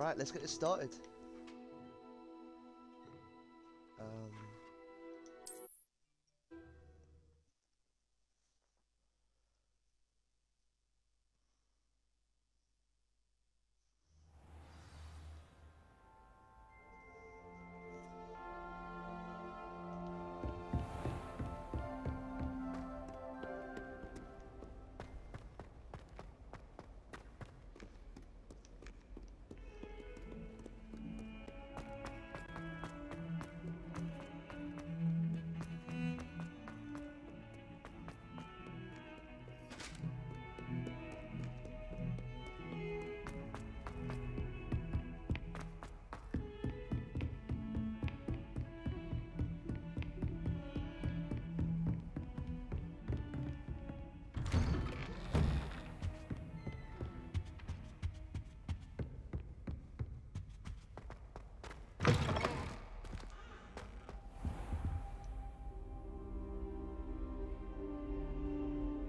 Right, let's get this started.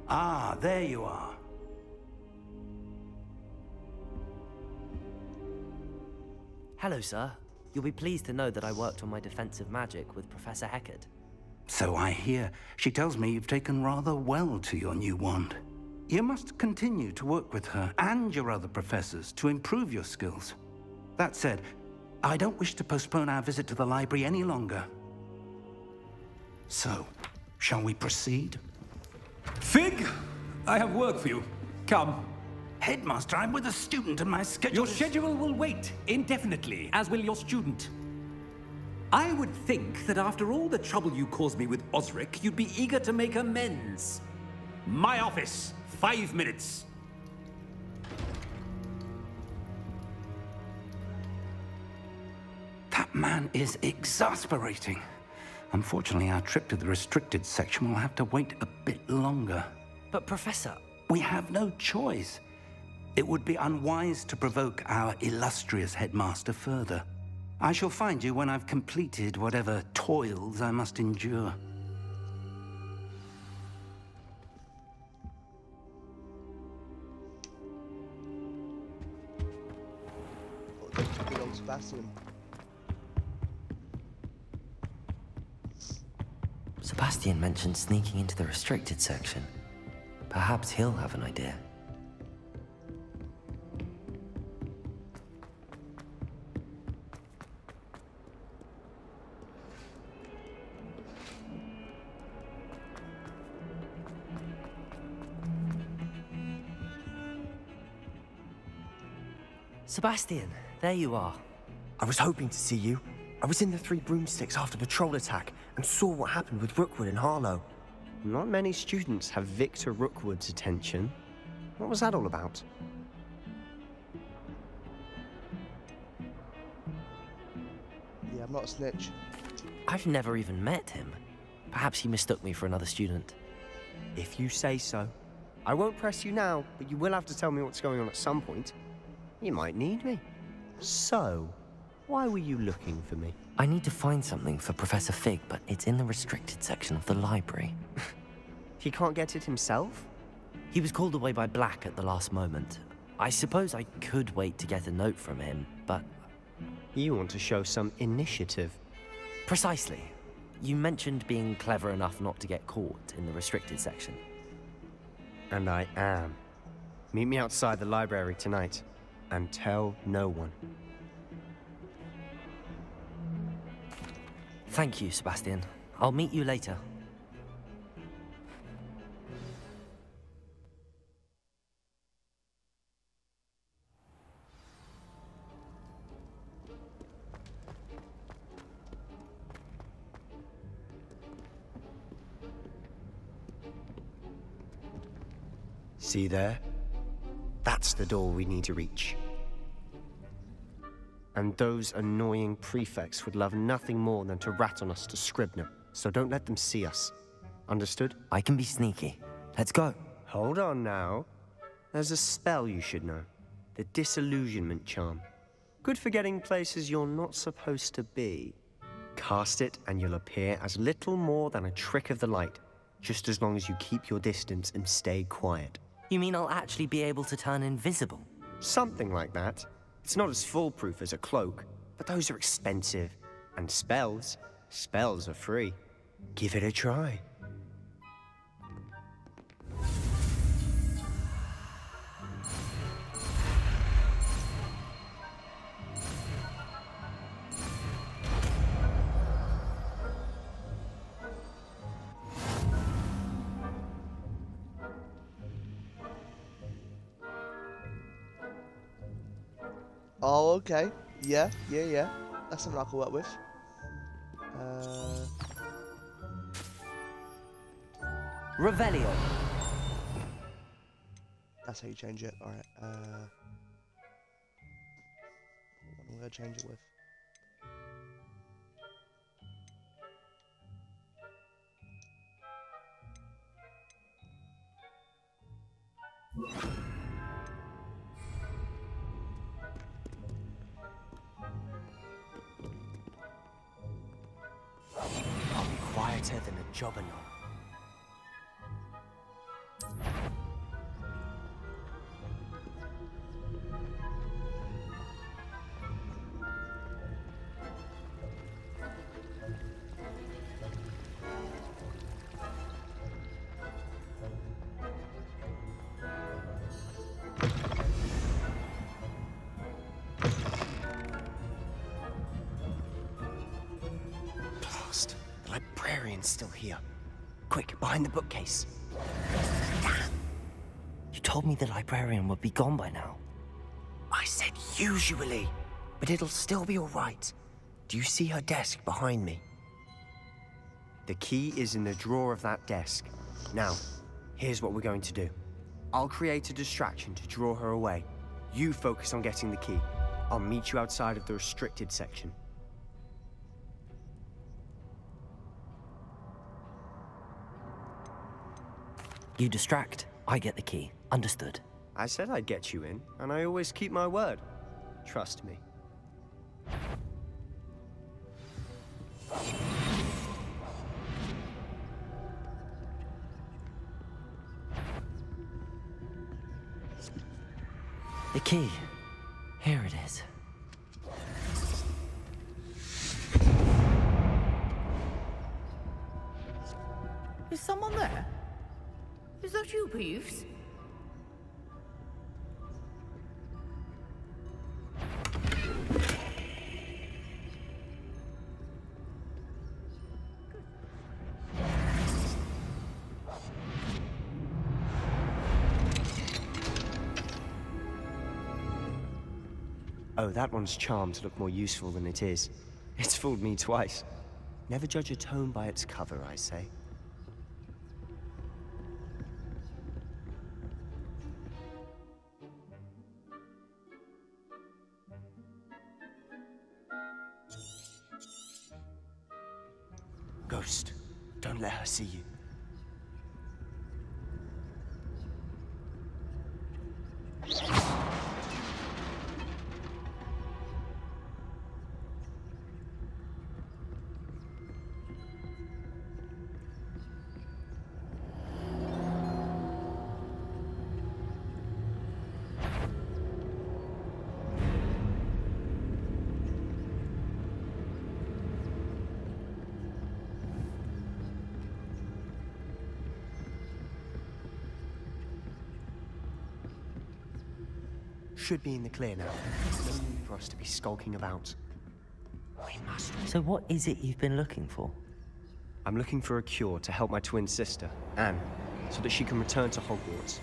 Ah, there you are. Hello, sir. You'll be pleased to know that I worked on my defensive magic with Professor Heckard. So I hear. She tells me you've taken rather well to your new wand. You must continue to work with her and your other professors to improve your skills. That said, I don't wish to postpone our visit to the library any longer. So, shall we proceed? Fig, I have work for you. Come. Headmaster, I'm with a student and my schedule Your schedule will wait indefinitely, as will your student. I would think that after all the trouble you caused me with Osric, you'd be eager to make amends. My office, 5 minutes. That man is exasperating. Unfortunately, our trip to the restricted section will have to wait a bit longer. But, Professor... We have no choice. It would be unwise to provoke our illustrious headmaster further. I shall find you when I've completed whatever toils I must endure. Oh, there's good old Sebastian. Sebastian mentioned sneaking into the restricted section. Perhaps he'll have an idea. Sebastian, there you are. I was hoping to see you. I was in the Three Broomsticks after the troll attack and saw what happened with Rookwood and Harlow. Not many students have Victor Rookwood's attention. What was that all about? Yeah, I'm not a snitch. I've never even met him. Perhaps he mistook me for another student. If you say so. I won't press you now, but you will have to tell me what's going on at some point. You might need me. So, why were you looking for me? I need to find something for Professor Fig, but it's in the restricted section of the library. He can't get it himself? He was called away by Black at the last moment. I suppose I could wait to get a note from him, but... You want to show some initiative. Precisely. You mentioned being clever enough not to get caught in the restricted section. And I am. Meet me outside the library tonight, and tell no one. Thank you, Sebastian. I'll meet you later. See there? That's the door we need to reach. And those annoying prefects would love nothing more than to rat on us to Scribner, so don't let them see us. Understood? I can be sneaky. Let's go. Hold on now. There's a spell you should know. The Disillusionment Charm. Good for getting places you're not supposed to be. Cast it and you'll appear as little more than a trick of the light, just as long as you keep your distance and stay quiet. You mean I'll actually be able to turn invisible? Something like that. It's not as foolproof as a cloak, but those are expensive. And spells are free. Give it a try. Oh, okay. Yeah. That's something I can work with. Revelio. That's how you change it. Alright. What am I going to change it with? I'll be quieter than a jobberknoll. The librarian's still here. Quick, behind the bookcase. Damn. You told me the librarian would be gone by now. I said usually, but it'll still be all right. Do you see her desk behind me? The key is in the drawer of that desk. Now, here's what we're going to do. I'll create a distraction to draw her away. You focus on getting the key. I'll meet you outside of the restricted section. You distract, I get the key. Understood. I said I'd get you in, and I always keep my word. Trust me. The key. Here it is. Is someone there? Is that you, Peeves? Oh, that one's charmed to look more useful than it is. It's fooled me twice. Never judge a tome by its cover, I say. Ghost, don't let her see you. Should be in the clear now. No need for us to be skulking about. We must. So what is it you've been looking for? I'm looking for a cure to help my twin sister, Anne, so that she can return to Hogwarts.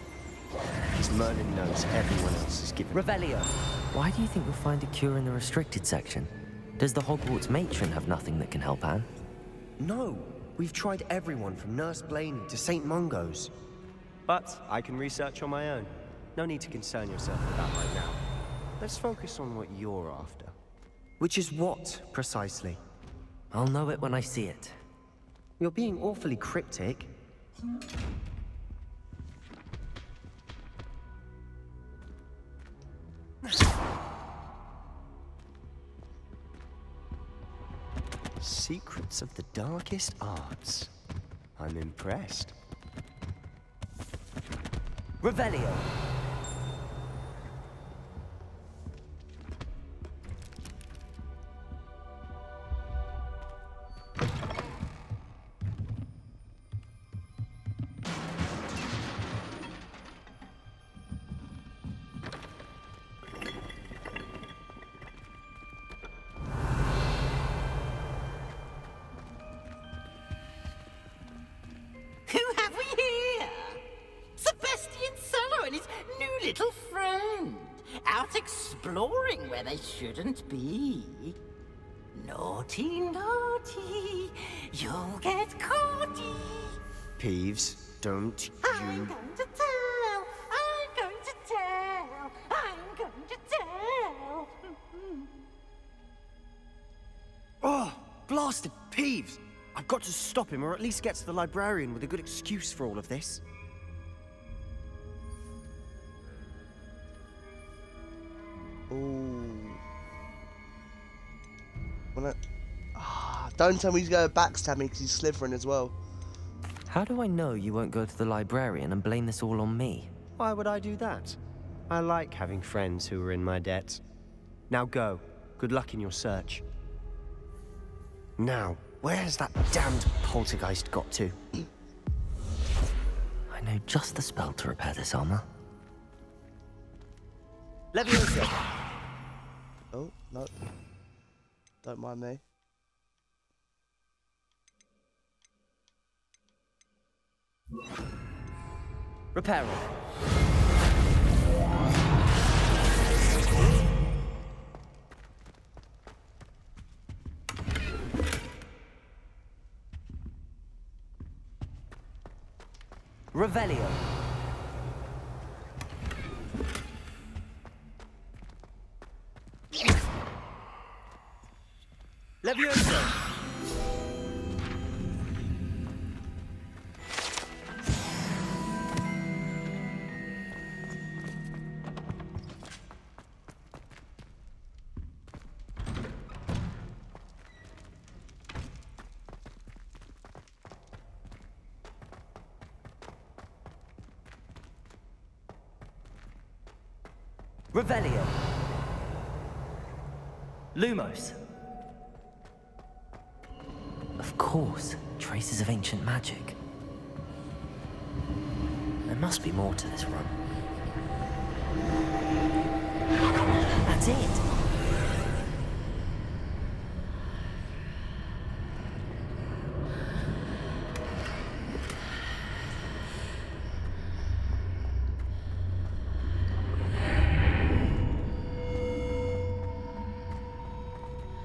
Because Merlin knows everyone else is given. Revelio! Why do you think you'll find a cure in the restricted section? Does the Hogwarts matron have nothing that can help Anne? No! We've tried everyone from Nurse Blaney to St. Mungo's. But I can research on my own. No need to concern yourself with that right now. Let's focus on what you're after. Which is what, precisely? I'll know it when I see it. You're being awfully cryptic. Secrets of the darkest arts. I'm impressed. Revelio! Who have we here? Sebastian Sallow and his new little friend. Out exploring where they shouldn't be. Naughty, naughty, you'll get caughty. Peeves, don't I'm you... going to tell, I'm going to tell, I'm going to tell. Oh, blasted Peeves! I've got to stop him, or at least get to the librarian with a good excuse for all of this. Ooh. Don't tell me he's going to backstab me because he's Slytherin as well. How do I know you won't go to the librarian and blame this all on me? Why would I do that? I like having friends who are in my debt. Now go. Good luck in your search. Now, where's that damned poltergeist got to? I know just the spell to repair this armor. Leviosa! Oh, no. Don't mind me. Repair. Revelio. Leviosa! Revelio. Lumos. Of course, traces of ancient magic. There must be more to this run. That's it.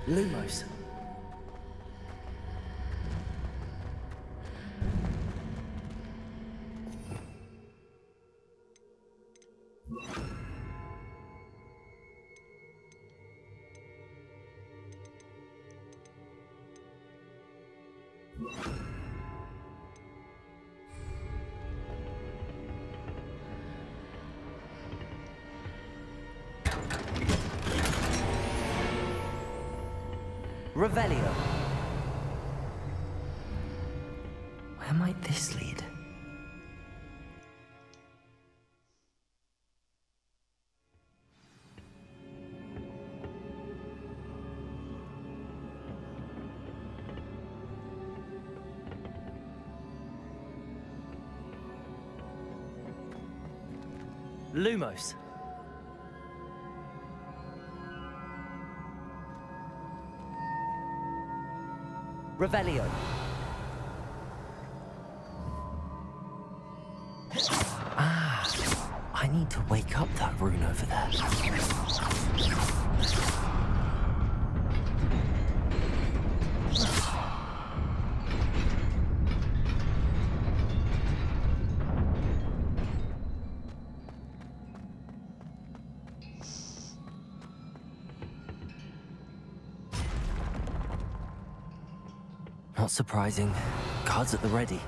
Lumos. Revelio. Where might this lead? Lumos. Revelio. Ah, I need to wake up that rune over there. Not surprising. Cards at the ready.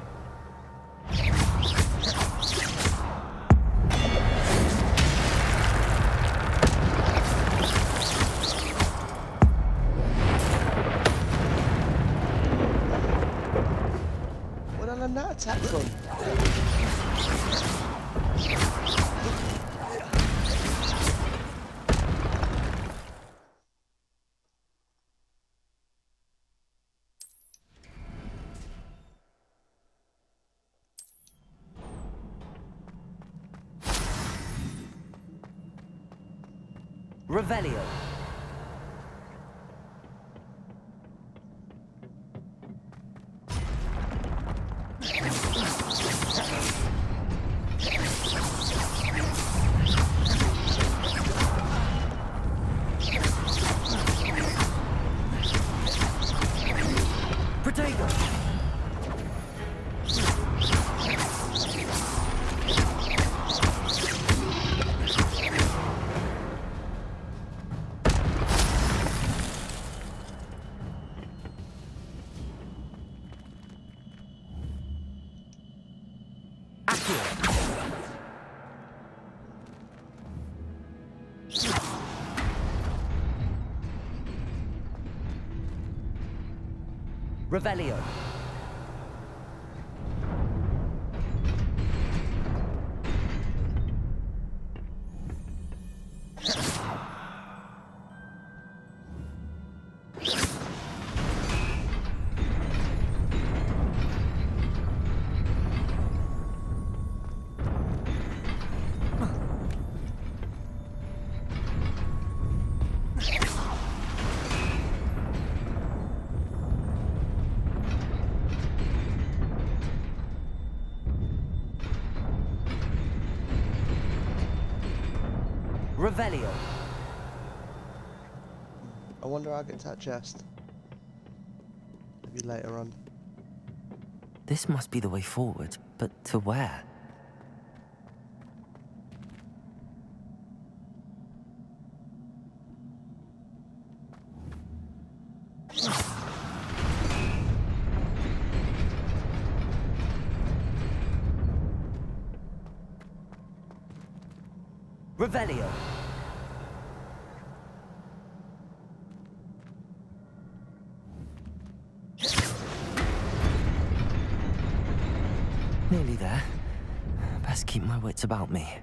Where did I learn that attack from? Revelio. Protego. Revelio. Revelio. I wonder how I get to that chest. Maybe later on. This must be the way forward, but to where? Revelio. Nearly there. Best keep my wits about me.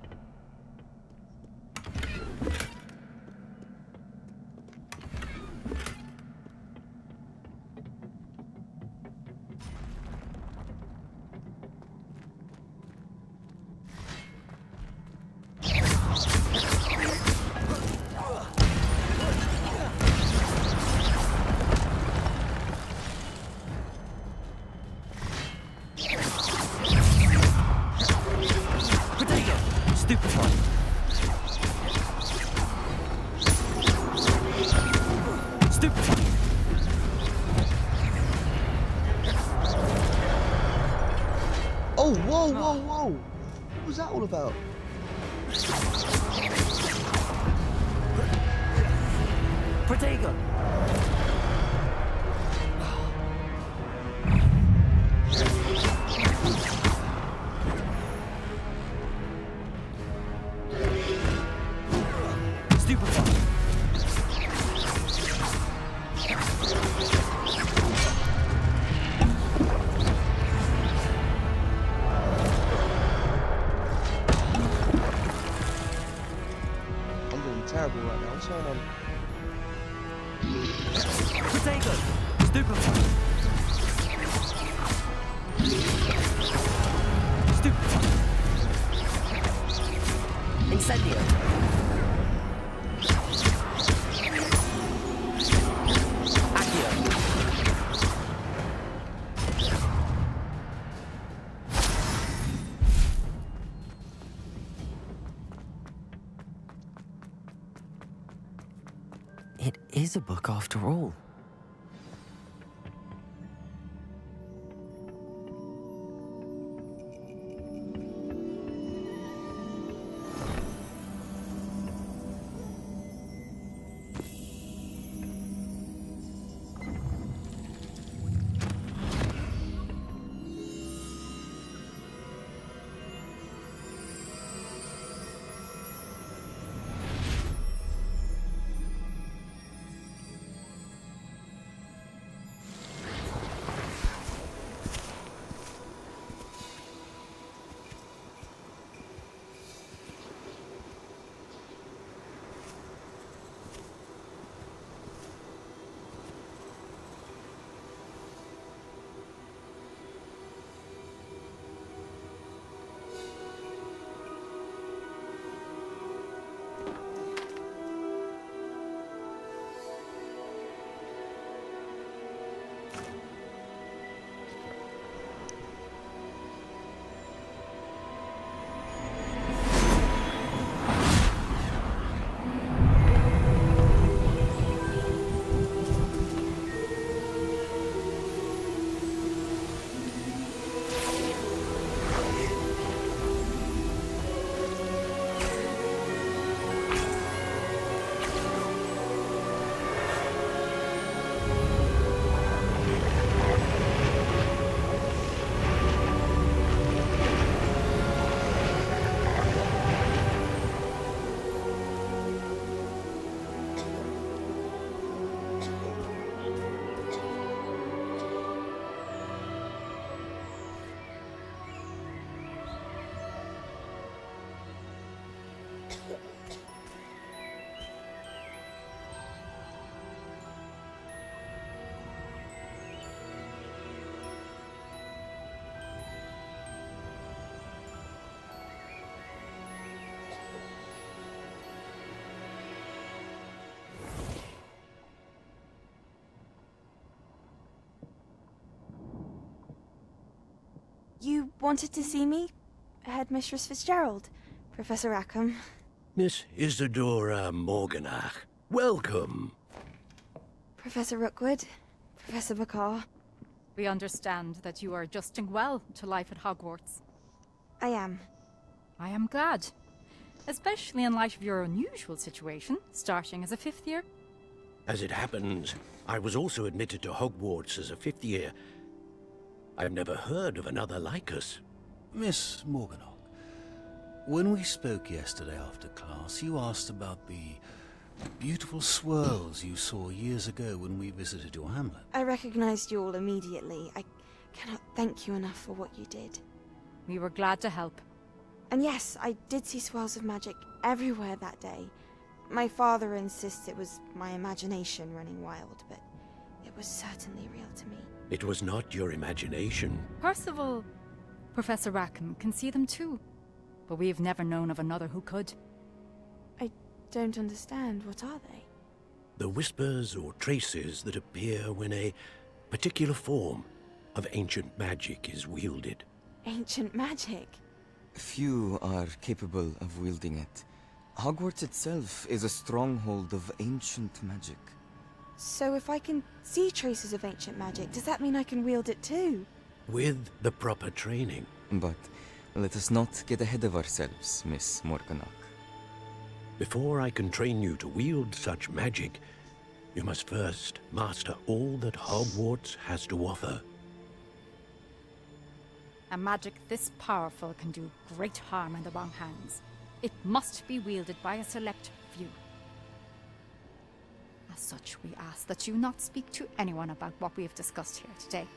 Oh, whoa, whoa, whoa! What was that all about? Protego. Terrible right now. What's going on? Protego. Stupefy. Stupefy. Incendio. Accio. It is a book after all. You wanted to see me? Headmistress Fitzgerald, Professor Rackham. Miss Isadora Morganach, welcome. Professor Rookwood, Professor Bakar. We understand that you are adjusting well to life at Hogwarts. I am. I am glad. Especially in light of your unusual situation, starting as a 5th year. As it happens, I was also admitted to Hogwarts as a 5th year. I've never heard of another like us. Miss Morganach, when we spoke yesterday after class, you asked about the beautiful swirls you saw years ago when we visited your hamlet. I recognized you all immediately. I cannot thank you enough for what you did. We were glad to help. And yes, I did see swirls of magic everywhere that day. My father insists it was my imagination running wild, but it was certainly real to me. It was not your imagination. Percival, Professor Rackham can see them too. But we have never known of another who could. I don't understand. What are they? The whispers or traces that appear when a particular form of ancient magic is wielded. Ancient magic? Few are capable of wielding it. Hogwarts itself is a stronghold of ancient magic. So if I can see traces of ancient magic, does that mean I can wield it too? With the proper training. But let us not get ahead of ourselves, Miss Morganach. Before I can train you to wield such magic, you must first master all that Hogwarts has to offer. A magic this powerful can do great harm in the wrong hands. It must be wielded by a select few. As such, we ask that you not speak to anyone about what we have discussed here today.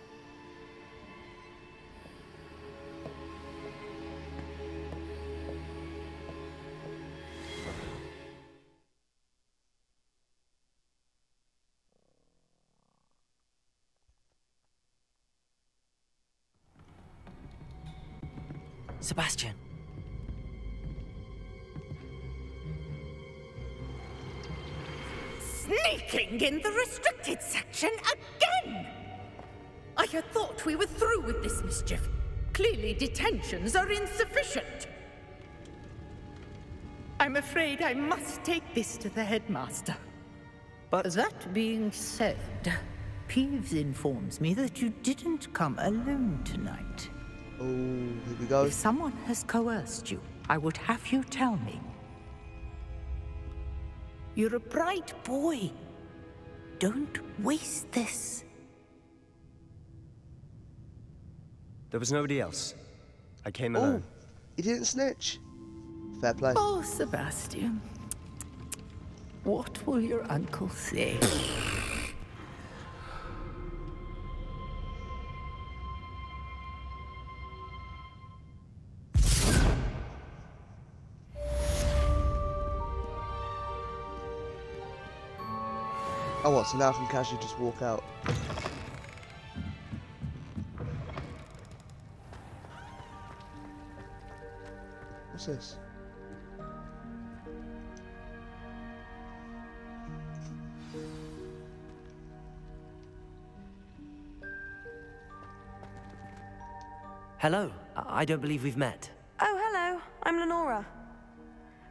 Sebastian. Sneaking in the restricted section again! I had thought we were through with this mischief. Clearly detentions are insufficient. I'm afraid I must take this to the headmaster. But that being said, Peeves informs me that you didn't come alone tonight. Oh, here we go. If someone has coerced you, I would have you tell me. You're a bright boy. Don't waste this. There was nobody else. I came alone. He didn't snitch. Fair play. Oh, Sebastian. What will your uncle say? Oh, what? So now I can casually just walk out. What's this? Hello. I don't believe we've met. Oh, hello. I'm Lenora.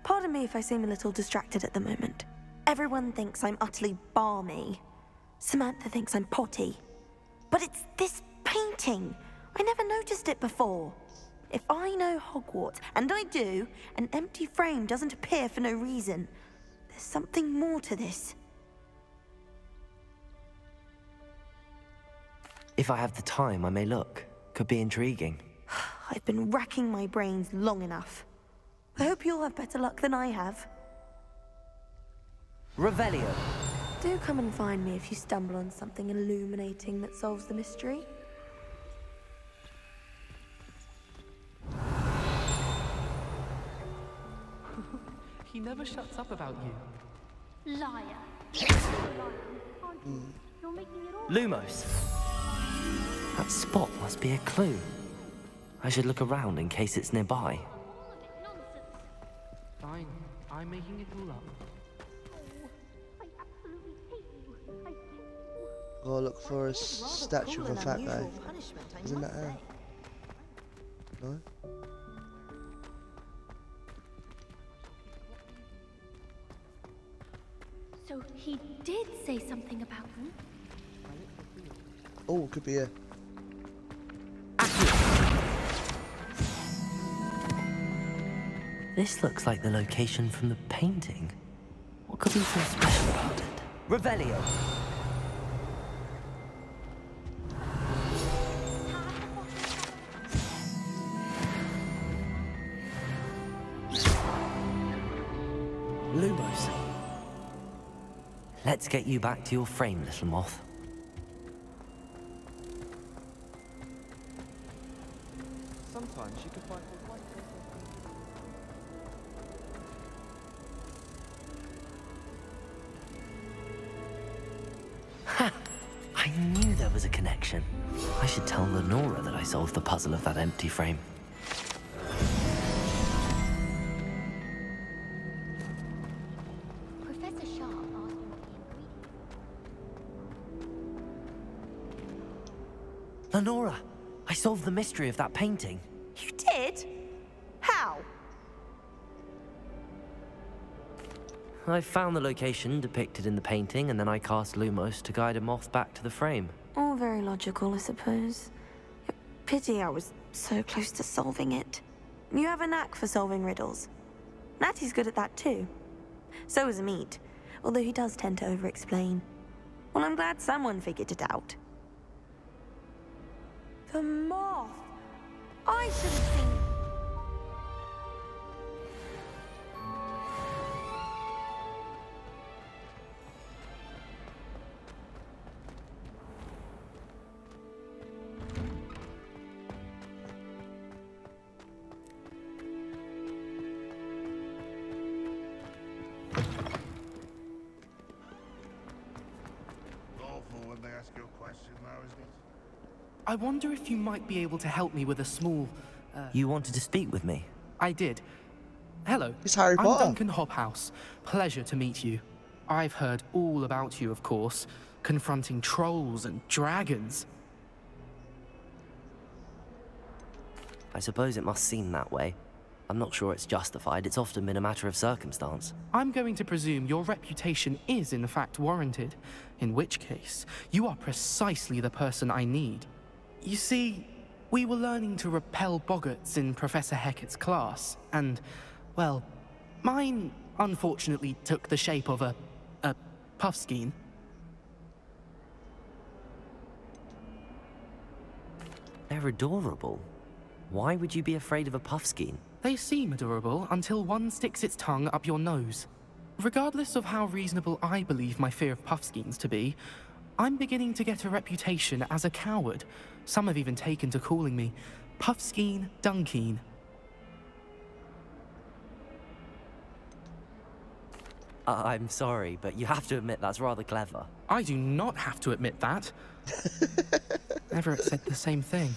Pardon me if I seem a little distracted at the moment. Everyone thinks I'm utterly balmy. Samantha thinks I'm potty. But it's this painting. I never noticed it before. If I know Hogwarts, and I do, an empty frame doesn't appear for no reason. There's something more to this. If I have the time, I may look. Could be intriguing. I've been racking my brains long enough. I hope you'll have better luck than I have. Revelio. Do come and find me if you stumble on something illuminating that solves the mystery. He never shuts up about you. Liar. You're making it all. Lumos. That spot must be a clue. I should look around in case it's nearby. Fine, I'm making it all up. Go look for a statue of a fat guy. Isn't that her? No? So he did say something about them? Oh, could be a... This looks like the location from the painting. What could be so special about it? Revelio! Lumos. Let's get you back to your frame, little moth. Sometimes you can find the right... Ha! I knew there was a connection. I should tell Lenora that I solved the puzzle of that empty frame. Professor Sharp asked me what the Lenora! I solved the mystery of that painting. You did? How? I found the location depicted in the painting, and then I cast Lumos to guide a moth back to the frame. All very logical, I suppose. Pity I was so close to solving it. You have a knack for solving riddles. Natty's good at that too. So is Amit, although he does tend to over-explain. Well, I'm glad someone figured it out. The moth! I should have seen... Lawful when they ask you a question now, isn't it? I wonder if you might be able to help me with a small... You wanted to speak with me? I did. Hello. It's Harry I'm Potter. Duncan Hobhouse. Pleasure to meet you. I've heard all about you, of course, confronting trolls and dragons. I suppose it must seem that way. I'm not sure it's justified. It's often been a matter of circumstance. I'm going to presume your reputation is in fact warranted, in which case, you are precisely the person I need. You see, we were learning to repel boggarts in Professor Hecat's class, and, well, mine unfortunately took the shape of a puffskein. They're adorable. Why would you be afraid of a puffskein? They seem adorable until one sticks its tongue up your nose. Regardless of how reasonable I believe my fear of puffskeins to be, I'm beginning to get a reputation as a coward. Some have even taken to calling me Puffskein Dunkeen. I'm sorry, but you have to admit that's rather clever. I do not have to admit that. Everett said the same thing.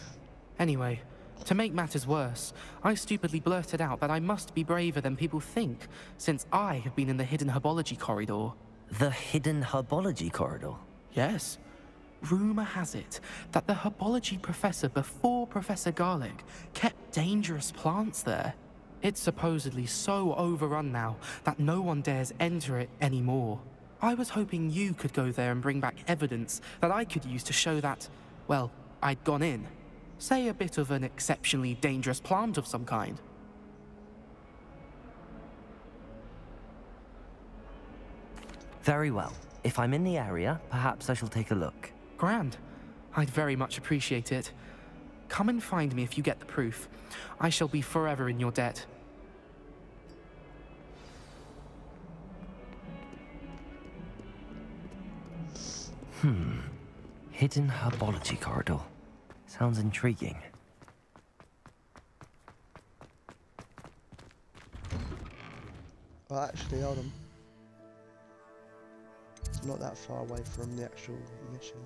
Anyway, to make matters worse, I stupidly blurted out that I must be braver than people think, since I have been in the hidden herbology corridor. The hidden herbology corridor? Yes. Rumor has it that the herbology professor before Professor Garlic kept dangerous plants there. It's supposedly so overrun now that no one dares enter it anymore. I was hoping you could go there and bring back evidence that I could use to show that, well, I'd gone in. Say a bit of an exceptionally dangerous plant of some kind. Very well. If I'm in the area, perhaps I shall take a look. Grand. I'd very much appreciate it. Come and find me if you get the proof. I shall be forever in your debt. Hidden herbology corridor. Sounds intriguing. Well, actually, hold on. It's not that far away from the actual mission.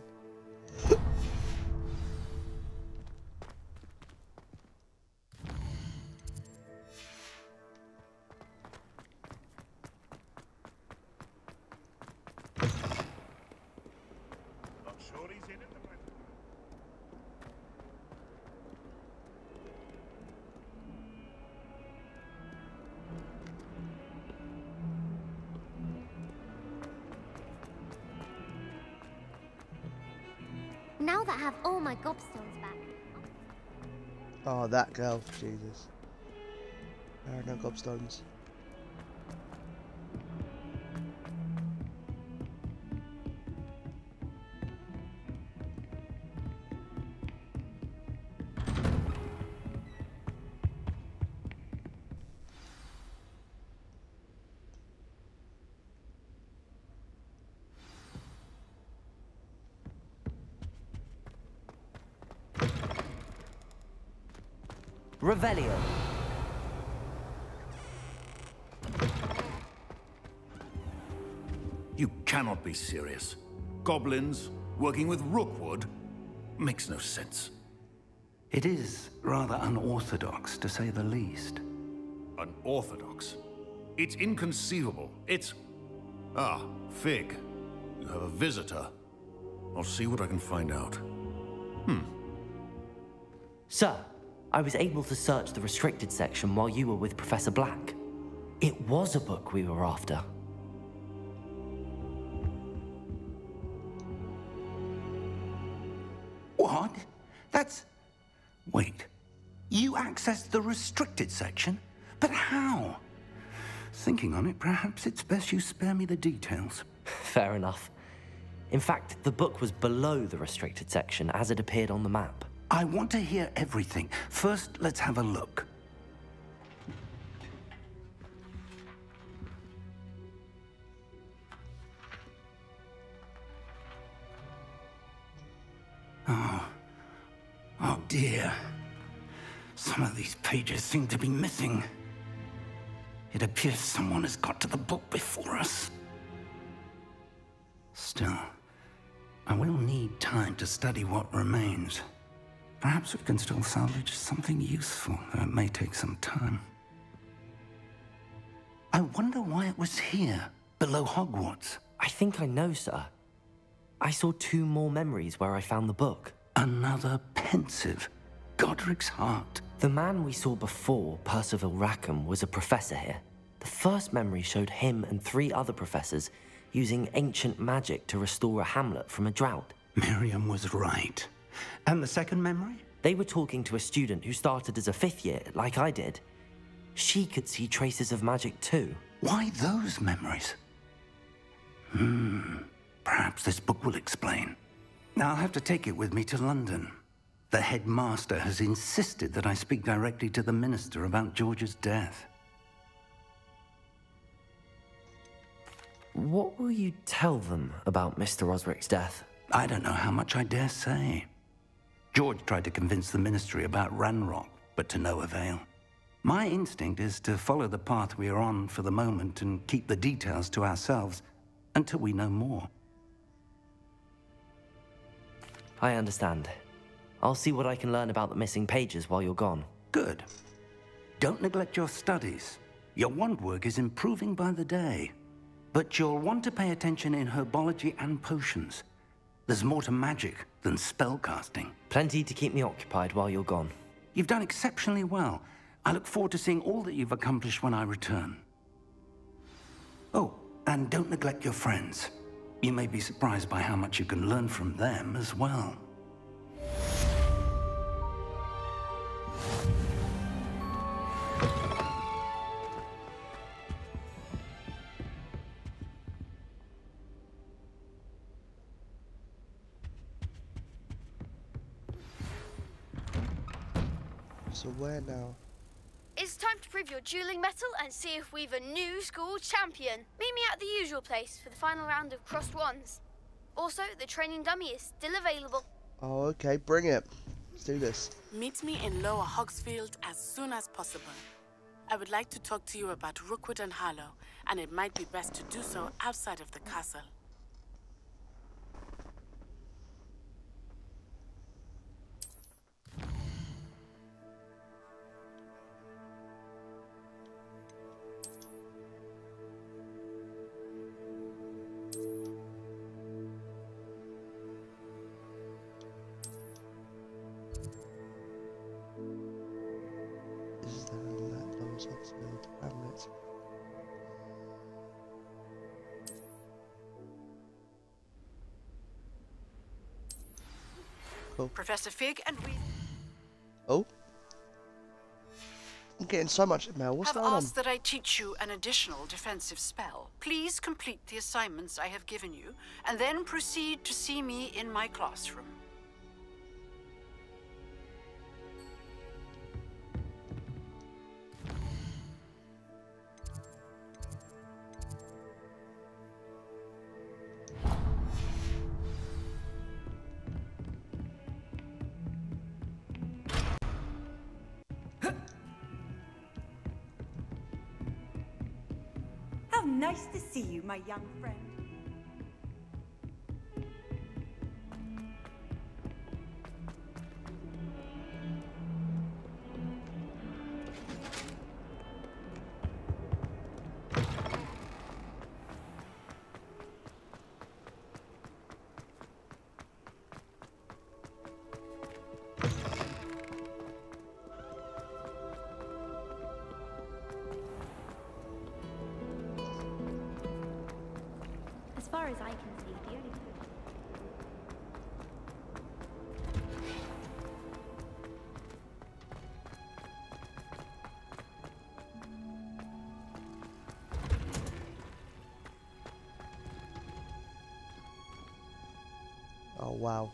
Now that I have all my gobstones back. Oh, that girl. Jesus. There are no gobstones. Revelio. You cannot be serious. Goblins working with Rookwood makes no sense. It is rather unorthodox, to say the least. Unorthodox? It's inconceivable. It's... Ah, Fig. You have a visitor. I'll see what I can find out. Sir, I was able to search the restricted section while you were with Professor Black. It was a book we were after. What? That's... Wait. You accessed the restricted section? But how? Thinking on it, perhaps it's best you spare me the details. Fair enough. In fact, the book was below the restricted section as it appeared on the map. I want to hear everything. First, let's have a look. Oh dear. Some of these pages seem to be missing. It appears someone has got to the book before us. Still, I will need time to study what remains. Perhaps we can still salvage something useful, though it may take some time. I wonder why it was here, below Hogwarts. I think I know, sir. I saw 2 more memories where I found the book. Another pensive. Godric's heart. The man we saw before, Percival Rackham, was a professor here. The first memory showed him and 3 other professors using ancient magic to restore a hamlet from a drought. Miriam was right. And the second memory? They were talking to a student who started as a 5th year, like I did. She could see traces of magic too. Why those memories? Perhaps this book will explain. Now I'll have to take it with me to London. The headmaster has insisted that I speak directly to the minister about George's death. What will you tell them about Mr. Osric's death? I don't know how much I dare say. George tried to convince the ministry about Ranrock, but to no avail. My instinct is to follow the path we are on for the moment and keep the details to ourselves until we know more. I understand. I'll see what I can learn about the missing pages while you're gone. Good. Don't neglect your studies. Your wand work is improving by the day. But you'll want to pay attention in herbology and potions. There's more to magic than spellcasting. Plenty to keep me occupied while you're gone. You've done exceptionally well. I look forward to seeing all that you've accomplished when I return. Oh, and don't neglect your friends. You may be surprised by how much you can learn from them as well. So where now? It's time to prove your dueling mettle and see if we've a new school champion. Meet me at the usual place for the final round of crossed wands. Also, the training dummy is still available. Oh, okay, bring it. Let's do this. Meet me in Lower Hogsfield as soon as possible. I would like to talk to you about Rookwood and Harlow, and it might be best to do so outside of the castle. Is there a Lowe's Hogsfield Hamlet? Cool. Professor Fig and we Oh. I'm getting so much mail. What's have going on? asked that I teach you an additional defensive spell. Please complete the assignments I have given you, and then proceed to see me in my classroom. How nice to see you, my young friend. As far as I can see, the only Oh wow.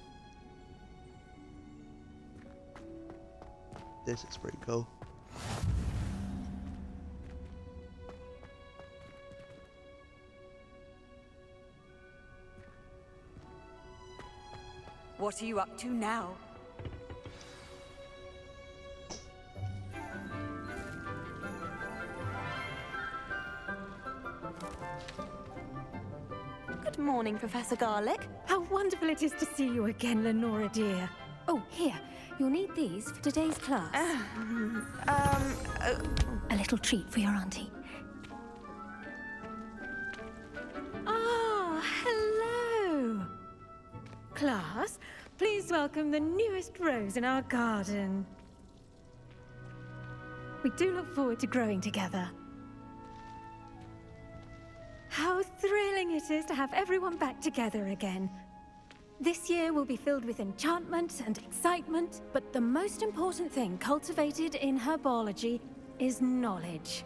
This is pretty cool. What are you up to now? Good morning, Professor Garlic. How wonderful it is to see you again, Lenora dear. Oh, here. You'll need these for today's class. A little treat for your auntie. Ah, hello. Class, please welcome the newest rose in our garden. We do look forward to growing together. How thrilling it is to have everyone back together again. This year will be filled with enchantment and excitement, but the most important thing cultivated in herbology is knowledge.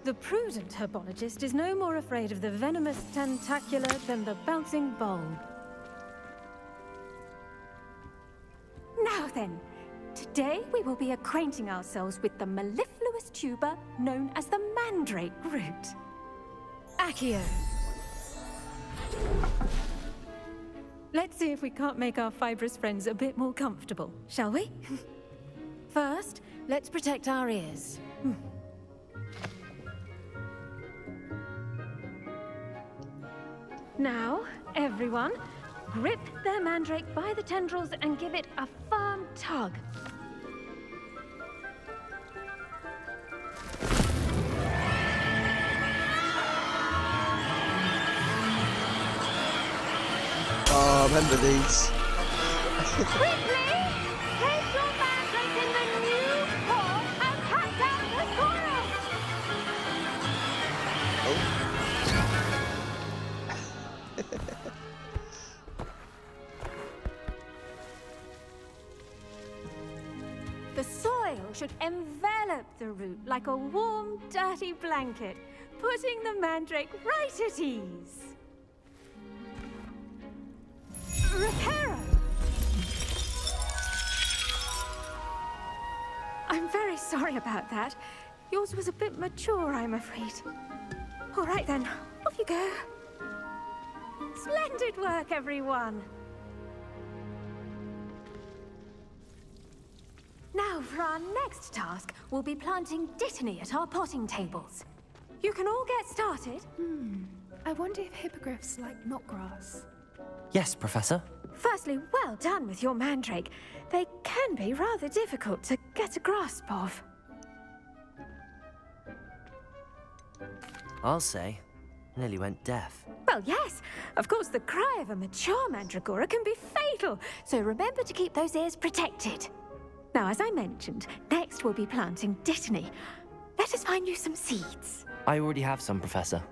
The prudent herbologist is no more afraid of the venomous tentacular than the bouncing bulb. Now then, today we will be acquainting ourselves with the mellifluous tuber known as the mandrake root. Accio. Let's see if we can't make our fibrous friends a bit more comfortable, shall we? First, let's protect our ears. Now, everyone, grip their mandrake by the tendrils and give it a firm tug. Oh, I remember these. Quickly! Place your mandrake in the new pot and cut down the squirrel! The soil should envelop the root like a warm, dirty blanket, putting the mandrake right at ease. Reparo! I'm very sorry about that. Yours was a bit mature, I'm afraid. All right then, off you go. Splendid work, everyone. Now, for our next task, we'll be planting dittany at our potting tables. You can all get started. I wonder if hippogriffs like knotgrass. Yes, Professor. Firstly, well done with your mandrake. They can be rather difficult to get a grasp of. I'll say. Nearly went deaf. Well, yes. Of course, the cry of a mature mandragora can be fatal, so remember to keep those ears protected. Now, as I mentioned, next we'll be planting dittany. Let us find you some seeds. I already have some, Professor.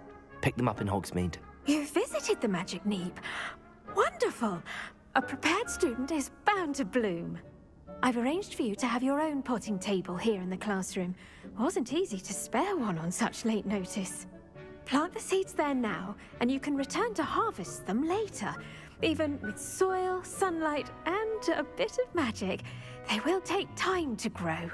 Picked them up in Hogsmeade. You visited the Magic Neep. Wonderful. A prepared student is bound to bloom. I've arranged for you to have your own potting table here in the classroom. Wasn't easy to spare one on such late notice. Plant the seeds there now, and you can return to harvest them later. Even with soil, sunlight, and a bit of magic, they will take time to grow.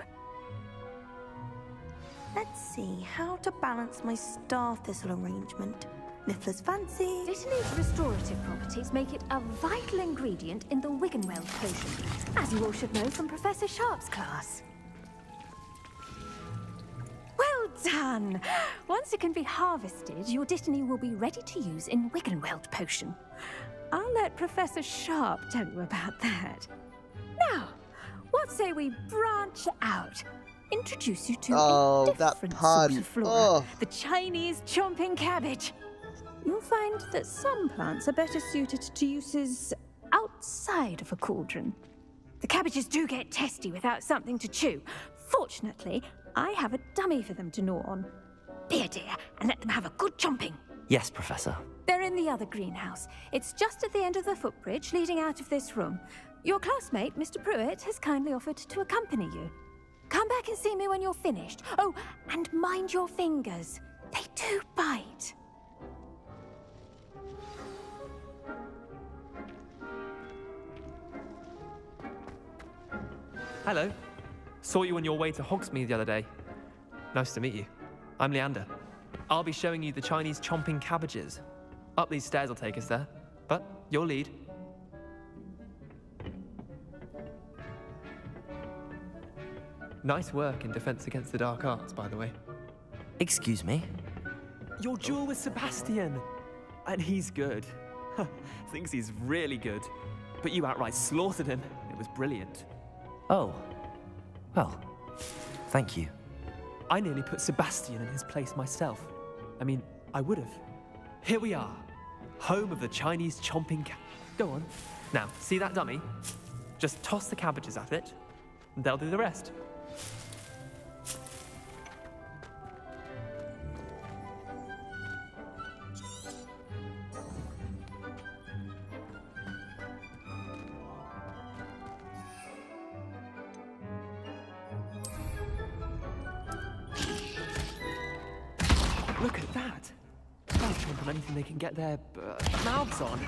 Let's see how to balance my star thistle arrangement. Niffler's fancy. Dittany's restorative properties make it a vital ingredient in the Wiggenweld potion, as you all should know from Professor Sharp's class. Well done! Once it can be harvested, your Dittany will be ready to use in Wiggenweld potion. I'll let Professor Sharp tell you about that. Now, what say we branch out? Introduce you to a different sort of flora, the Chinese chomping cabbage. You'll find that some plants are better suited to uses outside of a cauldron. The cabbages do get testy without something to chew. Fortunately, I have a dummy for them to gnaw on. Be a dear and let them have a good chomping. Yes, Professor. They're in the other greenhouse. It's just at the end of the footbridge leading out of this room. Your classmate, Mr. Pruitt, has kindly offered to accompany you. Come back and see me when you're finished. Oh, and mind your fingers. They do bite. Hello. Saw you on your way to Hogsmeade the other day. Nice to meet you. I'm Leander. I'll be showing you the Chinese chomping cabbages. Up these stairs will take us there, but your lead. Nice work in Defense Against the Dark Arts, by the way. Excuse me? Your duel with Sebastian! And he's good. Thinks he's really good. But you outright slaughtered him. It was brilliant. Oh. Well, thank you. I nearly put Sebastian in his place myself. I mean, I would have. Here we are. Home of the Chinese chomping Go on. Now, see that dummy? Just toss the cabbages at it, and they'll do the rest. Look at that! They'll chomp on anything they can get their mouths on.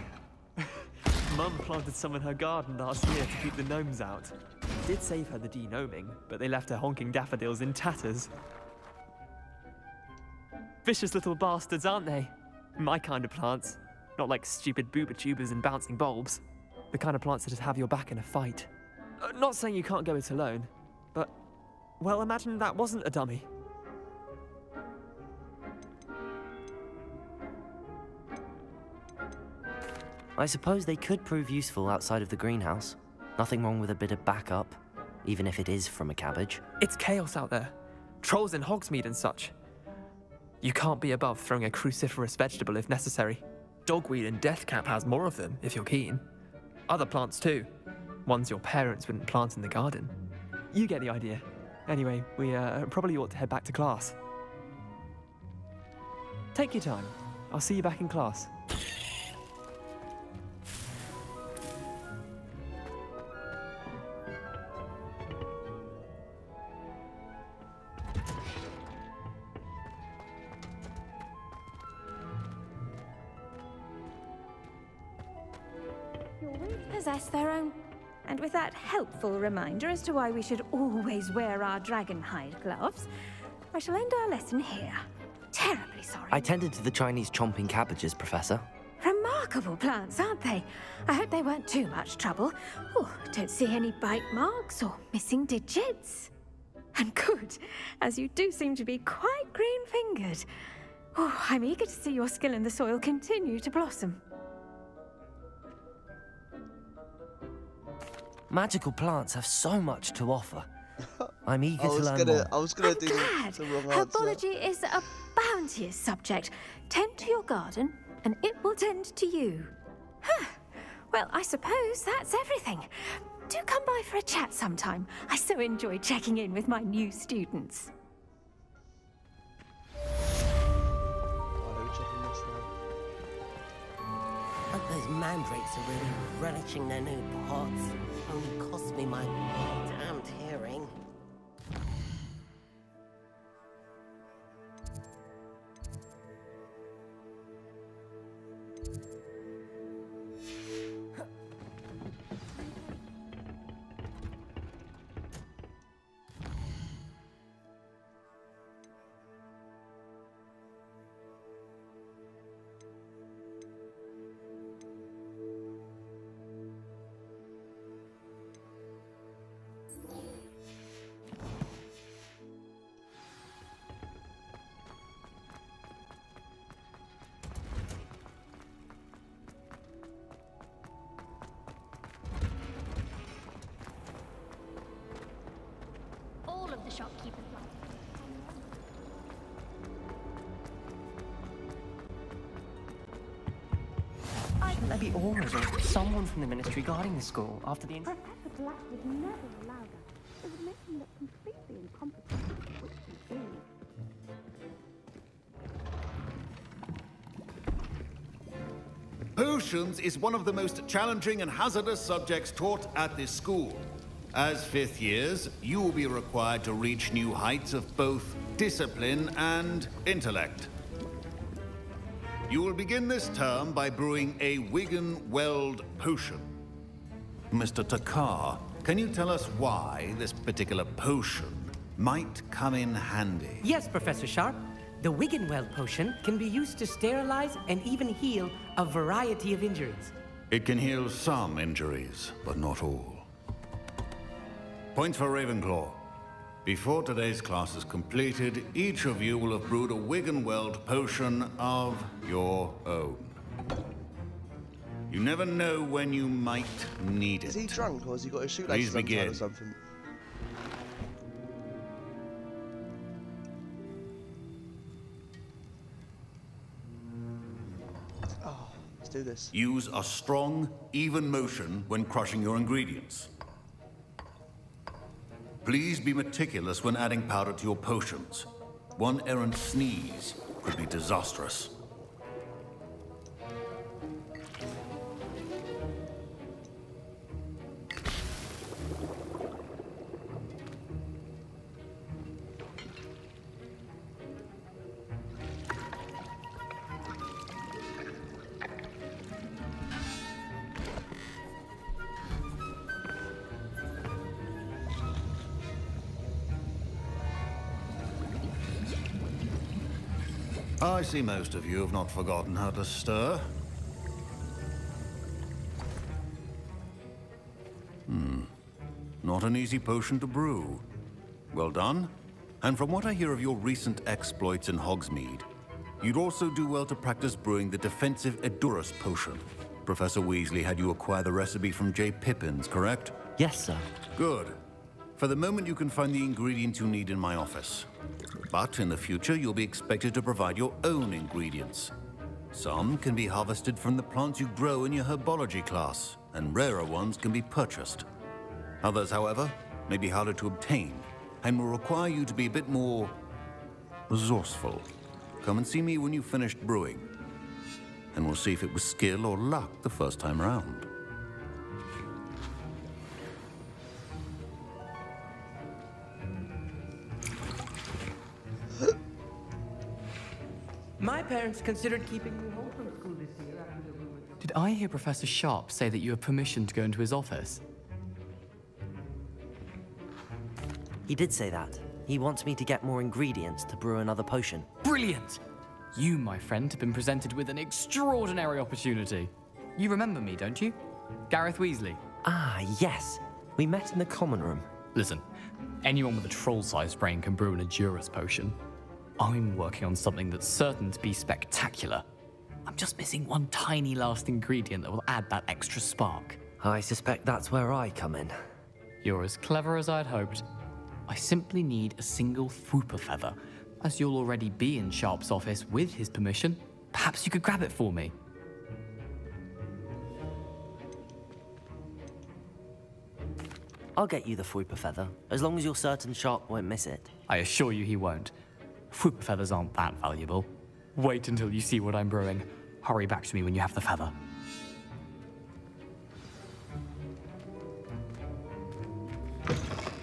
Mum planted some in her garden last year to keep the gnomes out. Did save her the de-gnoming, but they left her honking daffodils in tatters. Vicious little bastards, aren't they? My kind of plants. Not like stupid booba tubers and bouncing bulbs. The kind of plants that just have your back in a fight. Not saying you can't go it alone, but, well, imagine that wasn't a dummy. I suppose they could prove useful outside of the greenhouse. Nothing wrong with a bit of backup, even if it is from a cabbage. It's chaos out there. Trolls in Hogsmeade and such. You can't be above throwing a cruciferous vegetable if necessary. Dogweed and deathcap has more of them, if you're keen. Other plants too. Ones your parents wouldn't plant in the garden. You get the idea. Anyway, we probably ought to head back to class. Take your time. I'll see you back in class. Possess their own. And with that helpful reminder as to why we should always wear our dragon hide gloves, I shall end our lesson here. Terribly sorry. I tended to the Chinese chomping cabbages, Professor. Remarkable plants, aren't they? I hope they weren't too much trouble. Oh, don't see any bite marks or missing digits. And good, as you do seem to be quite green-fingered. Oh, I'm eager to see your skill in the soil continue to blossom. Magical plants have so much to offer. I'm eager to learn more. I was gonna do glad. the wrong answer. Herbology is a bounteous subject. Tend to your garden, and it will tend to you. Huh. Well, I suppose that's everything. Do come by for a chat sometime. I so enjoy checking in with my new students. These mandrakes are really relishing their new pots. Only cost me my damned hearing. All of the shopkeepers Shouldn't there be orders or someone from the ministry guarding the school after the... Professor Black would never allow that. It would make him look completely incompetent, which he is. Potions is one of the most challenging and hazardous subjects taught at this school. As fifth years, you will be required to reach new heights of both discipline and intellect. You will begin this term by brewing a Wigan-Weld potion. Mr. Takar, can you tell us why this particular potion might come in handy? Yes, Professor Sharp. The Wigan-Weld potion can be used to sterilize and even heal a variety of injuries. It can heal some injuries, but not all. Points for Ravenclaw. Before today's class is completed, each of you will have brewed a Wigan-Weld potion of your own. You never know when you might need it. Is he drunk or has he got his Please shoelaces untied begin. or something? Oh, let's do this. Use a strong, even motion when crushing your ingredients. Please be meticulous when adding powder to your potions. One errant sneeze could be disastrous. I see most of you have not forgotten how to stir. Not an easy potion to brew. Well done. And from what I hear of your recent exploits in Hogsmeade, you'd also do well to practice brewing the defensive Edurus potion. Professor Weasley had you acquire the recipe from J. Pippins, correct? Yes, sir. Good. For the moment, you can find the ingredients you need in my office. But in the future, you'll be expected to provide your own ingredients. Some can be harvested from the plants you grow in your herbology class, and rarer ones can be purchased. Others, however, may be harder to obtain, and will require you to be a bit more resourceful. Come and see me when you've finished brewing, and we'll see if it was skill or luck the first time around. My parents considered keeping me home from school this year. Did I hear Professor Sharp say that you have permission to go into his office? He did say that. He wants me to get more ingredients to brew another potion. Brilliant! You, my friend, have been presented with an extraordinary opportunity. You remember me, don't you? Gareth Weasley. Ah, yes. We met in the common room. Listen, anyone with a troll-sized brain can brew an Edurus potion. I'm working on something that's certain to be spectacular. I'm just missing one tiny last ingredient that will add that extra spark. I suspect that's where I come in. You're as clever as I'd hoped. I simply need a single Fwooper feather. As you'll already be in Sharp's office with his permission, perhaps you could grab it for me. I'll get you the Fwooper feather, as long as you're certain Sharp won't miss it. I assure you he won't. Fwooper feathers aren't that valuable. Wait until you see what I'm brewing. Hurry back to me when you have the feather.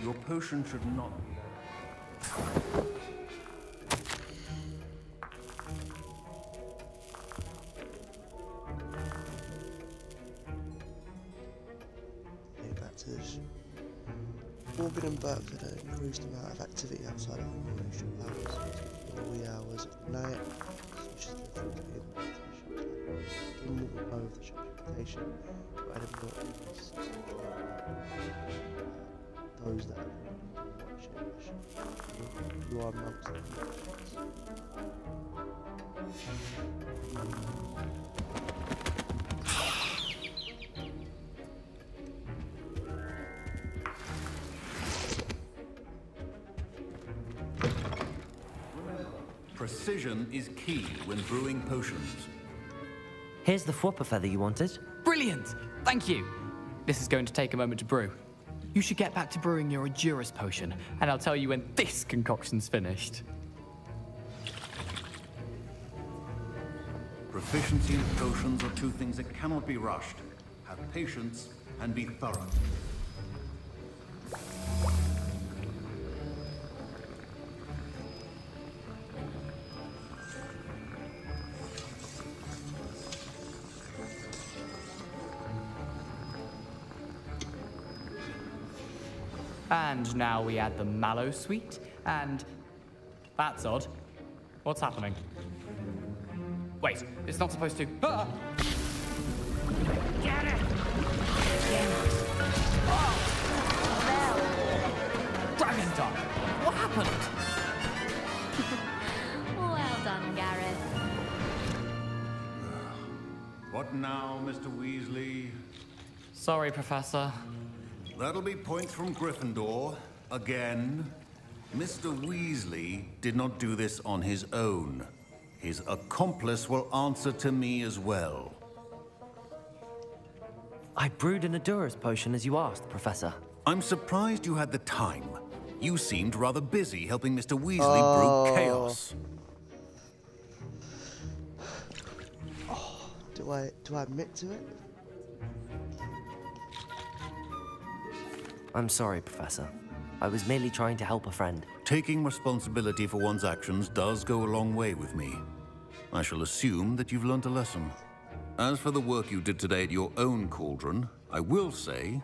Your potion should not be... Back to this. Morgan and Burke had an increased amount of activity outside of the usual hours, in the wee hours of the night, which is the food in the shop's of the shop's reputation, but I didn't those that watch it, you are amongst them. Precision is key when brewing potions. Here's the Whopper feather you wanted. Brilliant! Thank you! This is going to take a moment to brew. You should get back to brewing your Endurus potion, and I'll tell you when this concoction's finished. Proficiency in potions are two things that cannot be rushed. Have patience and be thorough. And now we add the mallow sweet, and... That's odd. What's happening? Wait, it's not supposed to... Ah! Get it! Oh! Dragon Dog! What happened? Well done, Gareth. What now, Mr. Weasley? Sorry, Professor. That'll be points from Gryffindor. Again. Mr. Weasley did not do this on his own. His accomplice will answer to me as well. I brewed an Endurus potion as you asked, Professor. I'm surprised you had the time. You seemed rather busy helping Mr. Weasley brew chaos. Oh, do I admit to it? I'm sorry, Professor. I was merely trying to help a friend. Taking responsibility for one's actions does go a long way with me. I shall assume that you've learnt a lesson. As for the work you did today at your own cauldron, I will say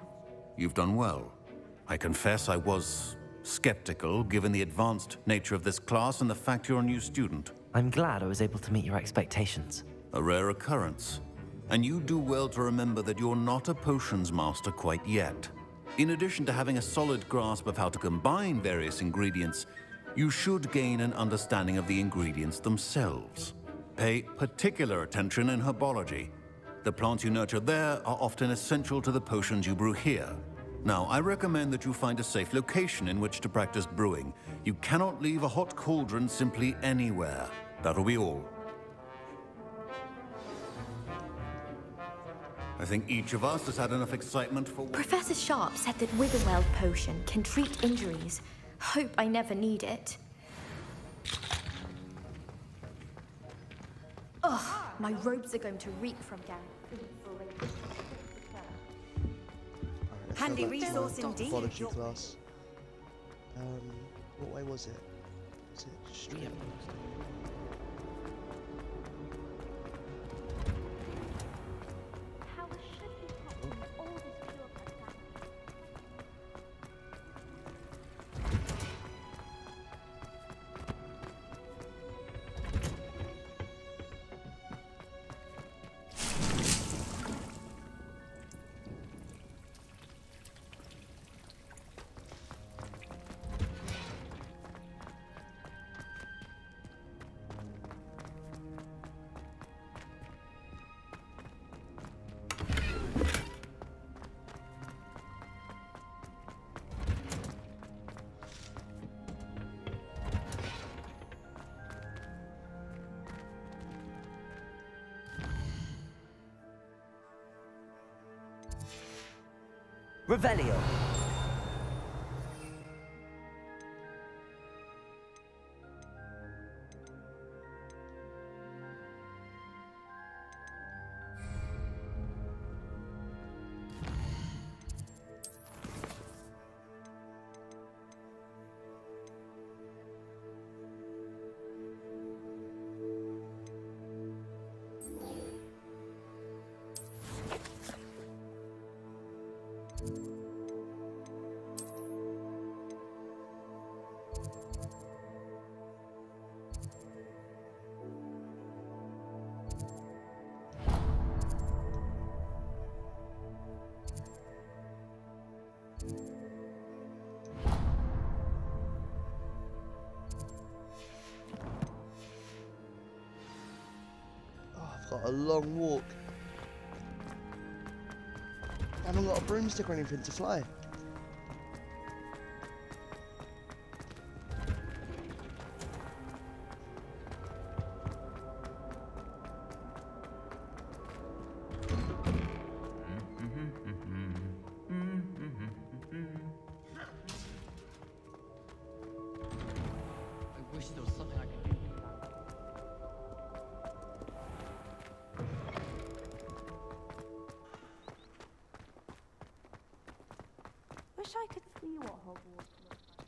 you've done well. I confess I was skeptical, given the advanced nature of this class and the fact you're a new student. I'm glad I was able to meet your expectations. A rare occurrence. And you do well to remember that you're not a potions master quite yet. In addition to having a solid grasp of how to combine various ingredients, you should gain an understanding of the ingredients themselves. Pay particular attention in herbology. The plants you nurture there are often essential to the potions you brew here. Now, I recommend that you find a safe location in which to practice brewing. You cannot leave a hot cauldron simply anywhere. That'll be all. I think each of us has had enough excitement for... Professor Sharp said that Wiggenweld potion can treat injuries. Hope I never need it. Ugh, my robes are going to reek from Gareth. Handy resource indeed. Pathology class. What way was it? Was it straight? Revelio. a long walk. I haven't got a broomstick or anything to fly. I wish there was something I could do. Wish I could see what Hogwarts looks like.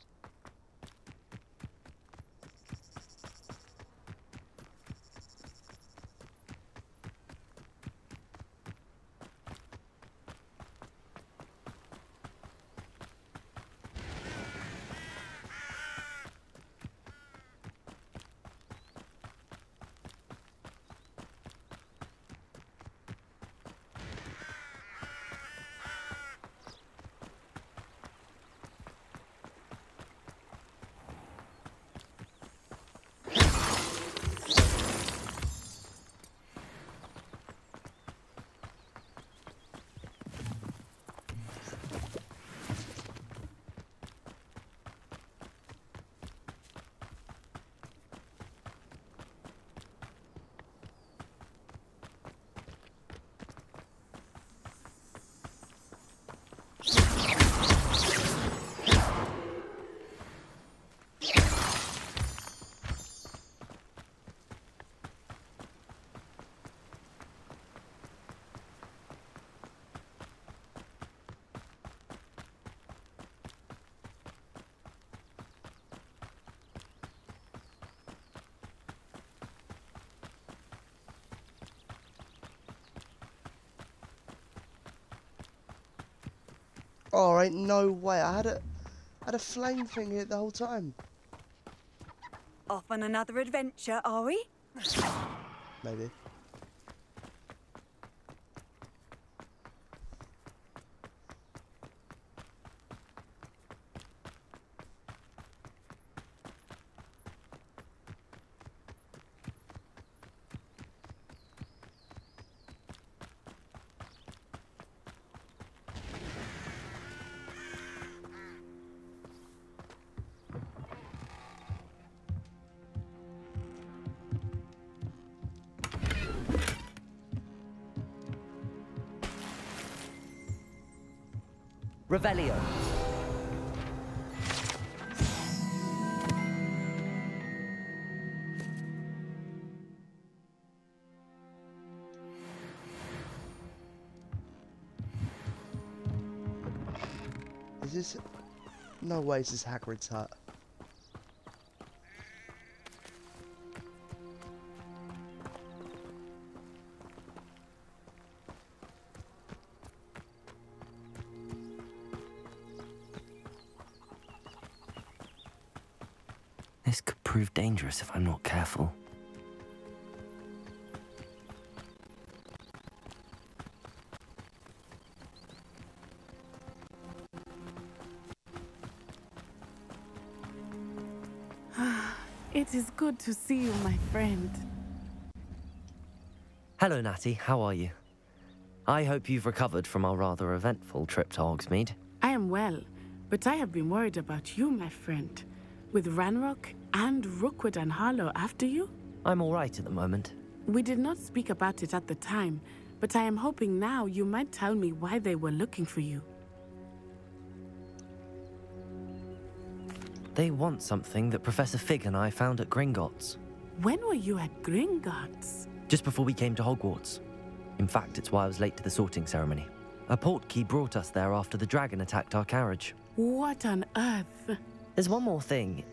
Oh, ain't no way. I had a flame thing here the whole time. Off on another adventure, are we? Maybe. Revelio. Is this... No way, this is Hagrid's hut. This could prove dangerous if I'm not careful. It is good to see you, my friend. Hello, Natty. How are you? I hope you've recovered from our rather eventful trip to Hogsmeade. I am well, but I have been worried about you, my friend. With Ranrock and Rookwood and Harlow after you? I'm all right at the moment. We did not speak about it at the time, but I am hoping now you might tell me why they were looking for you. They want something that Professor Fig and I found at Gringotts. When were you at Gringotts? Just before we came to Hogwarts. In fact, it's why I was late to the sorting ceremony. A portkey brought us there after the dragon attacked our carriage. What on earth? There's one more thing.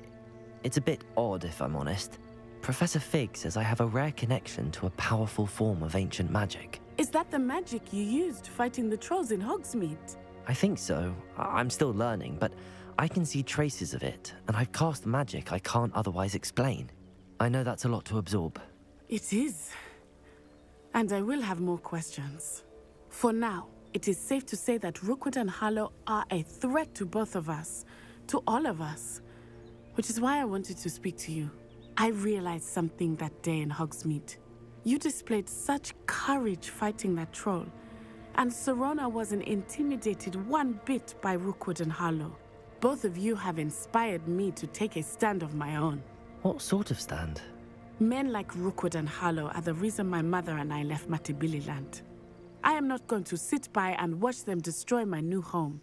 It's a bit odd, if I'm honest. Professor Fig says I have a rare connection to a powerful form of ancient magic. Is that the magic you used fighting the trolls in Hogsmeade? I think so. I'm still learning, but I can see traces of it, and I've cast magic I can't otherwise explain. I know that's a lot to absorb. It is. And I will have more questions. For now, it is safe to say that Rookwood and Harlow are a threat to both of us. To all of us. Which is why I wanted to speak to you. I realized something that day in Hogsmeade. You displayed such courage fighting that troll, and Serona wasn't intimidated one bit by Rookwood and Harlow. Both of you have inspired me to take a stand of my own. What sort of stand? Men like Rookwood and Harlow are the reason my mother and I left Matibili land. I am not going to sit by and watch them destroy my new home.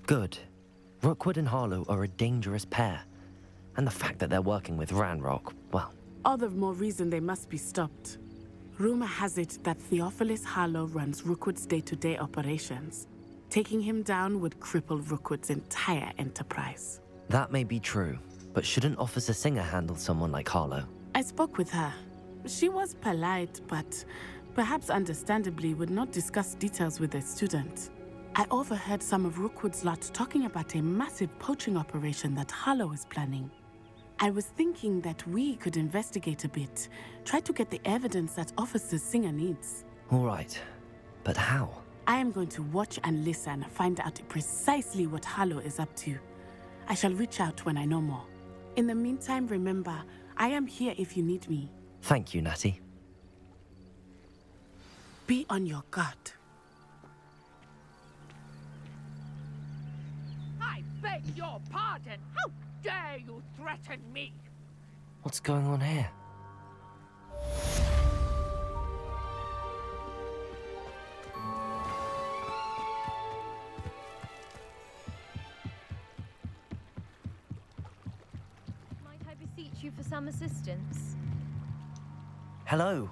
Good. Rookwood and Harlow are a dangerous pair. And the fact that they're working with Ranrock, well... All the more reason they must be stopped. Rumor has it that Theophilus Harlow runs Rookwood's day-to-day operations. Taking him down would cripple Rookwood's entire enterprise. That may be true, but shouldn't Officer Singer handle someone like Harlow? I spoke with her. She was polite, but perhaps understandably would not discuss details with a student. I overheard some of Rookwood's lot talking about a massive poaching operation that Harlow is planning. I was thinking that we could investigate a bit, try to get the evidence that Officer Singer needs. All right, but how? I am going to watch and listen, find out precisely what Harlow is up to. I shall reach out when I know more. In the meantime, remember, I am here if you need me. Thank you, Natty. Be on your guard. I beg your pardon. How dare you threaten me? What's going on here? Might I beseech you for some assistance? Hello.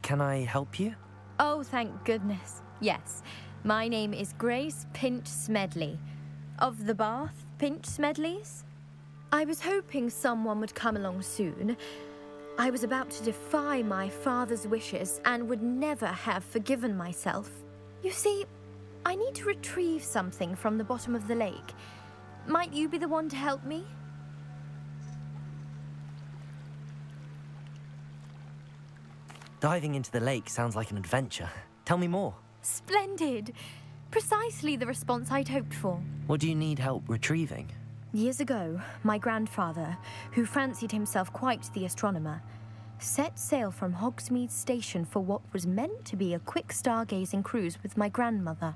Can I help you? Oh, thank goodness. Yes. My name is Grace Pinch Smedley. Of the Bath Pinch Smedleys? I was hoping someone would come along soon. I was about to defy my father's wishes and would never have forgiven myself. You see, I need to retrieve something from the bottom of the lake. Might you be the one to help me? Diving into the lake sounds like an adventure. Tell me more. Splendid! Precisely the response I'd hoped for. What do you need help retrieving? Years ago, my grandfather, who fancied himself quite the astronomer, set sail from Hogsmeade Station for what was meant to be a quick stargazing cruise with my grandmother.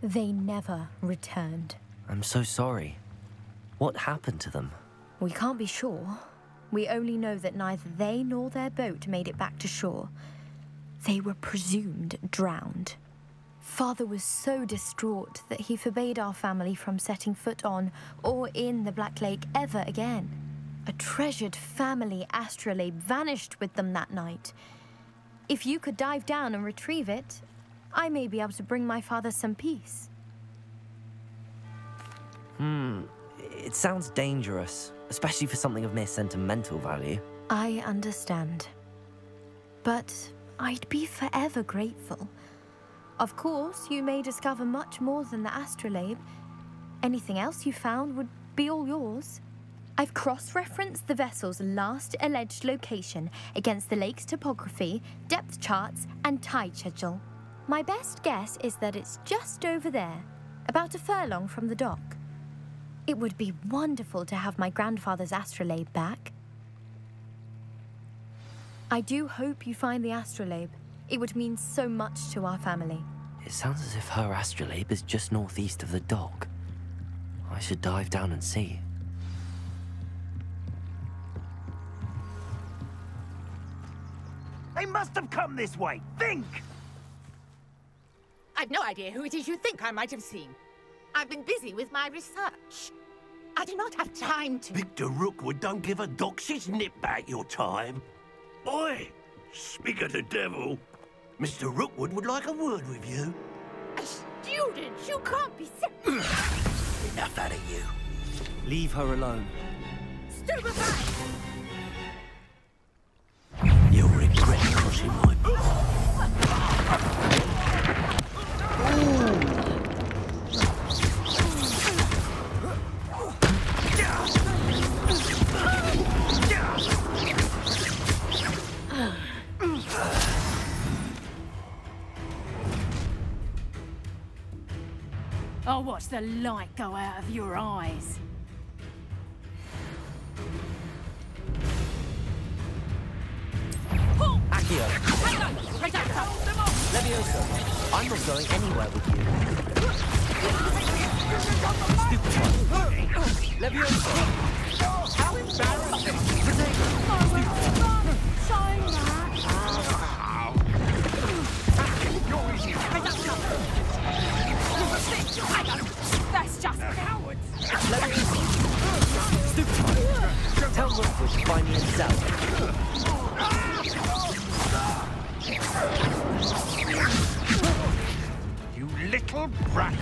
They never returned. I'm so sorry. What happened to them? We can't be sure. We only know that neither they nor their boat made it back to shore. They were presumed drowned. Father was so distraught that he forbade our family from setting foot on or in the Black Lake ever again. A treasured family astrolabe vanished with them that night. If you could dive down and retrieve it, I may be able to bring my father some peace. It sounds dangerous, especially for something of mere sentimental value. I understand. But I'd be forever grateful. Of course, you may discover much more than the astrolabe. Anything else you found would be all yours. I've cross-referenced the vessel's last alleged location against the lake's topography, depth charts, and tide schedule. My best guess is that it's just over there, about a furlong from the dock. It would be wonderful to have my grandfather's astrolabe back. I do hope you find the astrolabe. It would mean so much to our family. It sounds as if her astrolabe is just northeast of the dock. I should dive down and see. They must have come this way. Think! I've no idea who it is you think I might have seen. I've been busy with my research. I do not have time to... Victor Rookwood don't give a doxy's nip back your time. Oi! Speak of the devil. Mr. Rookwood would like a word with you. A student? You can't be Enough out of you. Leave her alone. Stupefy! You'll regret crossing my I'll watch the light go out of your eyes. Accio! Levioso! I'm not going anywhere with you. Stupid one! Levioso! How embarrassing! That's just cowards! Stupid one! Tell Rookwood to find me himself. You little brat!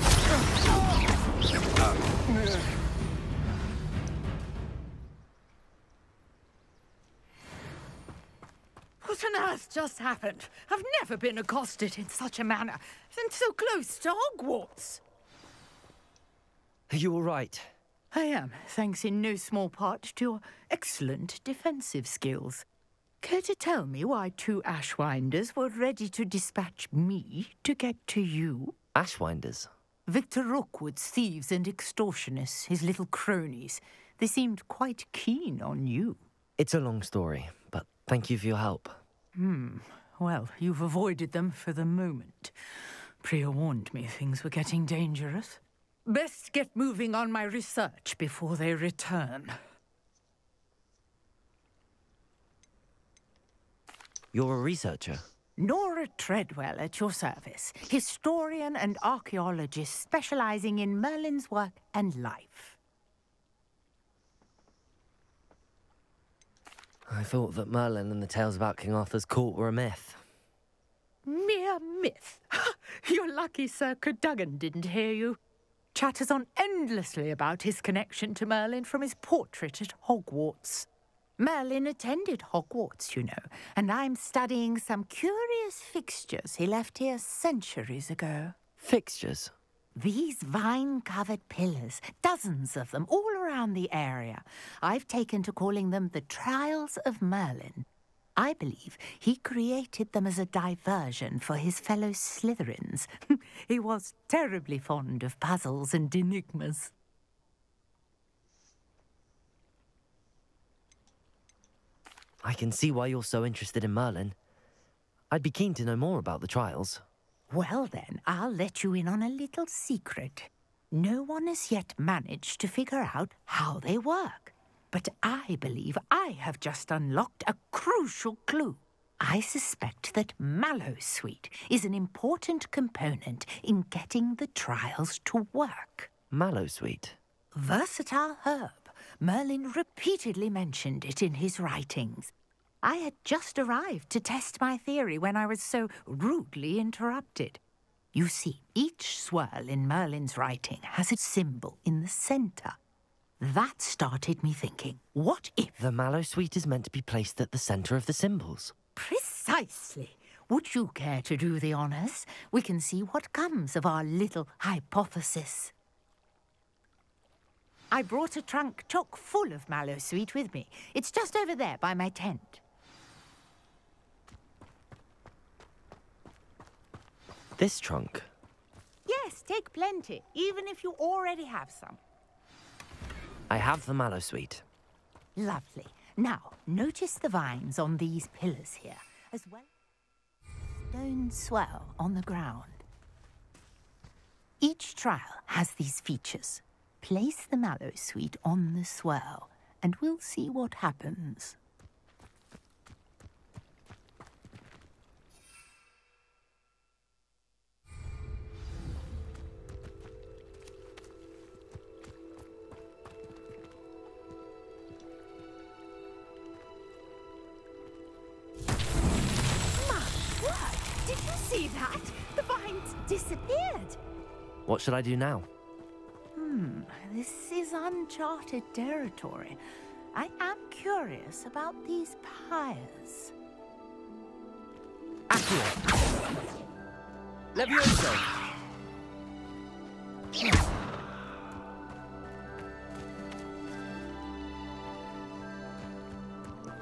What on earth just happened? I've never been accosted in such a manner, and so close to Hogwarts. Are you all right? I am, thanks in no small part to your excellent defensive skills. Care to tell me why 2 Ashwinders were ready to dispatch me to get to you? Ashwinders? Victor Rookwood's thieves and extortionists, his little cronies. They seemed quite keen on you. It's a long story, but thank you for your help. Well, you've avoided them for the moment. Priya warned me things were getting dangerous. Best get moving on my research before they return. You're a researcher? Nora Treadwell at your service, historian and archaeologist specializing in Merlin's work and life. I thought that Merlin and the tales about King Arthur's court were a myth. Mere myth. You're lucky Sir Cadogan didn't hear you. Chatters on endlessly about his connection to Merlin from his portrait at Hogwarts. Merlin attended Hogwarts, you know, and I'm studying some curious fixtures he left here centuries ago. Fixtures? These vine-covered pillars, dozens of them, all around the area. I've taken to calling them the Trials of Merlin. I believe he created them as a diversion for his fellow Slytherins. He was terribly fond of puzzles and enigmas. I can see why you're so interested in Merlin. I'd be keen to know more about the trials. Well then, I'll let you in on a little secret. No one has yet managed to figure out how they work. But I believe I have just unlocked a crucial clue. I suspect that Mallowsweet is an important component in getting the trials to work. Mallowsweet? Versatile herb. Merlin repeatedly mentioned it in his writings. I had just arrived to test my theory when I was so rudely interrupted. You see, each swirl in Merlin's writing has a symbol in the centre. That started me thinking, what if... The Mallowsweet is meant to be placed at the centre of the symbols. Precisely. Would you care to do the honours? We can see what comes of our little hypothesis. I brought a trunk chock full of Mallowsweet with me. It's just over there by my tent. This trunk? Yes, take plenty, even if you already have some. I have the Mallowsweet. Lovely. Now, notice the vines on these pillars here, as well as stone swell on the ground. Each trial has these features. Place the Mallowsweet on the swirl, and we'll see what happens. Did you see that? The vines disappeared. What should I do now? This is uncharted territory. I am curious about these pyres. Accio! Levioso!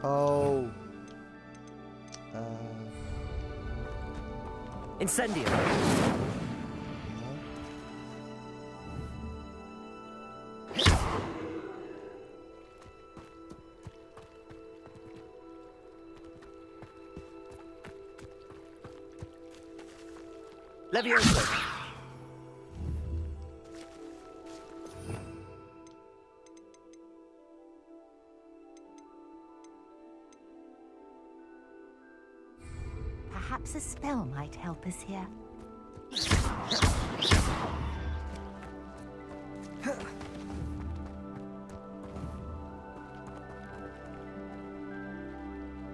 Oh. Incendio! Levioso! Perhaps a spell might help us here.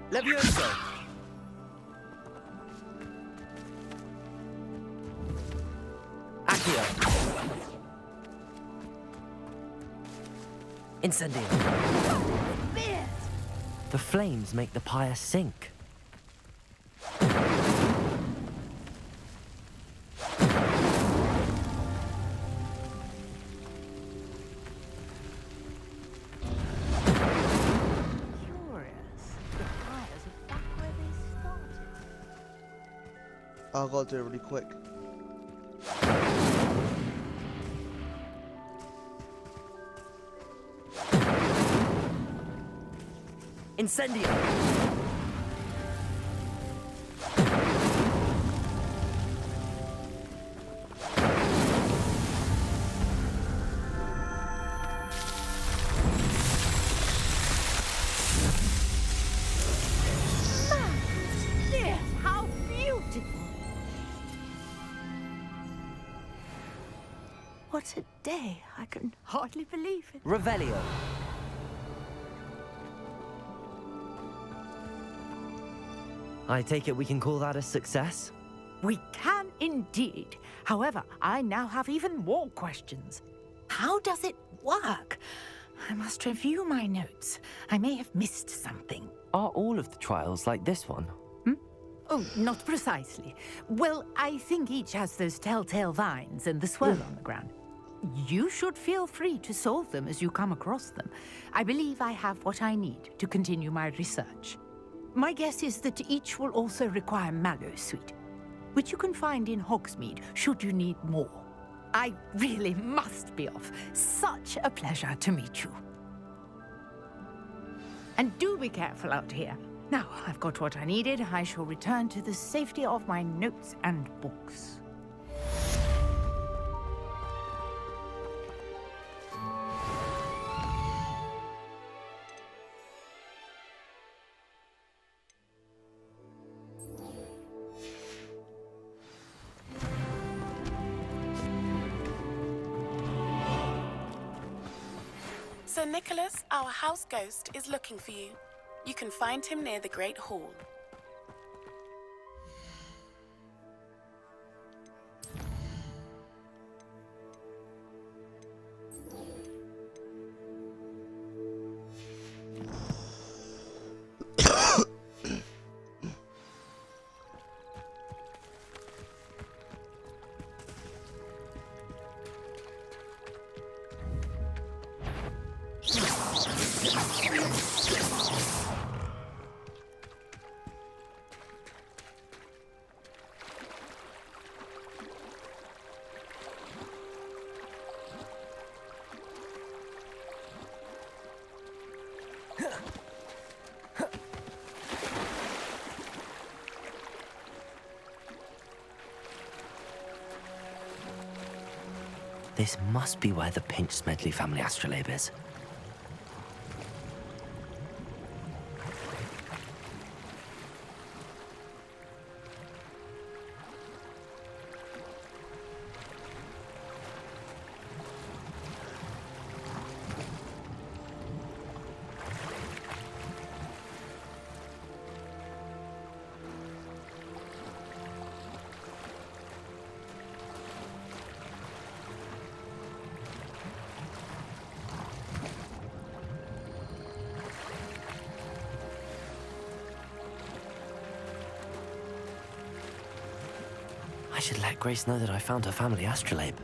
Levioso! Accio! Incendio! The flames make the pyre sink. I've got to do it really quick. Incendio! How beautiful! What a day. I can hardly believe it. Revelio! I take it we can call that a success? We can indeed. However, I now have even more questions. How does it work? I must review my notes. I may have missed something. Are all of the trials like this one? Oh, not precisely. Well, I think each has those telltale vines and the swirl on the ground. You should feel free to solve them as you come across them. I believe I have what I need to continue my research. My guess is that each will also require Mallow Sweet, which you can find in Hogsmeade should you need more. I really must be off. Such a pleasure to meet you. And do be careful out here. Now, I've got what I needed. I shall return to the safety of my notes and books. Sir Nicholas, our house ghost, is looking for you. You can find him near the Great Hall. This must be where the Pinch-Smedley family astrolabe is. I should let Grace know that I found her family astrolabe.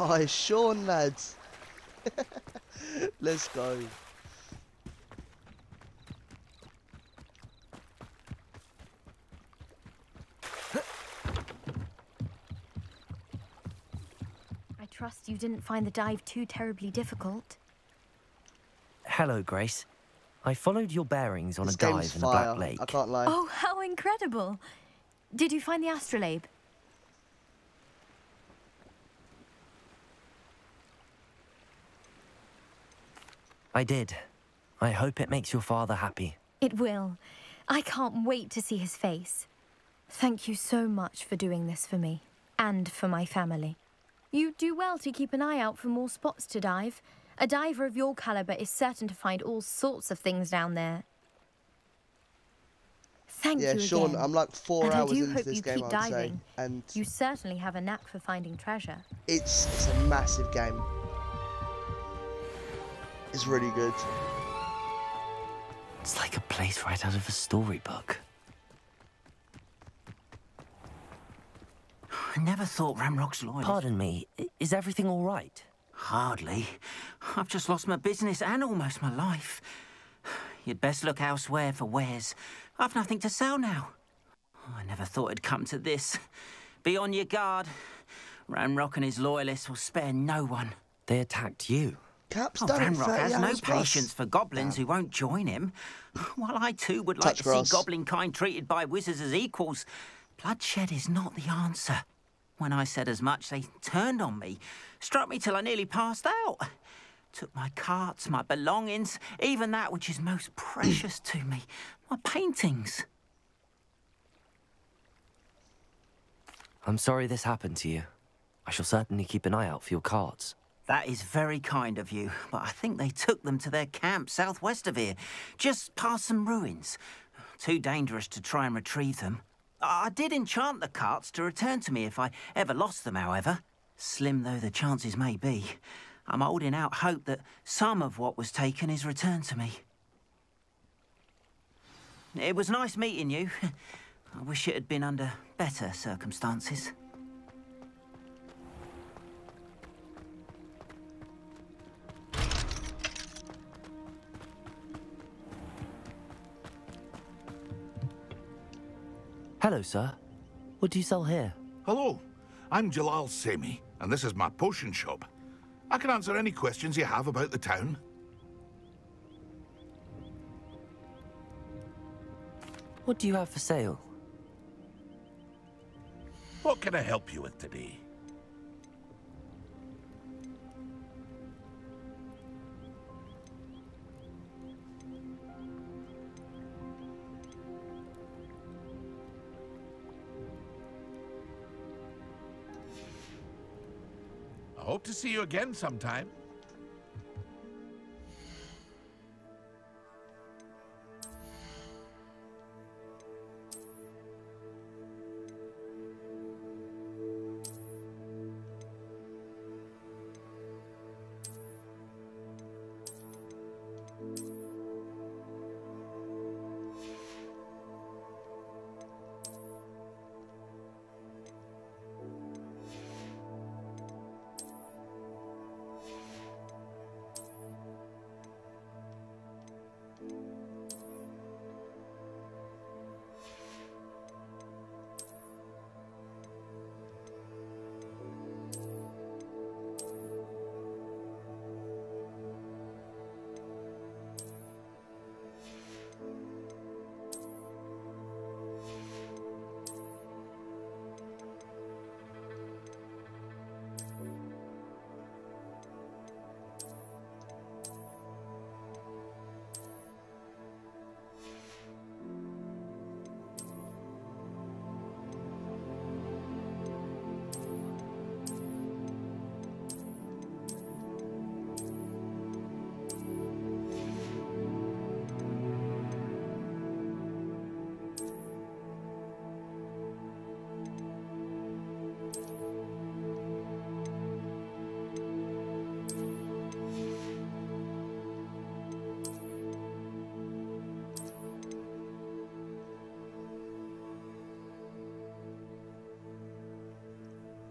Hi, Sean, lads. Let's go. I trust you didn't find the dive too terribly difficult. Hello, Grace. I followed your bearings on This a dive game's in the fire. Black Lake. I can't lie. Oh, how incredible! Did you find the astrolabe? I did. I hope it makes your father happy. It will. I can't wait to see his face. Thank you so much for doing this for me, and for my family. You do well to keep an eye out for more spots to dive. A diver of your caliber is certain to find all sorts of things down there. Thank you again. Yeah, Sean, I'm like 4 hours into hope this you game, keep I'd diving. say. And you certainly have a knack for finding treasure. it's a massive game. It's really good. It's like a place right out of a storybook. I never thought Ramrock's loyal. Pardon me, is everything all right? Hardly. I've just lost my business and almost my life. You'd best look elsewhere for wares. I've nothing to sell now. I never thought it'd come to this. Be on your guard. Ramrock and his loyalists will spare no one. They attacked you. Cap's done Ramrock has no patience for goblins who won't join him. While I too would like to see goblin kind treated by wizards as equals, bloodshed is not the answer. When I said as much, they turned on me, struck me till I nearly passed out. Took my carts, my belongings, even that which is most precious to me, my paintings. I'm sorry this happened to you. I shall certainly keep an eye out for your carts. That is very kind of you, but I think they took them to their camp southwest of here, just past some ruins. Too dangerous to try and retrieve them. I did enchant the carts to return to me if I ever lost them, however. Slim though the chances may be, I'm holding out hope that some of what was taken is returned to me. It was nice meeting you. I wish it had been under better circumstances. Hello, sir. What do you sell here? Hello, I'm Jalal Semi, and this is my potion shop. I can answer any questions you have about the town. What do you have for sale? What can I help you with today? I hope to see you again sometime.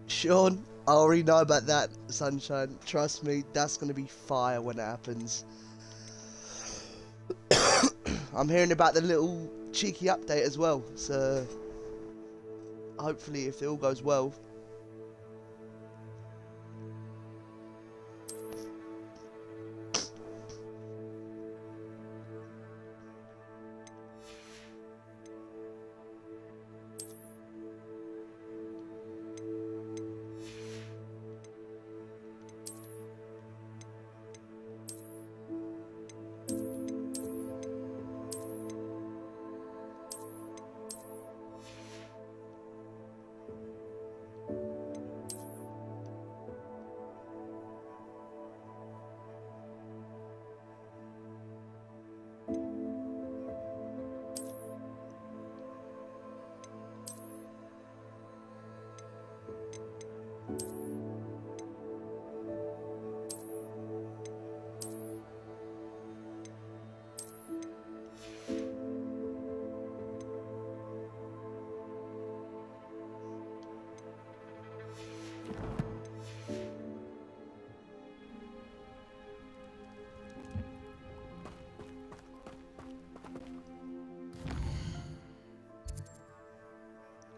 Sean, I already know about that, Sunshine. Trust me, that's going to be fire when it happens. I'm hearing about the little cheeky update as well, so hopefully if it all goes well.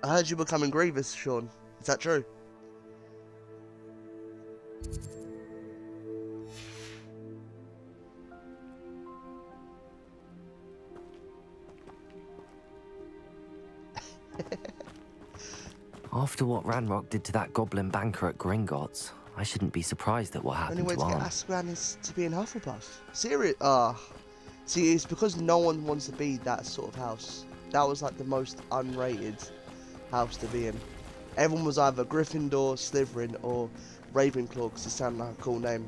I heard you becoming Grievous, Sean. Is that true? After what Ranrock did to that goblin banker at Gringotts, I shouldn't be surprised at what happened The only way to to get Arn. Azkaban is to be in Hufflepuff. Serious? See, it's because no one wants to be that sort of house. That was like the most unrated house to be in. Everyone was either Gryffindor, Slytherin, or Ravenclaw because it sounded like a cool name.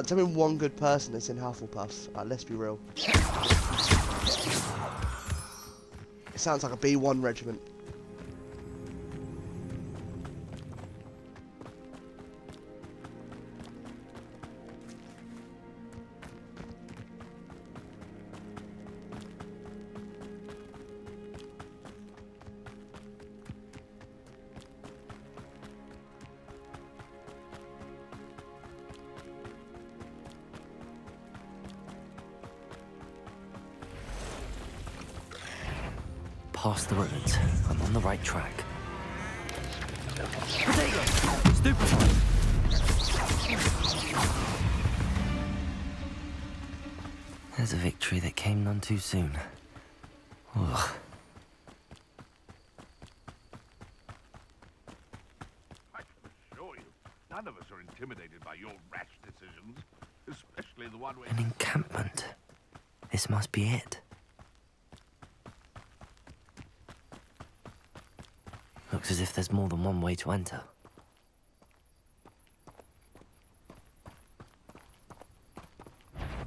Tell me one good person that's in Hufflepuff. Let's be real. It sounds like a B1 regiment. Past the ruins. I'm on the right track. Stupefy! There's a victory that came none too soon. Ugh. I can assure you, none of us are intimidated by your rash decisions, especially the one where... An encampment. This must be it. Looks as if there's more than one way to enter.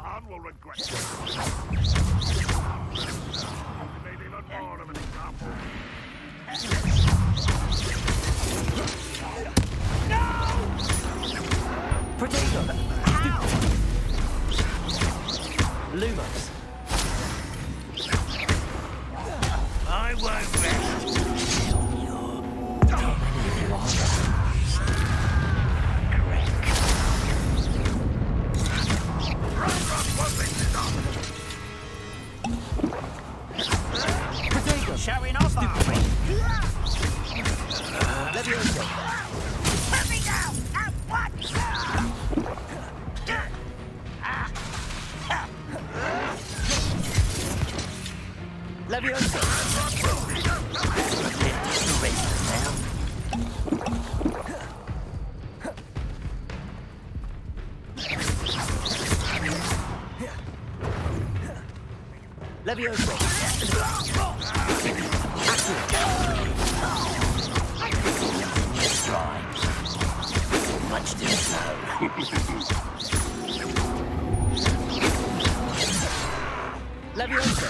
Arn will regret it. Made even more of an example. Potato! Lumos! I won't rest. Showing off, are we? Let me down at once! Leviosa! Much too slow. Leviosa!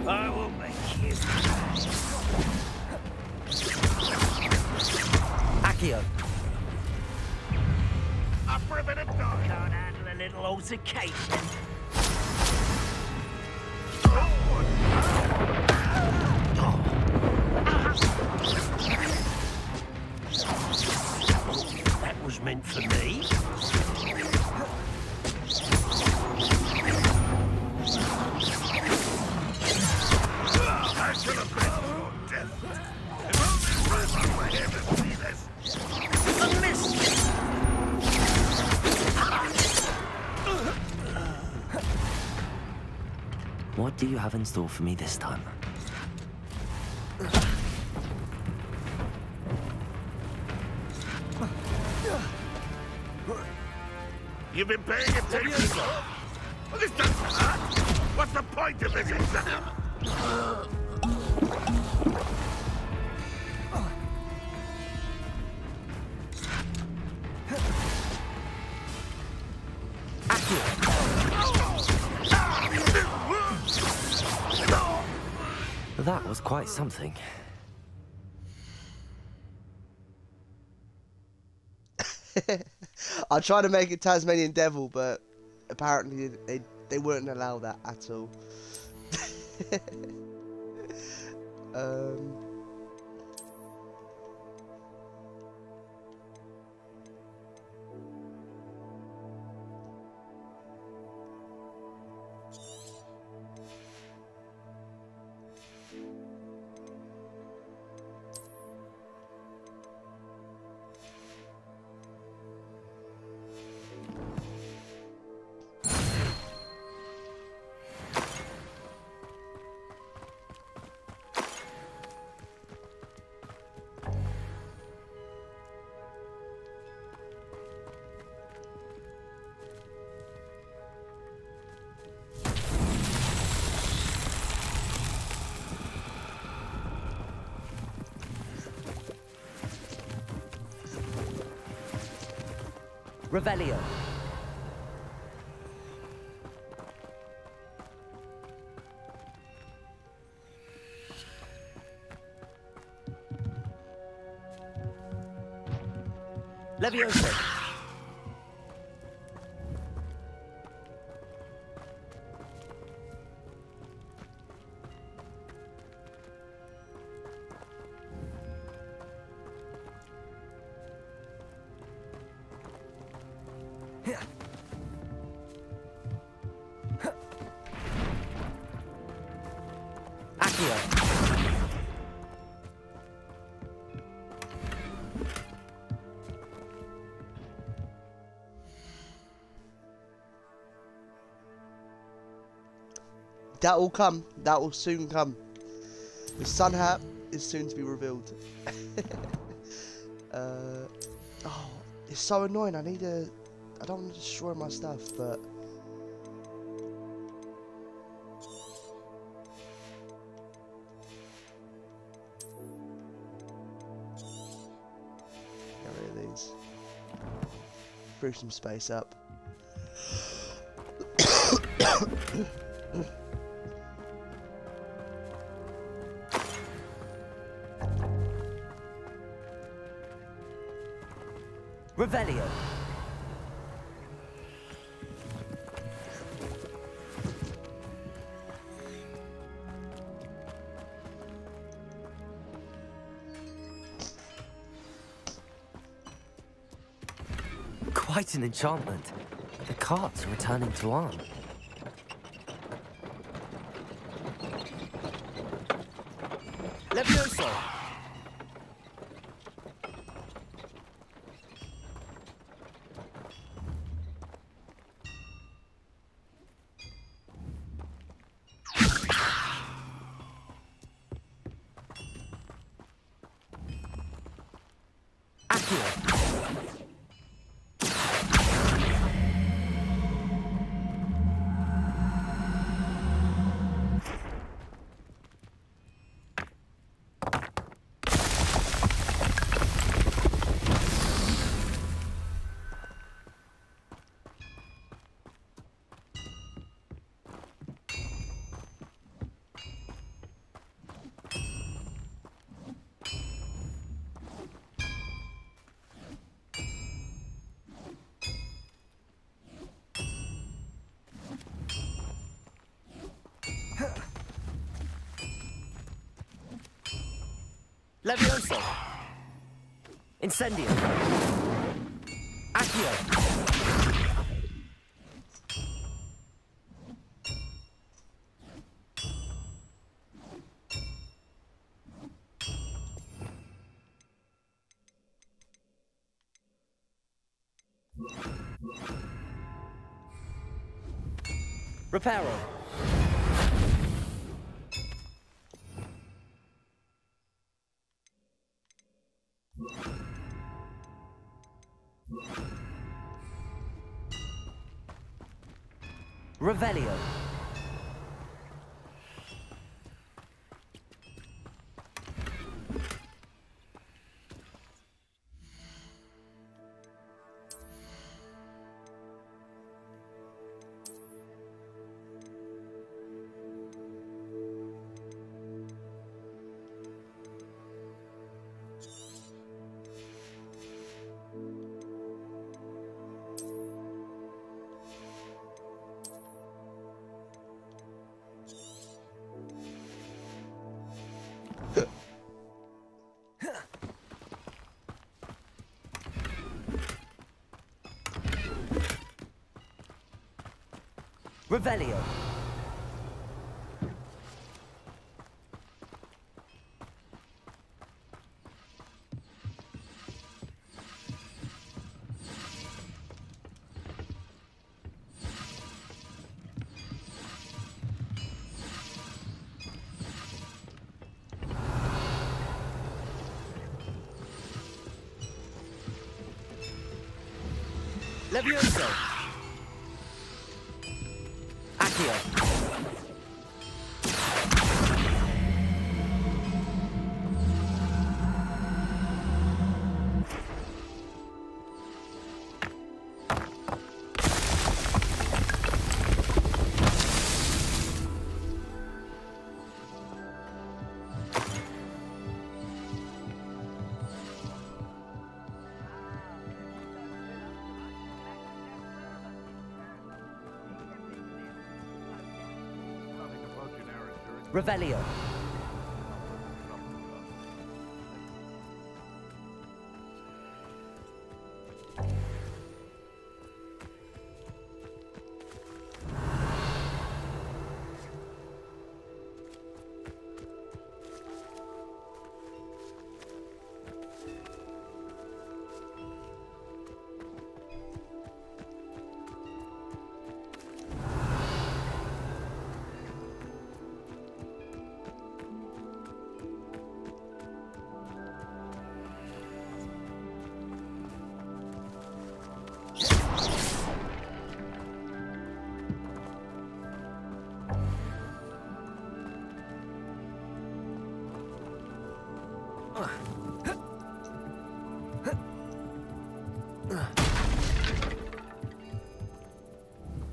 I will make you. Accio! Up for a bit of dog. Can't handle a little altercation. meant for me. What do you have in store for me this time? You've been paying attention? Well, this doesn't hurt. What's the point of this exam? That was quite something. I tried to make it Tasmanian Devil, but apparently they wouldn't allow that at all. Revelio. Levioso. That will come. That will soon come. The sun hat is soon to be revealed. Oh, it's so annoying. I don't want to destroy my stuff, but get rid of these. Free some space up. Revelio. Quite an enchantment. The carts are returning to arm. Levioso. Levioso. Incendio. Accio! Reparo. Revelio. Revelio. Levioso. Accio. Revelio.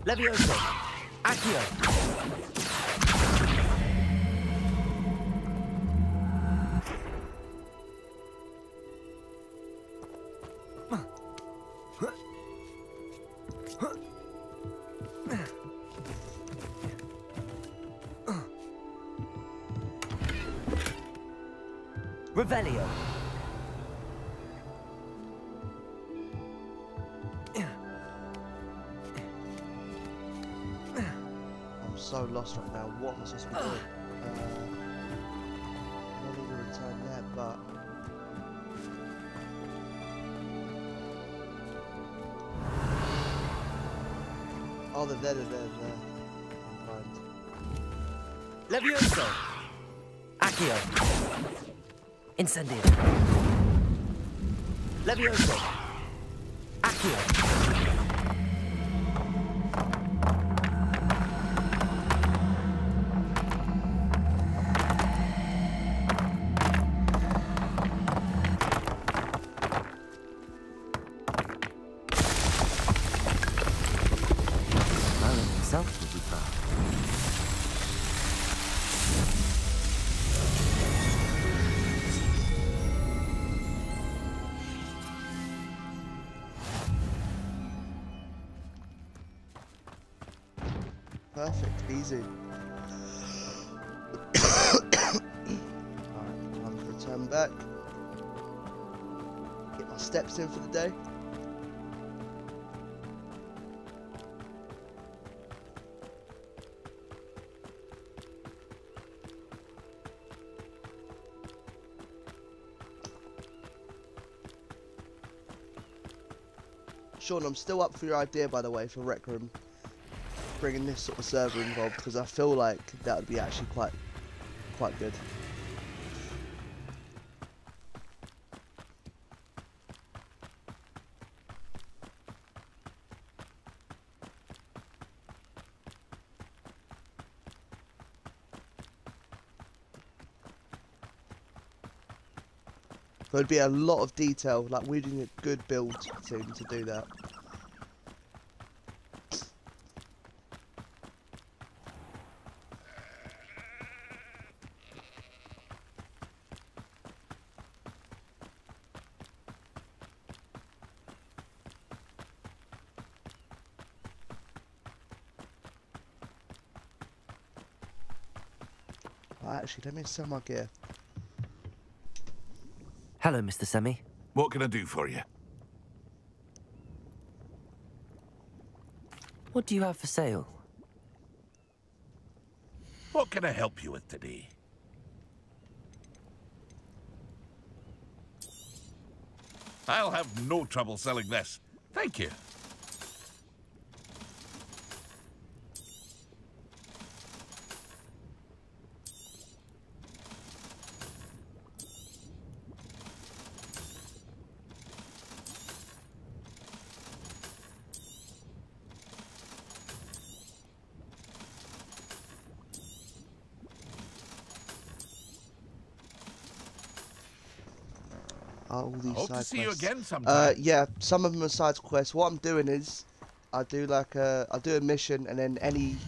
Levioso. Accio. Revelio. I'm so lost right now. What am I supposed to be doing? I don't need to return there, but oh, they're there. I'm blind. Levioso. Accio. Incendio. Levioso. Accio. Merlin himself would be proud. Perfect, easy. Alright, time to return back. Get my steps in for the day. Sean, I'm still up for your idea, by the way, for Rec Room. Bringing this sort of server involved, because I feel like that would be actually quite good. There'd be a lot of detail, like we need a good build team to do that. Actually, let me sell my gear. Hello, Mr. Semi. What can I do for you? What do you have for sale? What can I help you with today? I'll have no trouble selling this. Thank you. All these Hope side to see you quests. again sometime. Yeah, some of them are side quests. What I'm doing is, I do a mission, and then any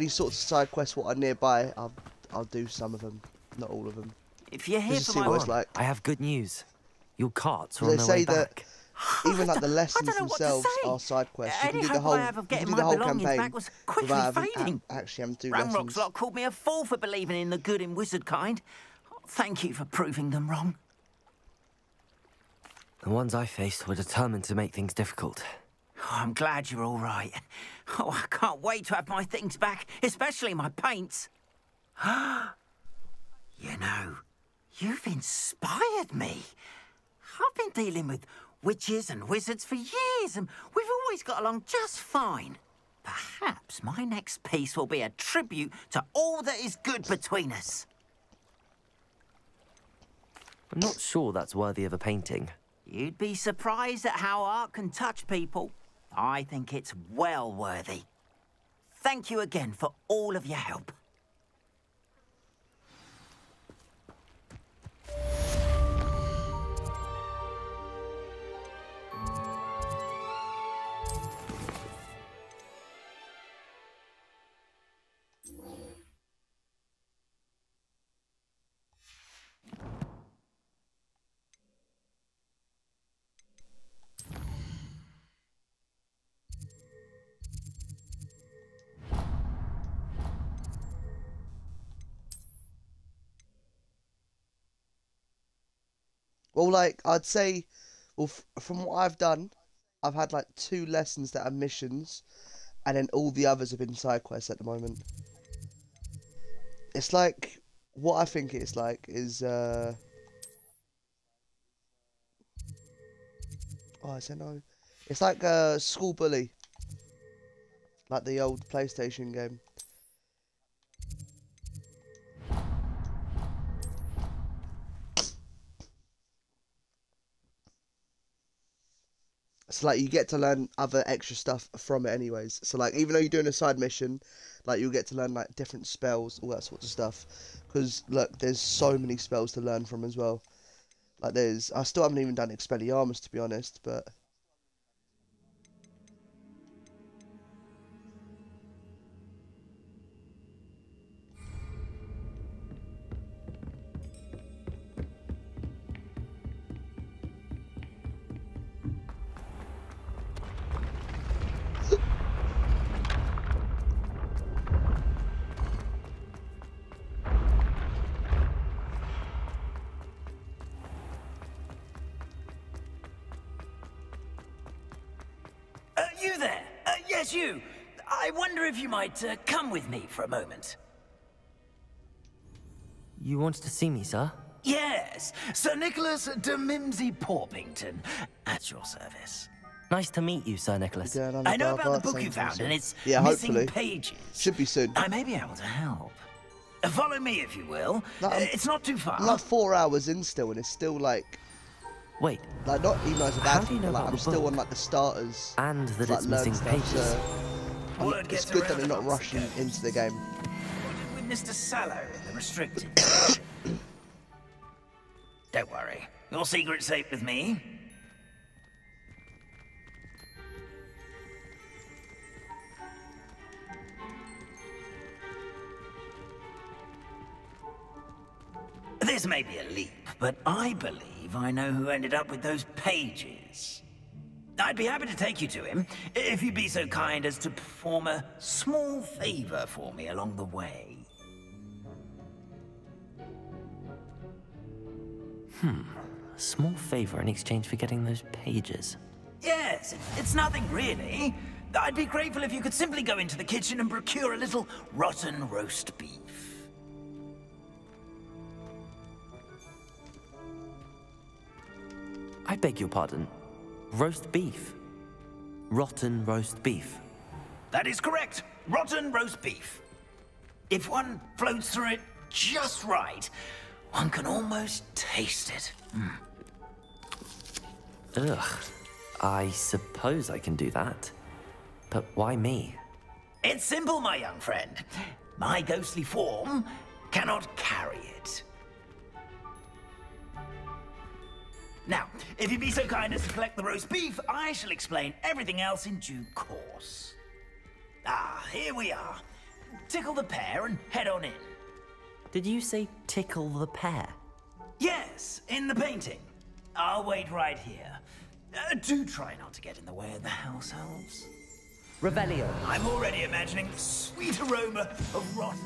sort of side quests what are nearby, I'll do some of them, not all of them. If you're here Just to for see my what it's like. I have good news. Your carts are They on their say way that back. even like the lessons know what to themselves say. are side quests. You Any can do the hope whole, I have of you can getting do my the whole belongings campaign back was quickly without fading. actually having to do Ramrock's lessons. lot called me a fool for believing in the good in wizard kind. Thank you for proving them wrong. The ones I faced were determined to make things difficult. Oh, I'm glad you're all right. Oh, I can't wait to have my things back, especially my paints. You know, you've inspired me. I've been dealing with witches and wizards for years, and we've always got along just fine. Perhaps my next piece will be a tribute to all that is good between us. I'm not sure that's worthy of a painting. You'd be surprised at how art can touch people. I think it's well worthy. Thank you again for all of your help. Well, like, I'd say, well, from what I've done, I've had, like, 2 lessons that are missions, and then all the others have been side quests at the moment. It's like, what I think it's like is, oh, I said no. It's like a School Bully. Like the old PlayStation game. So like you get to learn other extra stuff from it anyways. So like even though you're doing a side mission, like you'll get to learn like different spells, all that sort of stuff. Because look, there's so many spells to learn from as well. Like I still haven't even done Expelliarmus to be honest, but You there? Yes, you. I wonder if you might come with me for a moment. You wanted to see me, sir? Yes, Sir Nicholas de Mimsy Porpington, at your service. Nice to meet you, Sir Nicholas. I know about the book you found, and it's missing pages. Should be soon. I may be able to help. Follow me, if you will. It's not too far. I'm like 4 hours in still, and it's still like... Wait. Like, not emails How about do you it, know but like, about I'm the still book? on like the starters. And that like, it's missing stuff, pages. So it's good that they're not rushing into the game. With Mr. Sallow in the restricted section. Don't worry. Your secret's safe with me. This may be a leap, but I believe I know who ended up with those pages. I'd be happy to take you to him, if you'd be so kind as to perform a small favor for me along the way. A small favor in exchange for getting those pages. Yes, it's nothing really. I'd be grateful if you could simply go into the kitchen and procure a little rotten roast beef. I beg your pardon. Roast beef. Rotten roast beef. That is correct. Rotten roast beef. If one floats through it just right, one can almost taste it. Ugh. I suppose I can do that. But why me? It's simple, my young friend. My ghostly form cannot carry it. Now, if you'd be so kind as to collect the roast beef, I shall explain everything else in due course. Ah, here we are. Tickle the pear and head on in. Did you say tickle the pear? Yes, in the painting. I'll wait right here. Do try not to get in the way of the house elves. Revelio. I'm already imagining the sweet aroma of rotten.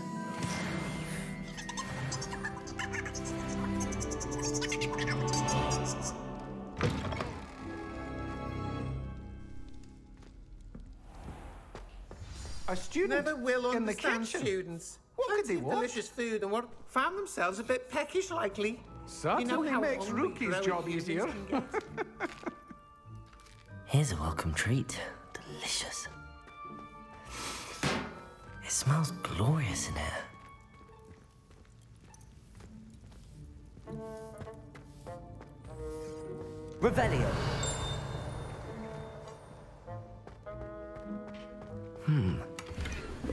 Our student never will in the understand kitchen. students. What could they want? Delicious food and what found themselves a bit peckish likely. Certainly how makes hungry Rookie's growing job humans easier. can get. Here's a welcome treat. Delicious. It smells glorious in here. Revelio.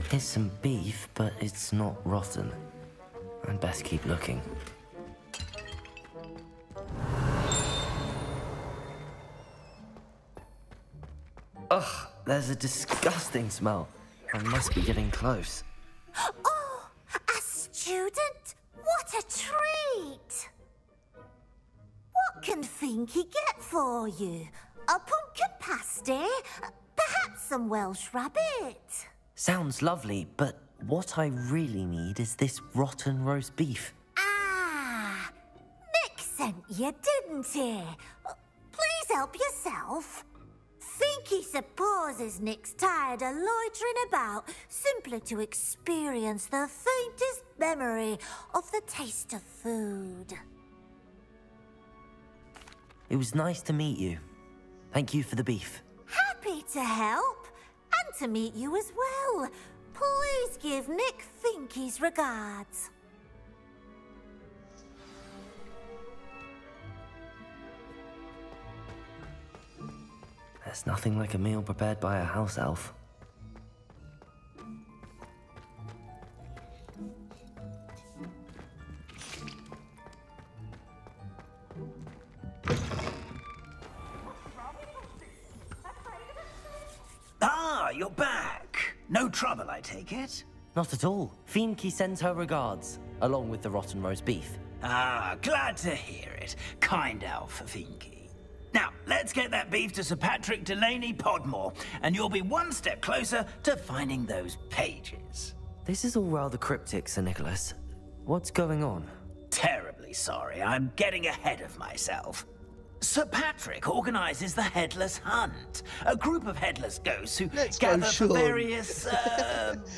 Here's some beef, but it's not rotten. I'd best keep looking. Ugh, there's a disgusting smell. I must be getting close. Oh, a student? What a treat! What can Finky get for you? A pumpkin pasty? Perhaps some Welsh rabbit? Sounds lovely, but what I really need is this rotten roast beef. Ah, Nick sent you, didn't he? Please help yourself. Finky supposes Nick's tired of loitering about simply to experience the faintest memory of the taste of food. It was nice to meet you. Thank you for the beef. Happy to help, and to meet you as well. Please give Nick Finky's regards. There's nothing like a meal prepared by a house elf. Ah, you're back. No trouble, I take it? Not at all. Finky sends her regards, along with the rotten roast beef. Ah, glad to hear it. Kind elf for Finky. Now, let's get that beef to Sir Patrick Delaney Podmore, and you'll be one step closer to finding those pages. This is all rather cryptic, Sir Nicholas. What's going on? Terribly sorry, I'm getting ahead of myself. Sir Patrick organises the Headless Hunt, a group of headless ghosts who gather for various,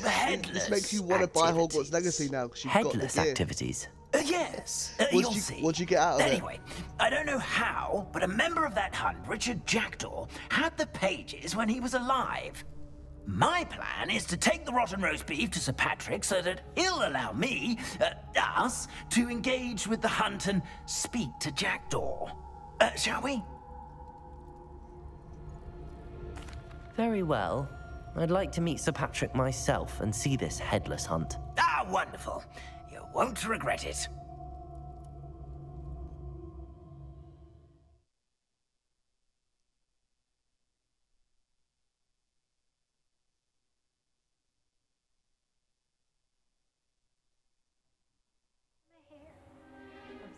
headless This makes you want to buy Hogwarts Legacy now, because you've Headless got the gear. activities? Yes, What'd you get out of it? Anyway, I don't know how, but a member of that hunt, Richard Jackdaw, had the pages when he was alive. My plan is to take the rotten roast beef to Sir Patrick so that he'll allow me, us, to engage with the hunt and speak to Jackdaw. Shall we? Very well. I'd like to meet Sir Patrick myself and see this headless hunt. Ah, wonderful. You won't regret it.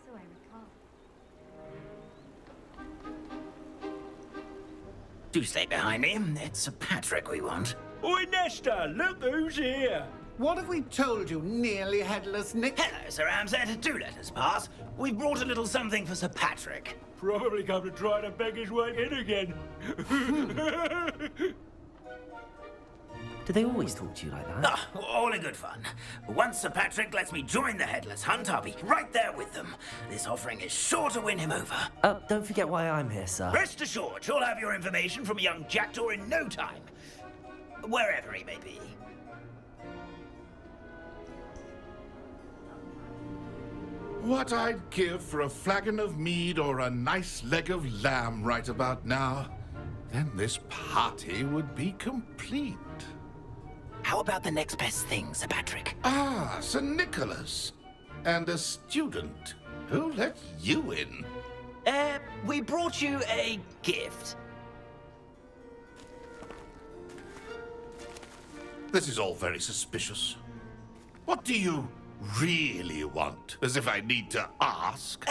So I recall. Do stay behind me. It's Sir Patrick we want. Oi, Nesta, look who's here. What have we told you, nearly headless Nick? Hello, Sir Ramsed. Do let us pass. We've brought a little something for Sir Patrick. Probably come to try to beg his way in again. Do they always talk to you like that? Ah, all in good fun. Once Sir Patrick lets me join the headless hunt, I'll be right there with them. This offering is sure to win him over. Don't forget why I'm here, sir. Rest assured, you'll have your information from young Jackdaw in no time. Wherever he may be. What I'd give for a flagon of mead or a nice leg of lamb right about now. Then this party would be complete. How about the next best thing, Sir Patrick? Ah, Sir Nicholas. And a student. Who let you in? We brought you a gift. This is all very suspicious. What do you really want? As if I need to ask.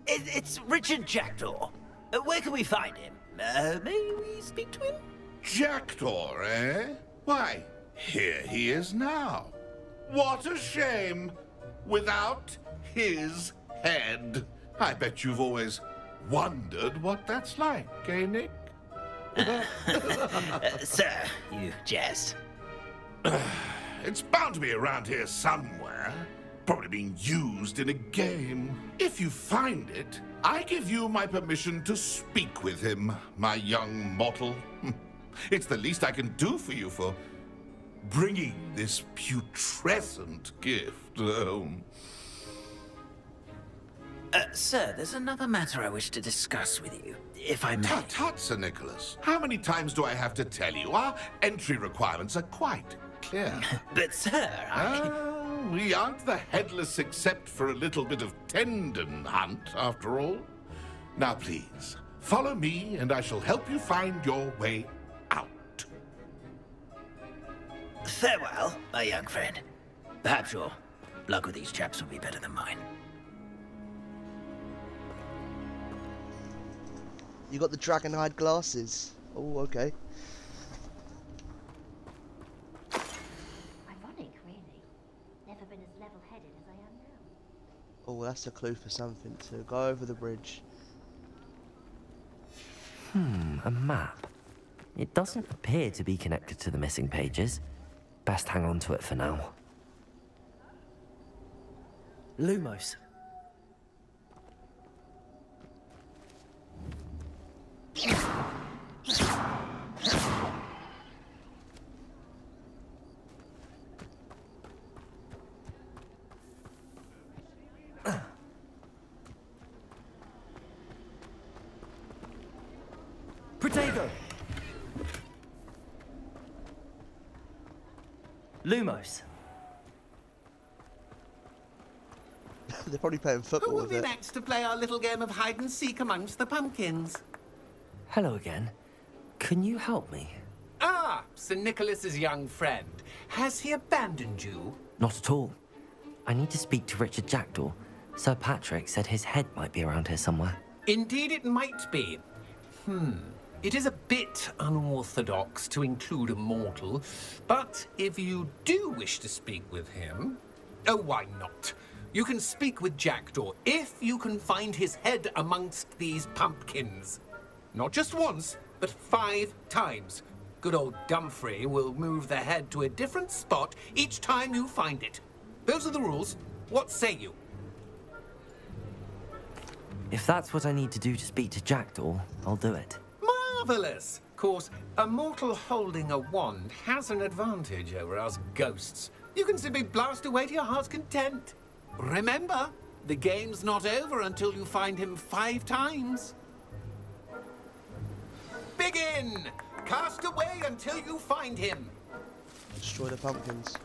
It's Richard Jackdaw. Where can we find him? May we speak to him? Jackdaw, eh? Why, here he is now. What a shame. Without his head. I bet you've always wondered what that's like, eh, Nick? Sir, you jest. It's bound to be around here somewhere. Probably being used in a game. If you find it, I give you my permission to speak with him, my young mortal. It's the least I can do for you for bringing this putrescent gift home. Sir, there's another matter I wish to discuss with you, if I may. Tut, tut, Sir Nicholas. How many times do I have to tell you? Our entry requirements are quite clear. But, sir, we aren't the headless except for a little bit of tendon hunt, after all. Now, please, follow me, and I shall help you find your way out. Farewell, my young friend. Perhaps your luck with these chaps will be better than mine. You got the dragon-eyed glasses. Oh, okay. Ironic, really. Never been as level-headed as I am now. Oh, that's a clue for something to go over the bridge. A map. It doesn't appear to be connected to the missing pages. Best hang on to it for now. Lumos. Protego! Lumos. They're probably playing football Who will with be it. next to play our little game of hide-and-seek amongst the pumpkins? Hello again. Can you help me? Ah, Sir Nicholas's young friend. Has he abandoned you? Not at all. I need to speak to Richard Jackdaw. Sir Patrick said his head might be around here somewhere. Indeed it might be. It is a bit unorthodox to include a mortal, but if you do wish to speak with him... Oh, why not? You can speak with Jackdaw if you can find his head amongst these pumpkins. Not just once, but 5 times. Good old Dumfrey will move the head to a different spot each time you find it. Those are the rules. What say you? If that's what I need to do to speak to Jackdaw, I'll do it. Marvellous! Of course, a mortal holding a wand has an advantage over us ghosts. You can simply blast away to your heart's content. Remember, the game's not over until you find him 5 times. Begin! Cast away until you find him. Destroy the pumpkins.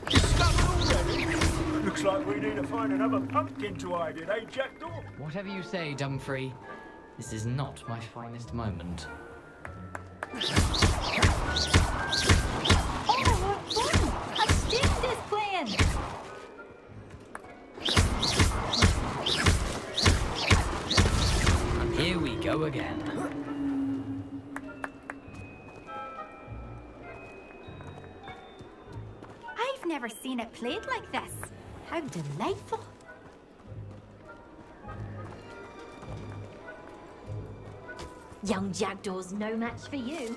Looks like we need to find another pumpkin to hide in, eh, Jackdaw? Whatever you say, Dumfrey. This is not my finest moment. Oh, what fun! A sting is playing! Here we go again. I've never seen it played like this. How delightful. Young Jackdaw's no match for you.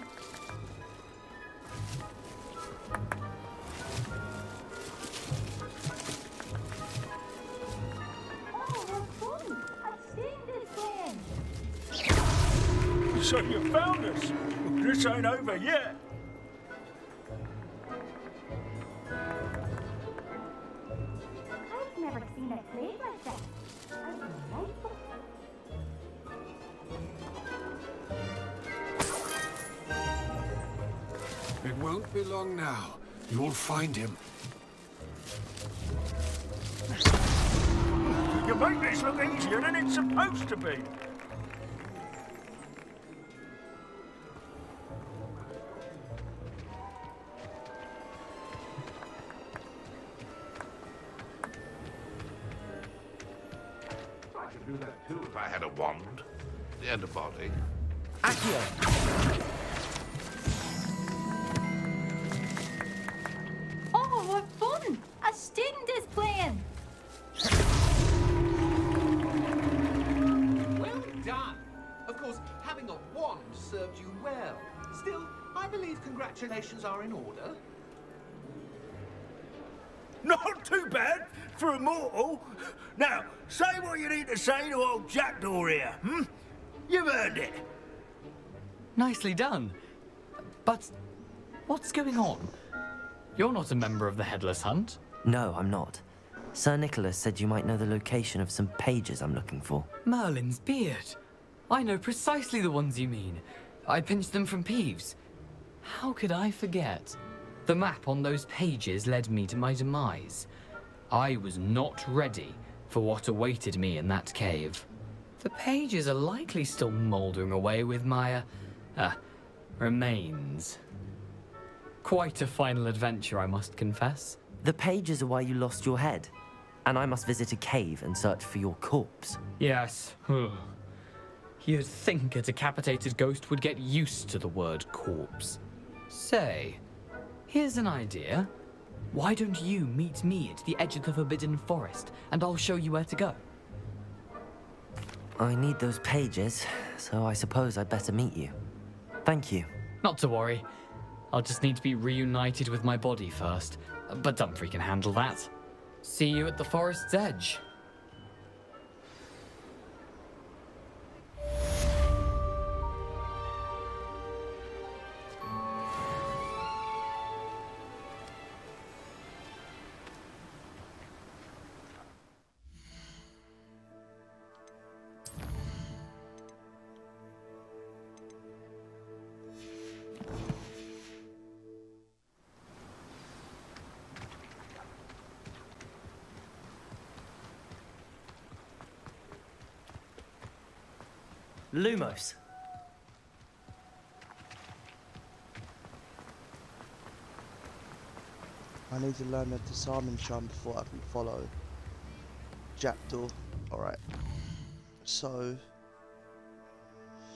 So you found us. This ain't over yet. I've never seen it played like this. How delightful. It won't be long now. You'll find him. You make this look easier than it's supposed to be. I could do that too if I had a wand and a body. Accio! Oh, what fun! A student is playing! Well done. Of course, having a wand served you well. Still, I believe congratulations are in order. Not too bad for a mortal. Now, say what you need to say to old Jackdaw here, hmm? You've earned it. Nicely done. But what's going on? You're not a member of the Headless Hunt. No, I'm not. Sir Nicholas said you might know the location of some pages I'm looking for. Merlin's beard. I know precisely the ones you mean. I pinched them from Peeves. How could I forget? The map on those pages led me to my demise. I was not ready for what awaited me in that cave. The pages are likely still mouldering away with my, remains. Quite a final adventure, I must confess. The pages are why you lost your head, and I must visit a cave and search for your corpse. Yes. You'd think a decapitated ghost would get used to the word corpse. Say, here's an idea. Why don't you meet me at the edge of the Forbidden Forest, and I'll show you where to go? I need those pages, so I suppose I'd better meet you. Thank you. Not to worry. I'll just need to be reunited with my body first, but Dumfrey can handle that. See you at the forest's edge. Lumos. I need to learn the disarming charm before I can follow Jackdaw. Alright. So,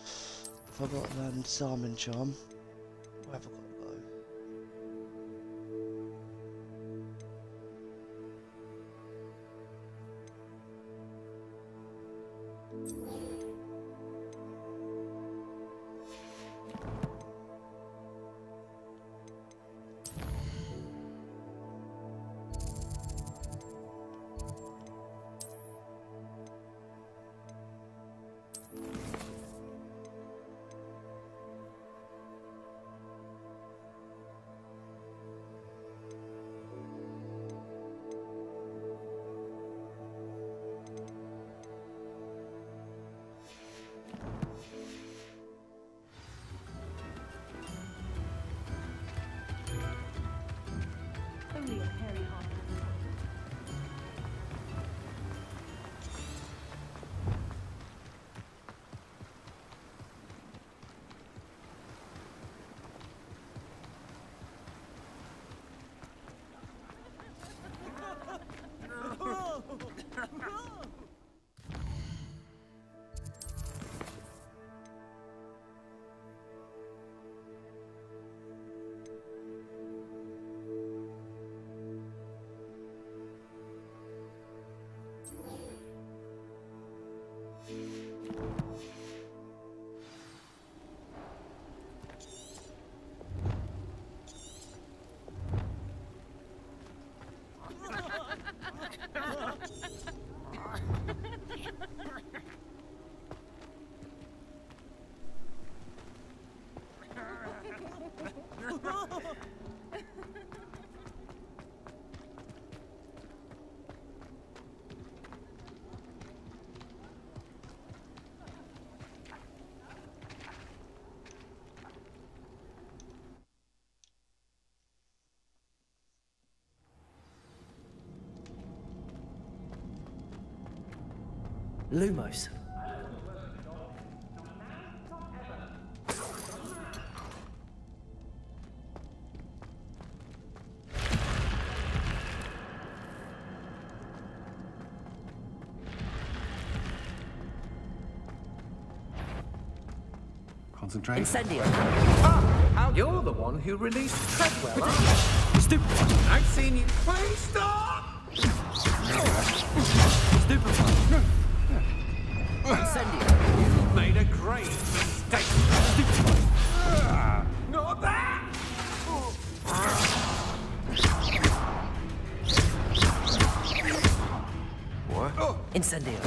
if I've got to learn the disarming charm, where have I got to go? Lumos. Concentrate. Incendio. Ah! You're the one who released Treadwell, aren't you? Stupefy. I've seen you. Please stop! Stupefy. Incendio. You've made a great mistake. Not that! What? Incendio.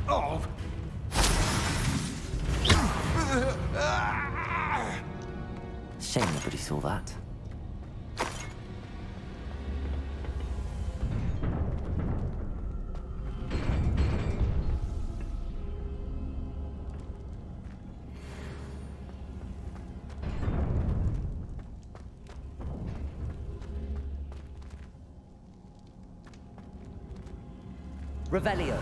Oh! Shame nobody saw that. Revelio.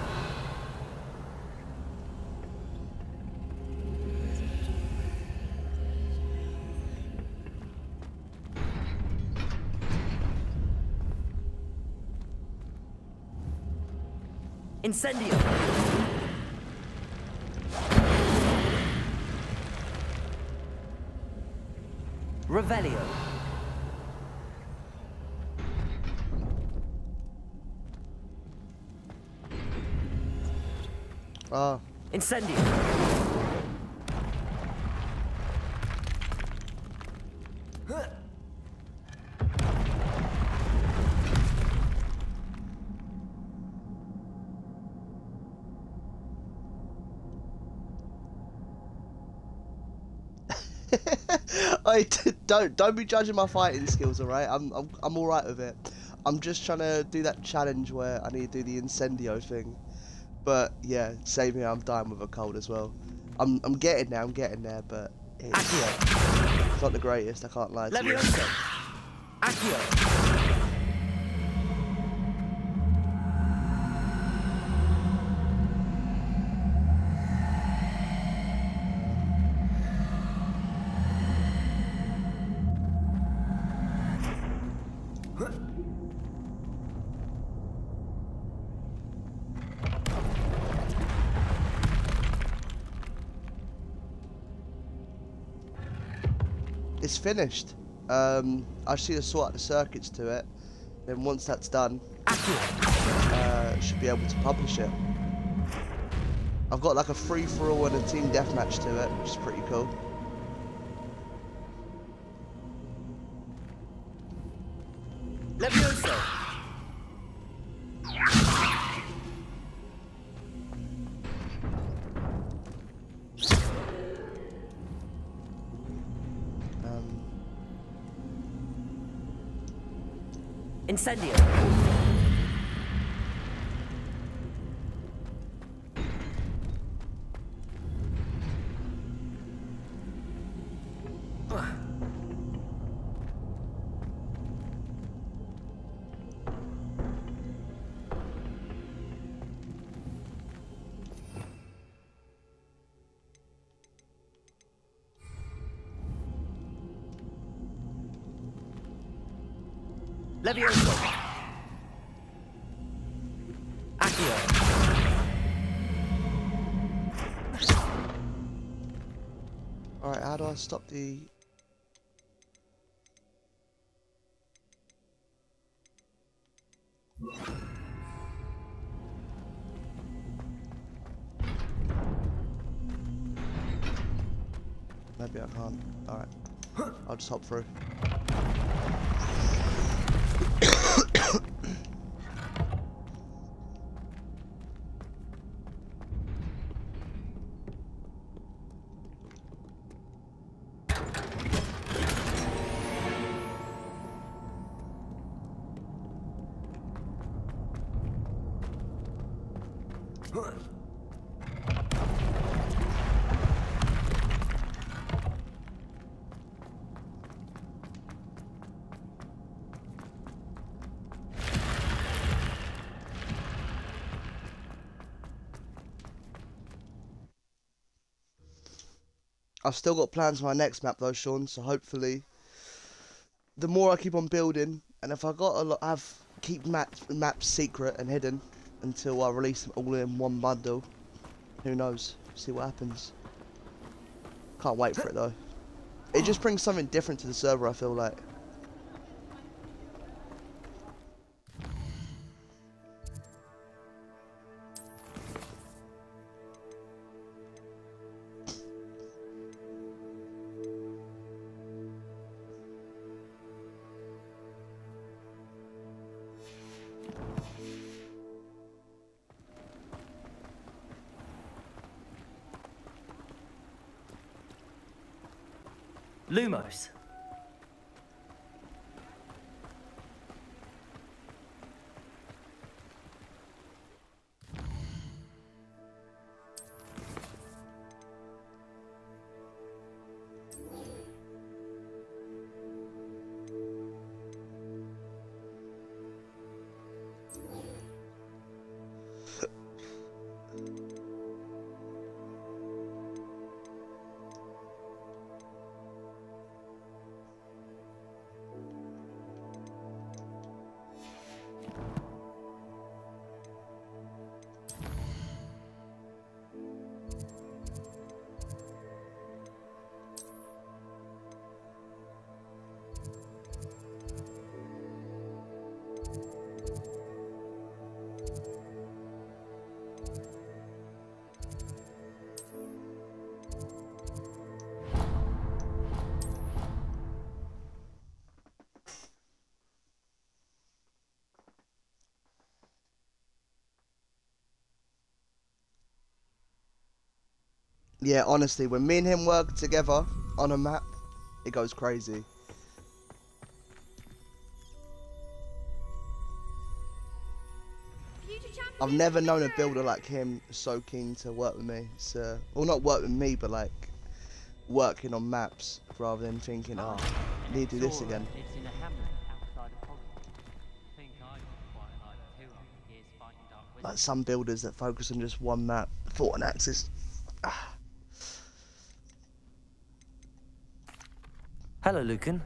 Incendio. Revelio. Incendio. Don't be judging my fighting skills, alright? I'm alright with it. I'm just trying to do that challenge where I need to do the Incendio thing. But yeah, same here, I'm dying with a cold as well. I'm getting there, but it's not the greatest, I can't lie to you. Accio. It's finished. I just need to sort out the circuits to it. Then once that's done, should be able to publish it. I've got like a free-for-all and a team deathmatch to it, which is pretty cool. Levioso. Incendio. Levioso. Accio. Alright, how do I stop the... Maybe I can't. Alright. I'll just hop through. I've still got plans for my next map though, Sean, so hopefully the more I keep on building, and if I keep maps secret and hidden until I release them all in one bundle, who knows, see what happens. Can't wait for it though. It just brings something different to the server, I feel like. Lumos. Yeah, honestly, when me and him work together on a map, it goes crazy. I've never known a builder like him so keen to work with me. So, well, not work with me, but like working on maps rather than thinking, oh, I need to do this again. Like some builders that focus on just one map, thought and axis. Hello, Lucan.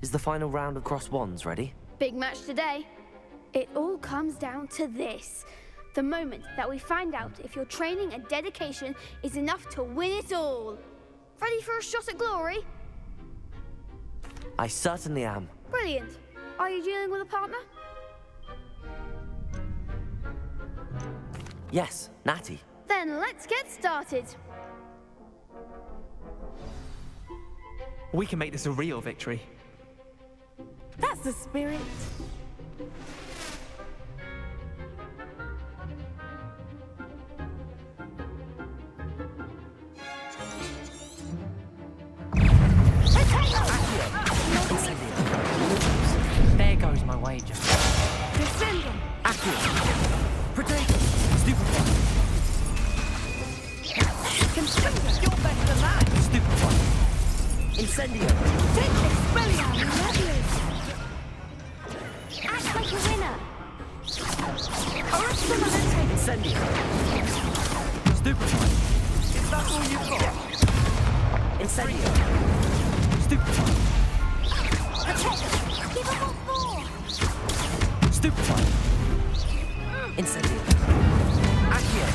Is the final round of Cross Wands ready? Big match today. It all comes down to this. The moment that we find out if your training and dedication is enough to win it all. Ready for a shot at glory? I certainly am. Brilliant. Are you dealing with a partner? Yes, Natty. Then let's get started. We can make this a real victory. That's the spirit. There goes my wager. Descending. Accio. Potato. Stupefy. Consumer. You're better than that. Stupefy. Incendio. Act like a winner. Incendio. Stupefy. Is that all you've got? Incendio. Stupefy. Give up on 4. Stupefy. Incendio. Accio.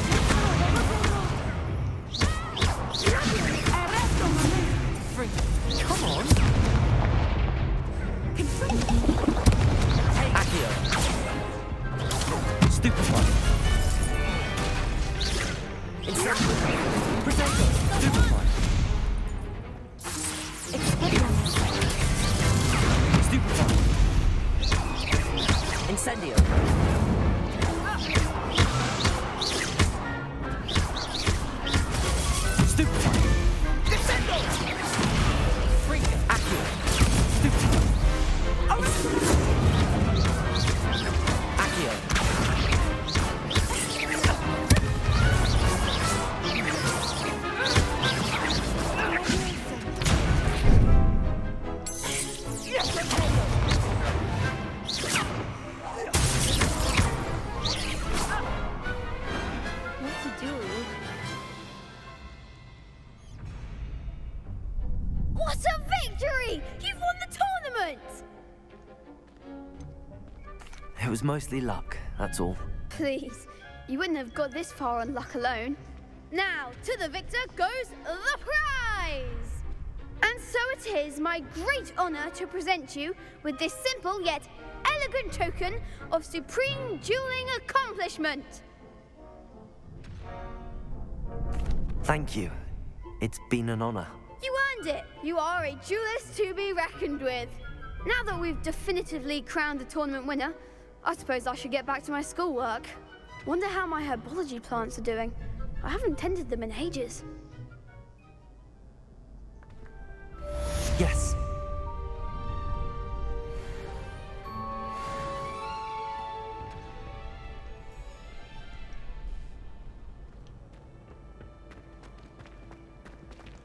Come on. Accio. Stupefy. Incendio. Potato. Stupefy. Stupefy. Incendio. What a victory! You've won the tournament! It was mostly luck, that's all. Please, you wouldn't have got this far on luck alone. Now, to the victor goes the prize! And so it is my great honor to present you with this simple yet elegant token of supreme dueling accomplishment. Thank you. It's been an honor. You earned it. You are a duelist to be reckoned with. Now that we've definitively crowned the tournament winner, I suppose I should get back to my schoolwork. Wonder how my herbology plants are doing. I haven't tended them in ages. Yes.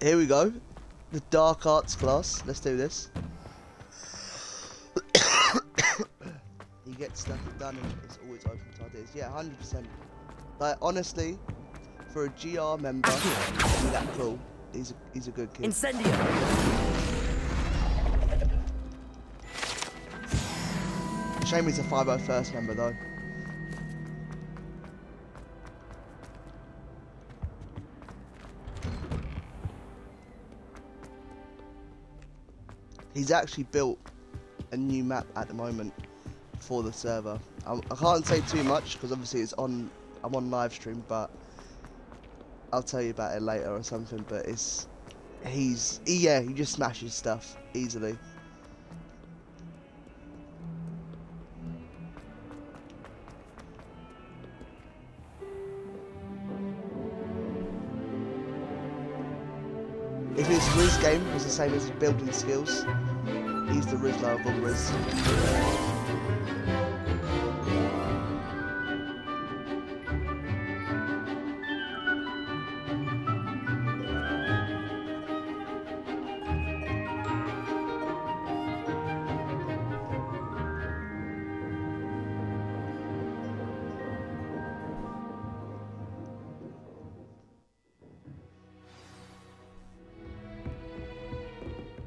Here we go. The dark arts class. Let's do this. You get stuff done and it's always open to ideas. Yeah, 100%. Like, honestly, for a GR member to be that cool, he's a good kid. Incendio! Shame he's a 501st member though. He's actually built a new map at the moment for the server. I can't say too much because obviously I'm on live stream, but I'll tell you about it later or something. But he just smashes stuff easily. If his Riz game was the same as his building skills, he's the Rizzler of all Riz.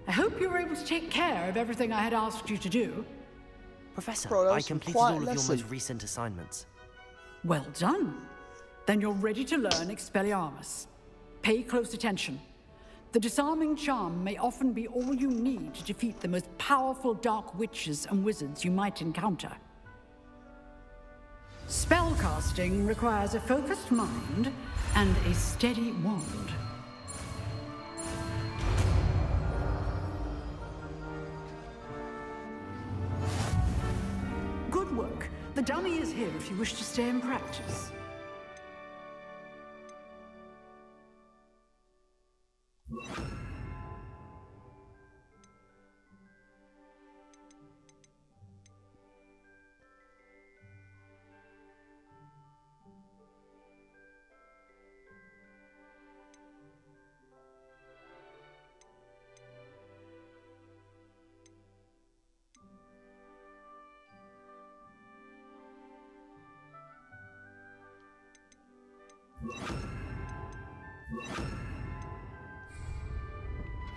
I hope you were able to take care of everything I had asked you to do. Professor, Bro, I completed all of your most recent assignments. Well done. Then you're ready to learn Expelliarmus. Pay close attention. The disarming charm may often be all you need to defeat the most powerful dark witches and wizards you might encounter. Spellcasting requires a focused mind and a steady wand. Good work. The dummy is here if you wish to stay in practice.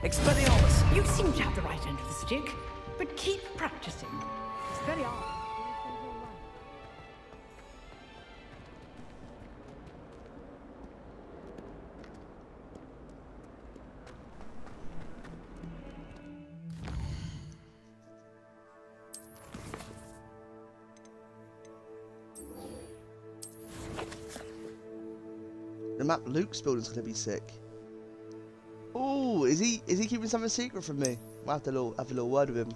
Expelliarmus! You seem to have the right end of the stick, but keep practicing. Expelliarmus. The map Luke's building is going to be sick. Oh, is he keeping something secret from me? I'll have to have a little word with him.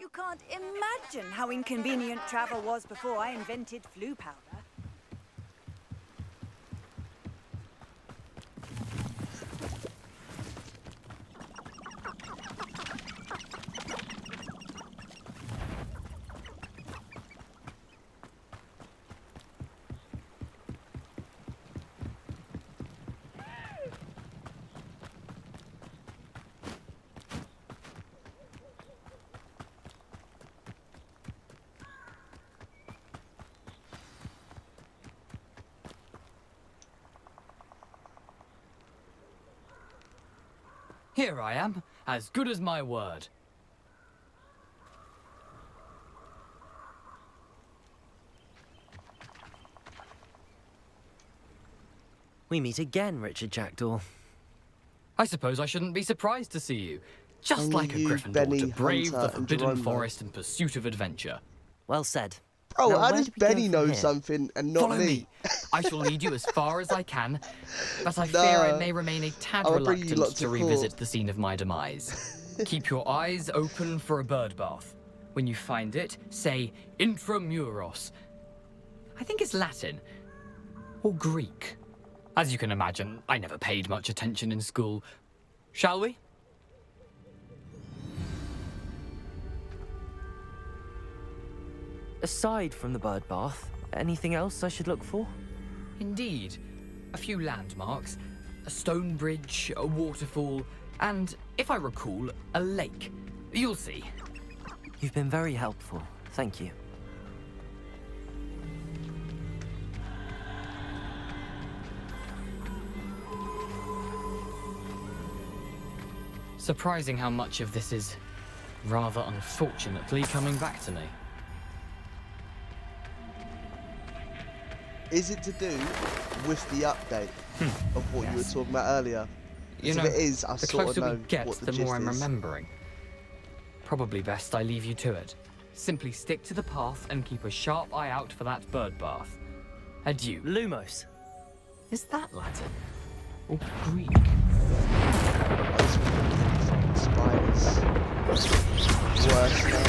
You can't imagine how inconvenient travel was before I invented flu powder. Here I am, as good as my word. We meet again, Richard Jackdaw. I suppose I shouldn't be surprised to see you. Just Only like a you, Gryffindor Benny, to brave Hunter, the and Forbidden Jerome. Forest in pursuit of adventure. Well said. Bro, Now, how where does do we go Benny from know here? something and not Follow me? me. I shall lead you as far as I can, but I No. fear I may remain a tad I'll bring you reluctant lots to of revisit court. the scene of my demise. Keep your eyes open for a bird bath. When you find it, say intramuros. I think it's Latin. Or Greek. As you can imagine, I never paid much attention in school. Shall we? Aside from the bird bath, anything else I should look for? Indeed. A few landmarks, a stone bridge, a waterfall, and, if I recall, a lake. You'll see. You've been very helpful. Thank you. Surprising how much of this is, rather unfortunately, coming back to me. Is it to do with the update of what you were talking about earlier? You If know, it is, I the sort of closer know we get, what the the gist more I'm is. remembering. Probably best I leave you to it. Simply stick to the path and keep a sharp eye out for that bird bath. Adieu. Lumos. Is that Latin? Or Greek? Spiders. Worse now.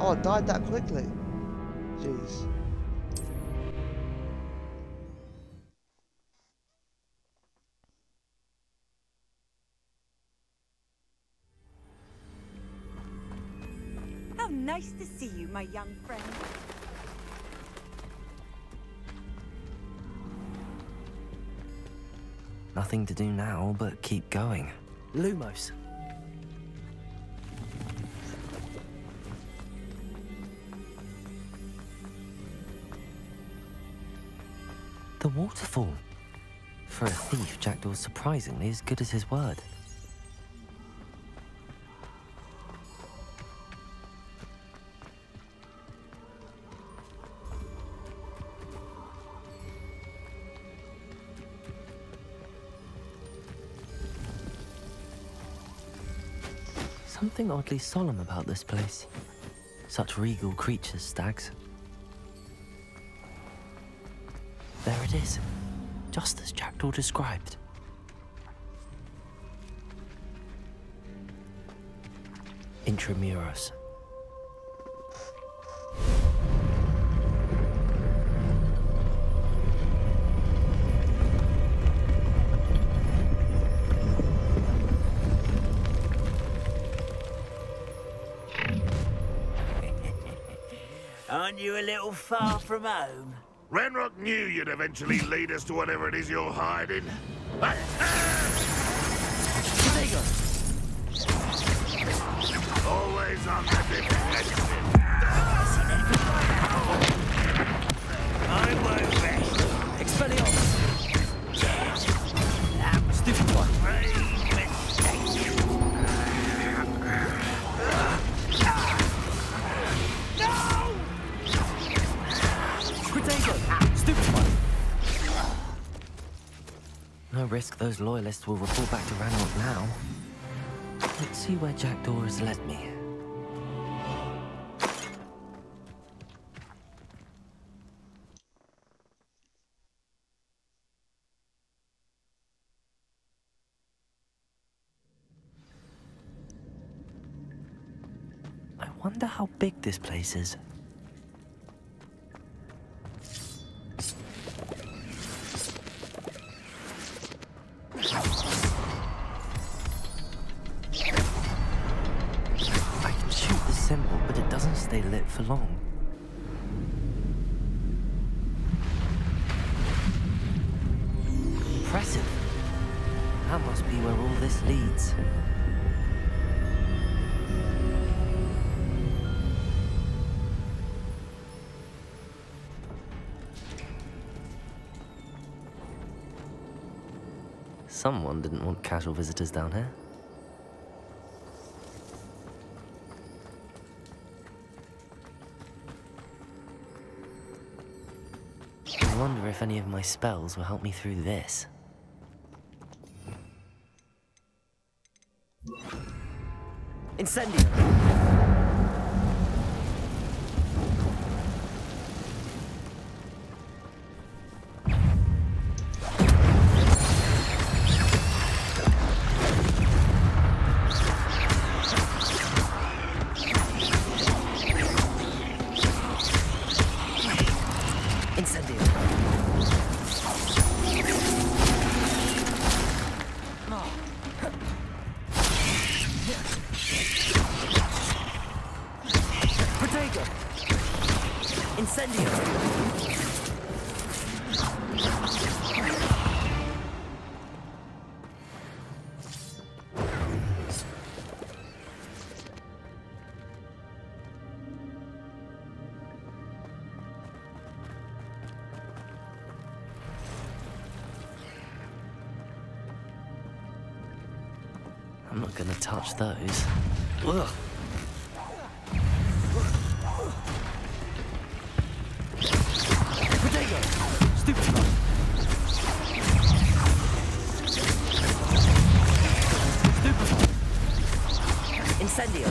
Oh, it died that quickly. Jeez. How nice to see you, my young friend. Nothing to do now but keep going. Lumos. The waterfall. For a thief, Jackdaw's surprisingly as good as his word. Something oddly solemn about this place. Such regal creatures, stags. There it is, just as Jackdaw described. Intramuros. Aren't you a little far from home? Ranrock knew you'd eventually lead us to whatever it is you're hiding. Always on the defensive. I won't rest. Expelliarmus! Stupid one. Stupid one. No risk those loyalists will report back to Ranrock now. Let's see where Jackdaw has led me. I wonder how big this place is. I can shoot the symbol, but it doesn't stay lit for long. Impressive. That must be where all this leads. Someone didn't want casual visitors down here. I wonder if any of my spells will help me through this. Incendio! I'm not gonna touch those. Ugh. Potato! Stupefy! Stupefy! Incendio!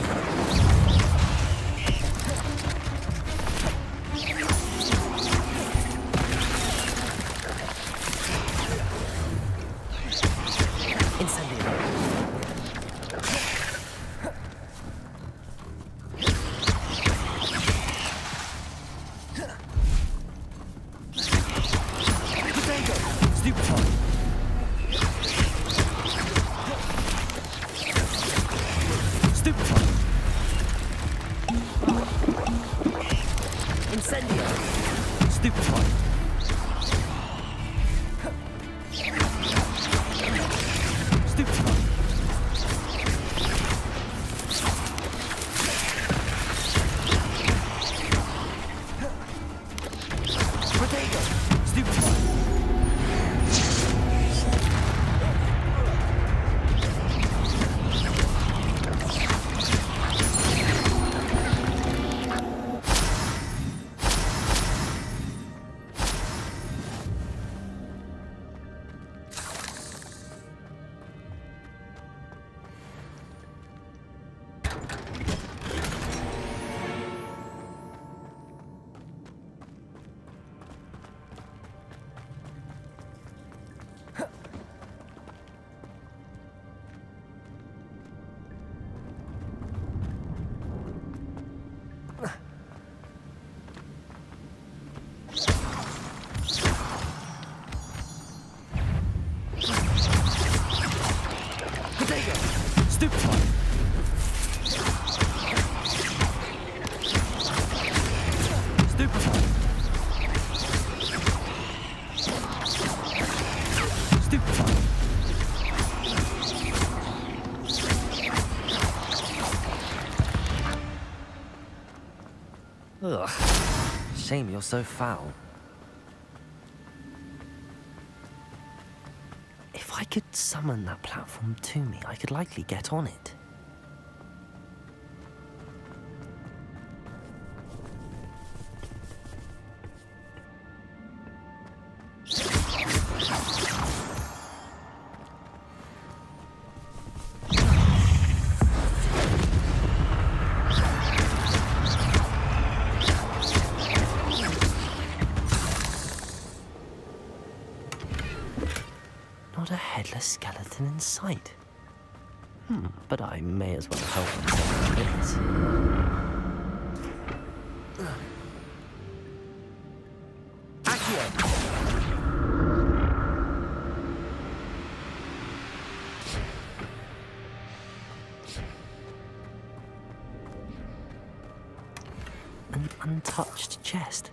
Ugh. Shame you're so foul. If I could summon that platform to me, I could likely get on it. Not a headless skeleton in sight. But I may as well help myself with this. Accio! An untouched chest.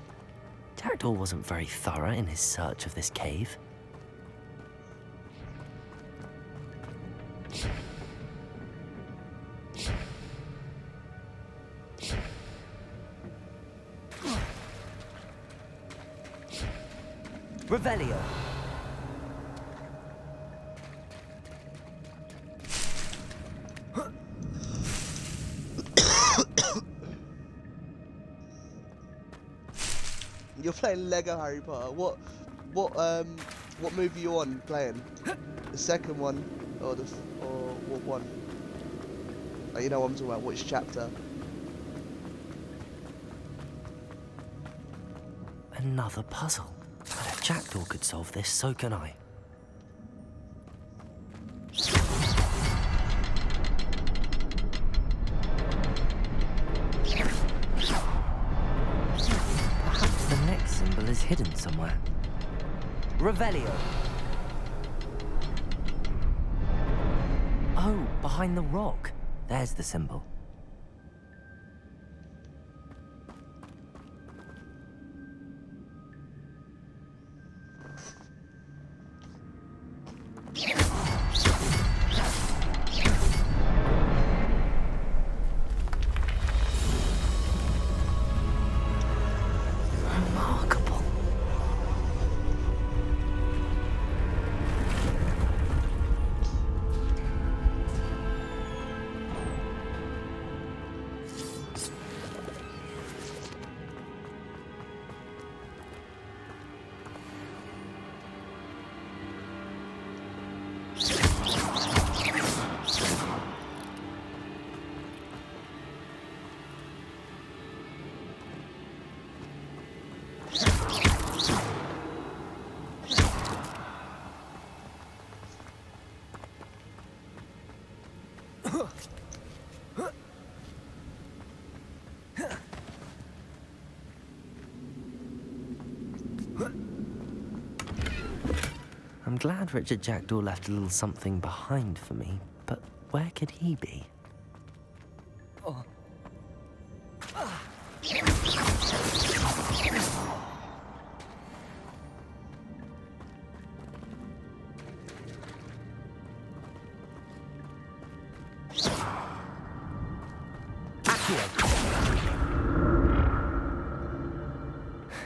Jackdaw wasn't very thorough in his search of this cave. Revelio. You're playing Lego Harry Potter. What movie are you on playing? The second one, or what one? Oh, you know what I'm talking about. Which chapter? Another puzzle. But if Jackdaw could solve this, so can I. Perhaps the next symbol is hidden somewhere. Revelio. Oh, behind the rock. There's the symbol. I'm glad Richard Jackdaw left a little something behind for me, but where could he be? Oh.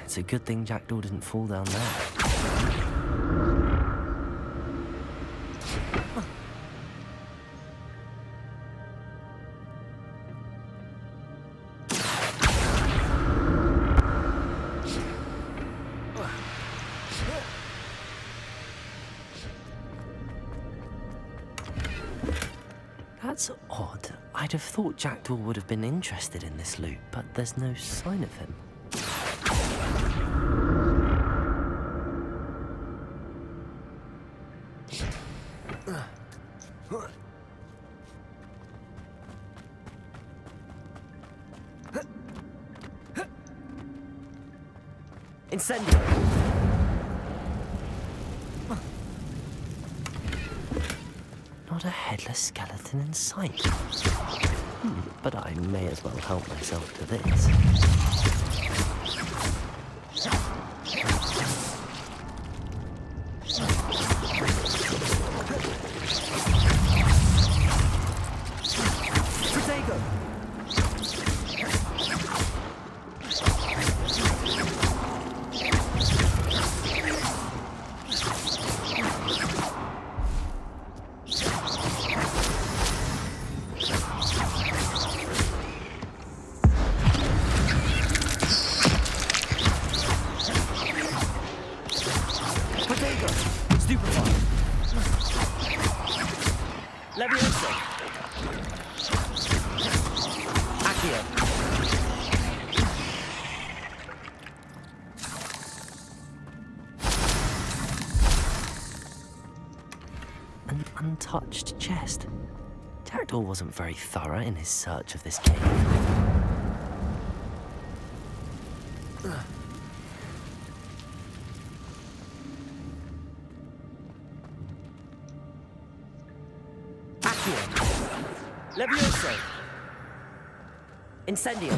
It's a good thing Jackdaw didn't fall down there. That's odd. I'd have thought Jackdaw would have been interested in this loot, but there's no sign of him. Incendio. Not a headless skeleton in sight. But I may as well help myself to this. An untouched chest. Jackdaw wasn't very thorough in his search of this cave. Levioso. Incendio.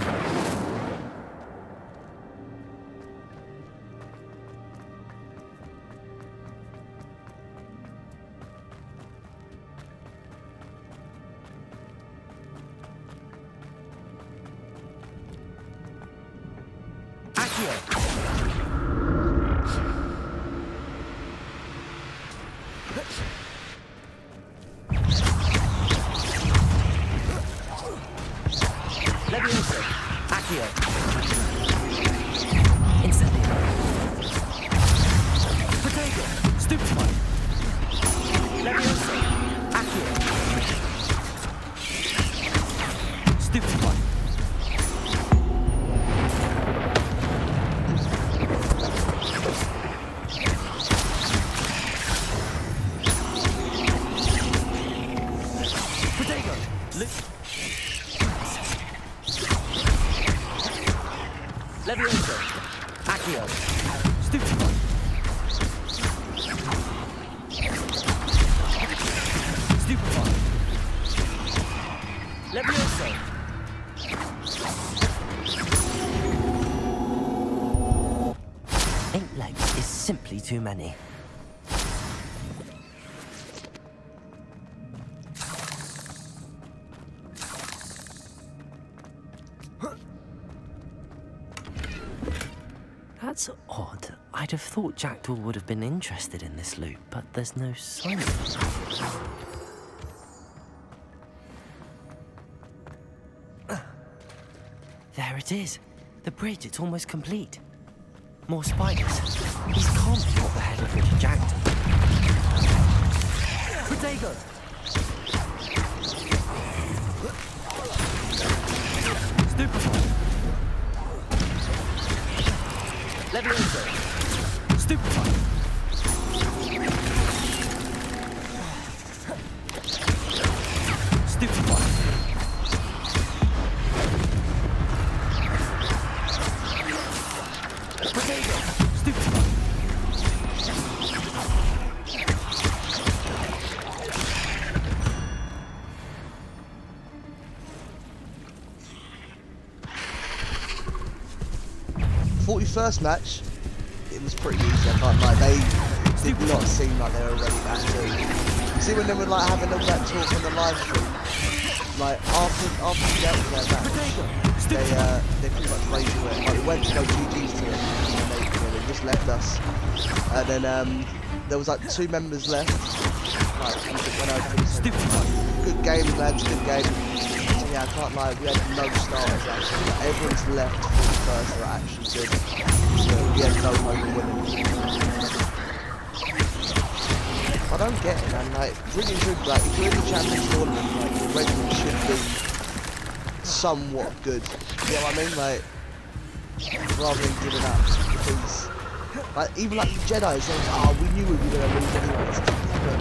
Levioso. Accio. Incendio. Protego. Stupefy. Levioso. Accio. Stupefy. Protego. Levioso. Accio. Stupefy. Stupefy. Levioso. 8 legs is simply too many. That's odd. I'd have thought Jackdaw would have been interested in this loot, but there's no sign of it. There it is. The bridge, it's almost complete. More spiders. These can't be what the head of Richard Jackdaw. Protego! Stupefy. Levioso. Stupefy. Stupefy. Protego. Stupefy. 41st match, it was pretty easy, I can't lie. They did not seem like they were ready back to. You see when they were like having all that talk on the live stream, like after we dealt with their match, they pretty much raged away. Like we went to go GG's to them and they just left us. And then there was like 2 members left. Like and it went over and said, good game lads, good game. So yeah, I can't lie, we had no starters actually. Like, everyone's left for the first are actually good. So we had no hope of winning. I don't get it, man. Like, really good. Like, if you're in the Champions Tournament, like, your regiment should be somewhat good. You know what I mean? Like, rather than giving up. Because, like, even like the Jedi, it's like, oh, we knew we were going to lose anyways. But,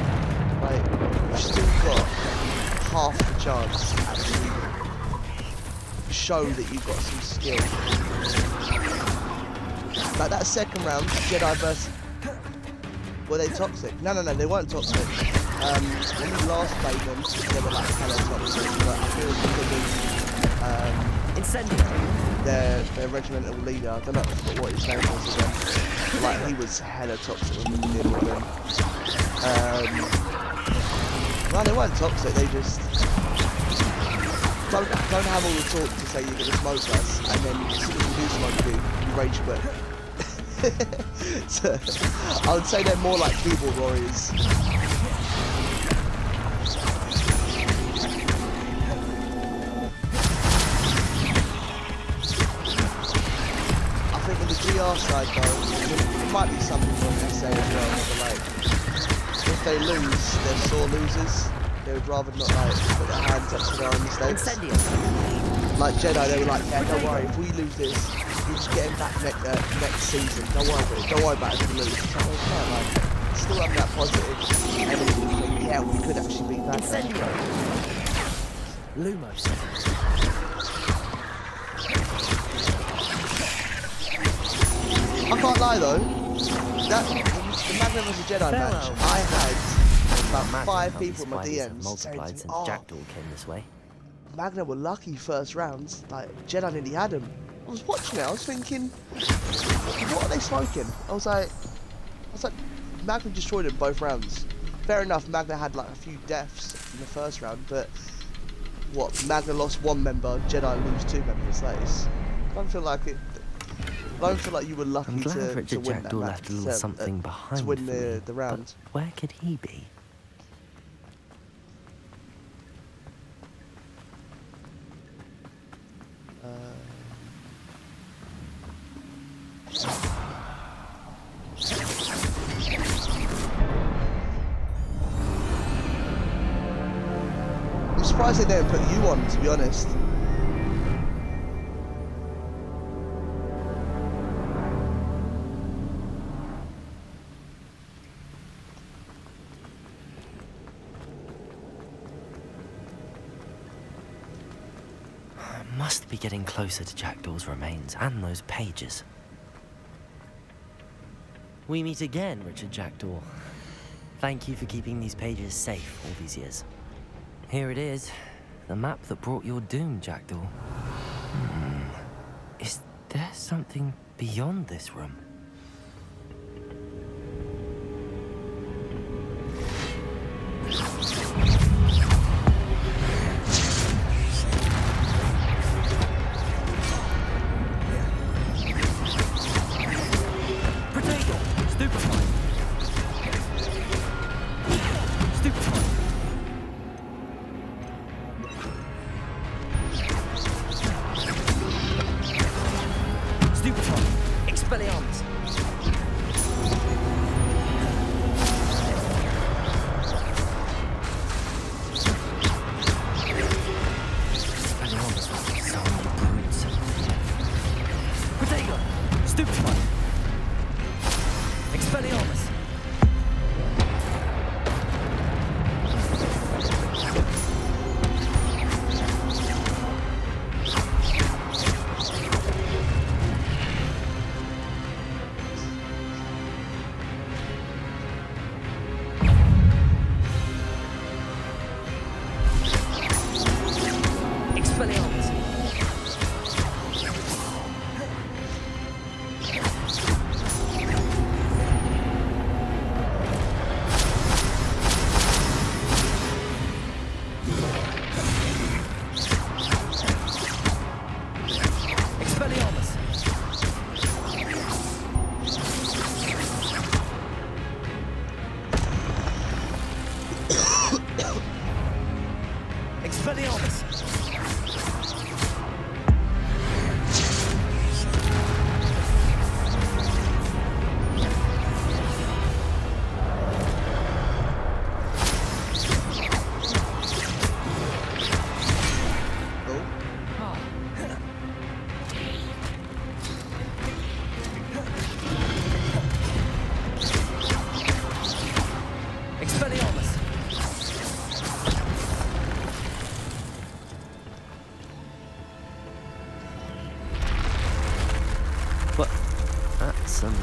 like, you've still got half the chance to actually show that you've got some skill. Like that second round, Jedi versus... Were they toxic? No, they weren't toxic. When we last played them, they were like hella toxic, but I feel because their regimental leader, I don't know what his name was again, like he was hella toxic when we were dealing with them. No, they weren't toxic, they just don't have all the talk to say you're gonna smoke us, and then as soon as you do smoke you rage quit. So, I would say they're more like keyboard warriors. I think with the GR side though, it might be something what they say as well, but like, if they lose, they're sore losers. They would rather not like put their hands up to their own mistakes. Like Jedi, they were like, yeah, don't worry, if we lose this, we just get him back next season. Don't worry about it. Don't worry about it if we lose. It's like, well, like, still have that positive energy. Think, yeah, we could actually beat that. Lumos. I can't lie though. The Magna vs Jedi match, I had about 5 people in my DMs multiplied since Jackdaw came this way. Magna were lucky first rounds. Like Jedi nearly had him. I was watching it. I was thinking, what are they smoking? I was like, Magna destroyed him both rounds. Fair enough, Magna had like a few deaths in the first round, but what? Magna lost 1 member, Jedi lose 2 members. Like, I don't feel like it. I don't feel like you were lucky I'm glad to Richard win that Jackdaw match, left a little something behind to win for me, the round. but where could he be? I'm surprised they didn't put you on, to be honest. I must be getting closer to Jackdaw's remains and those pages. We meet again, Richard Jackdaw. Thank you for keeping these pages safe all these years. Here it is, the map that brought your doom, Jackdaw. Is there something beyond this room?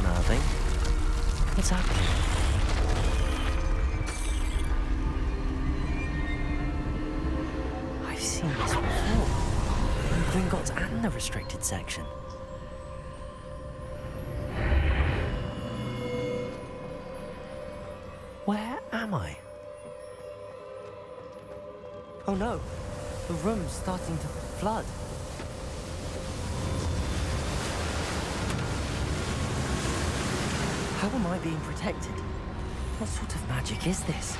Nothing. What's happening? I've seen this before. In Gringotts and the restricted section. Where am I? Oh no, the room's starting to flood. How am I being protected? What sort of magic is this?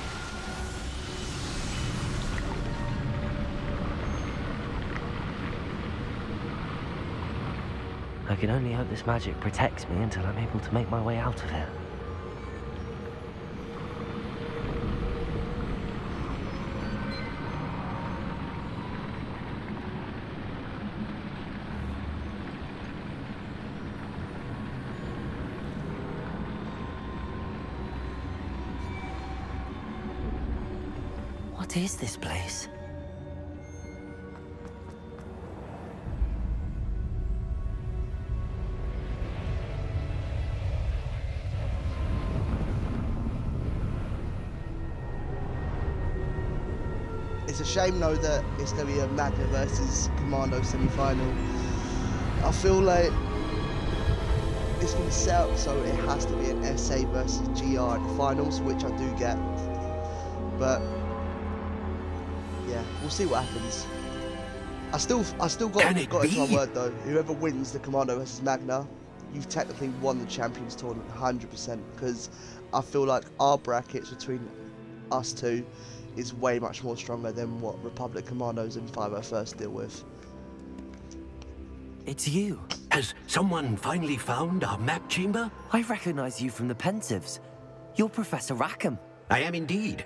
I can only hope this magic protects me until I'm able to make my way out of here. What is this place? It's a shame though that it's going to be a Magna versus Commando semi-final. I feel like it's going to set up so it has to be an SA versus GR at the finals, which I do get. But yeah, we'll see what happens. I still got it to my word though. Whoever wins the Commando versus Magna you've technically won the Champions Tournament 100%, because I feel like our brackets between us two is way much more stronger than what Republic Commandos and 501st deal with. It's you. Has someone finally found our map chamber? I recognize you from the Pensives. You're Professor Rackham. I am indeed.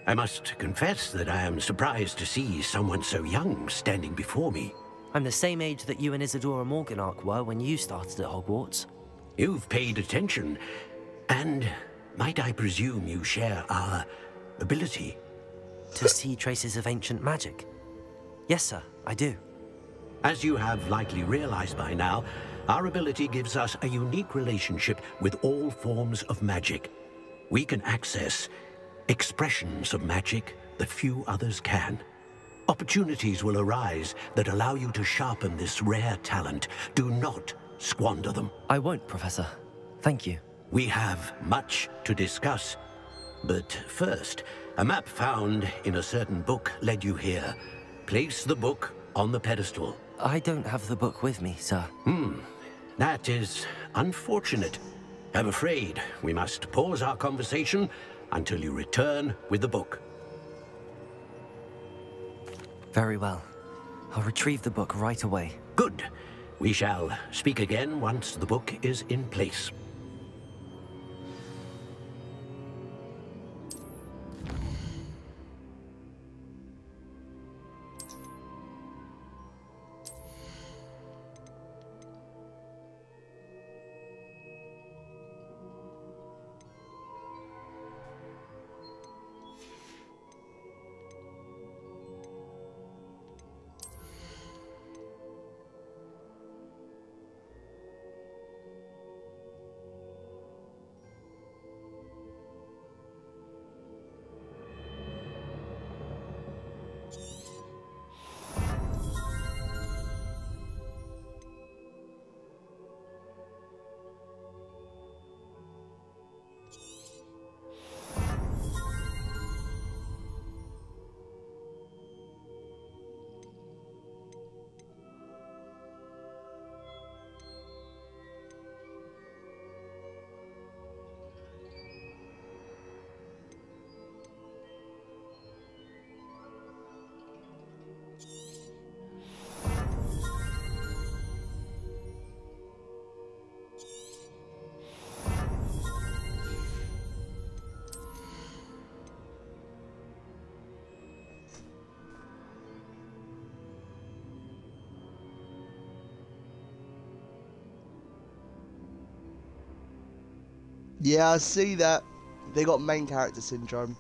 I must confess that I am surprised to see someone so young standing before me. I'm the same age that you and Isadora Morganach were when you started at Hogwarts. You've paid attention, and might I presume you share our ability? To see traces of ancient magic? Yes, sir, I do. As you have likely realized by now, our ability gives us a unique relationship with all forms of magic. We can access expressions of magic that few others can. Opportunities will arise that allow you to sharpen this rare talent. Do not squander them. I won't, Professor. Thank you. We have much to discuss. But first, a map found in a certain book led you here. Place the book on the pedestal. I don't have the book with me, sir. That is unfortunate. I'm afraid we must pause our conversation until you return with the book. Very well. I'll retrieve the book right away. Good. We shall speak again once the book is in place. Yeah, I see that. They got main character syndrome.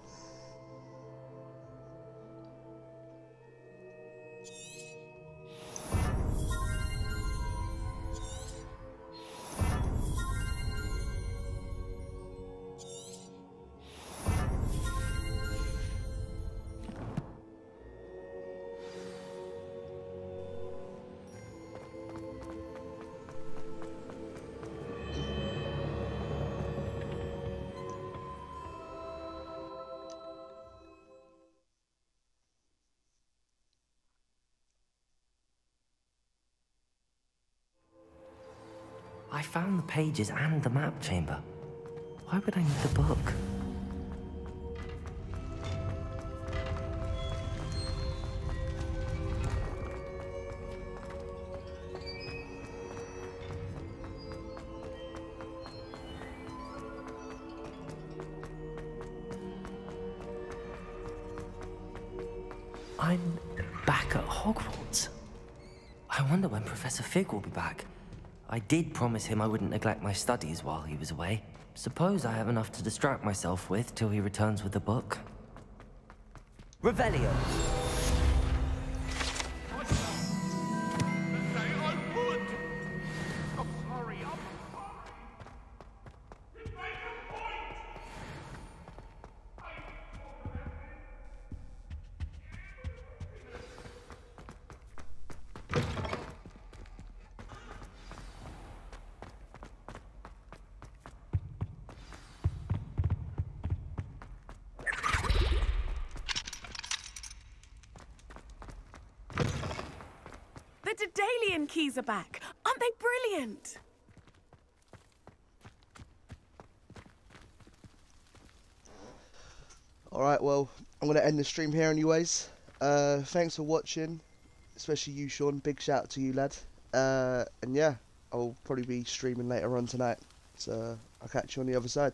I found the pages and the map chamber. Why would I need the book? I'm back at Hogwarts. I wonder when Professor Fig will be back. I did promise him I wouldn't neglect my studies while he was away. Suppose I have enough to distract myself with till he returns with the book. Revelio! The Daedalian keys are back. Aren't they brilliant? Alright, well, I'm going to end the stream here anyways. Thanks for watching, especially you, Sean. Big shout out to you, lad. And yeah, I'll probably be streaming later on tonight. So I'll catch you on the other side.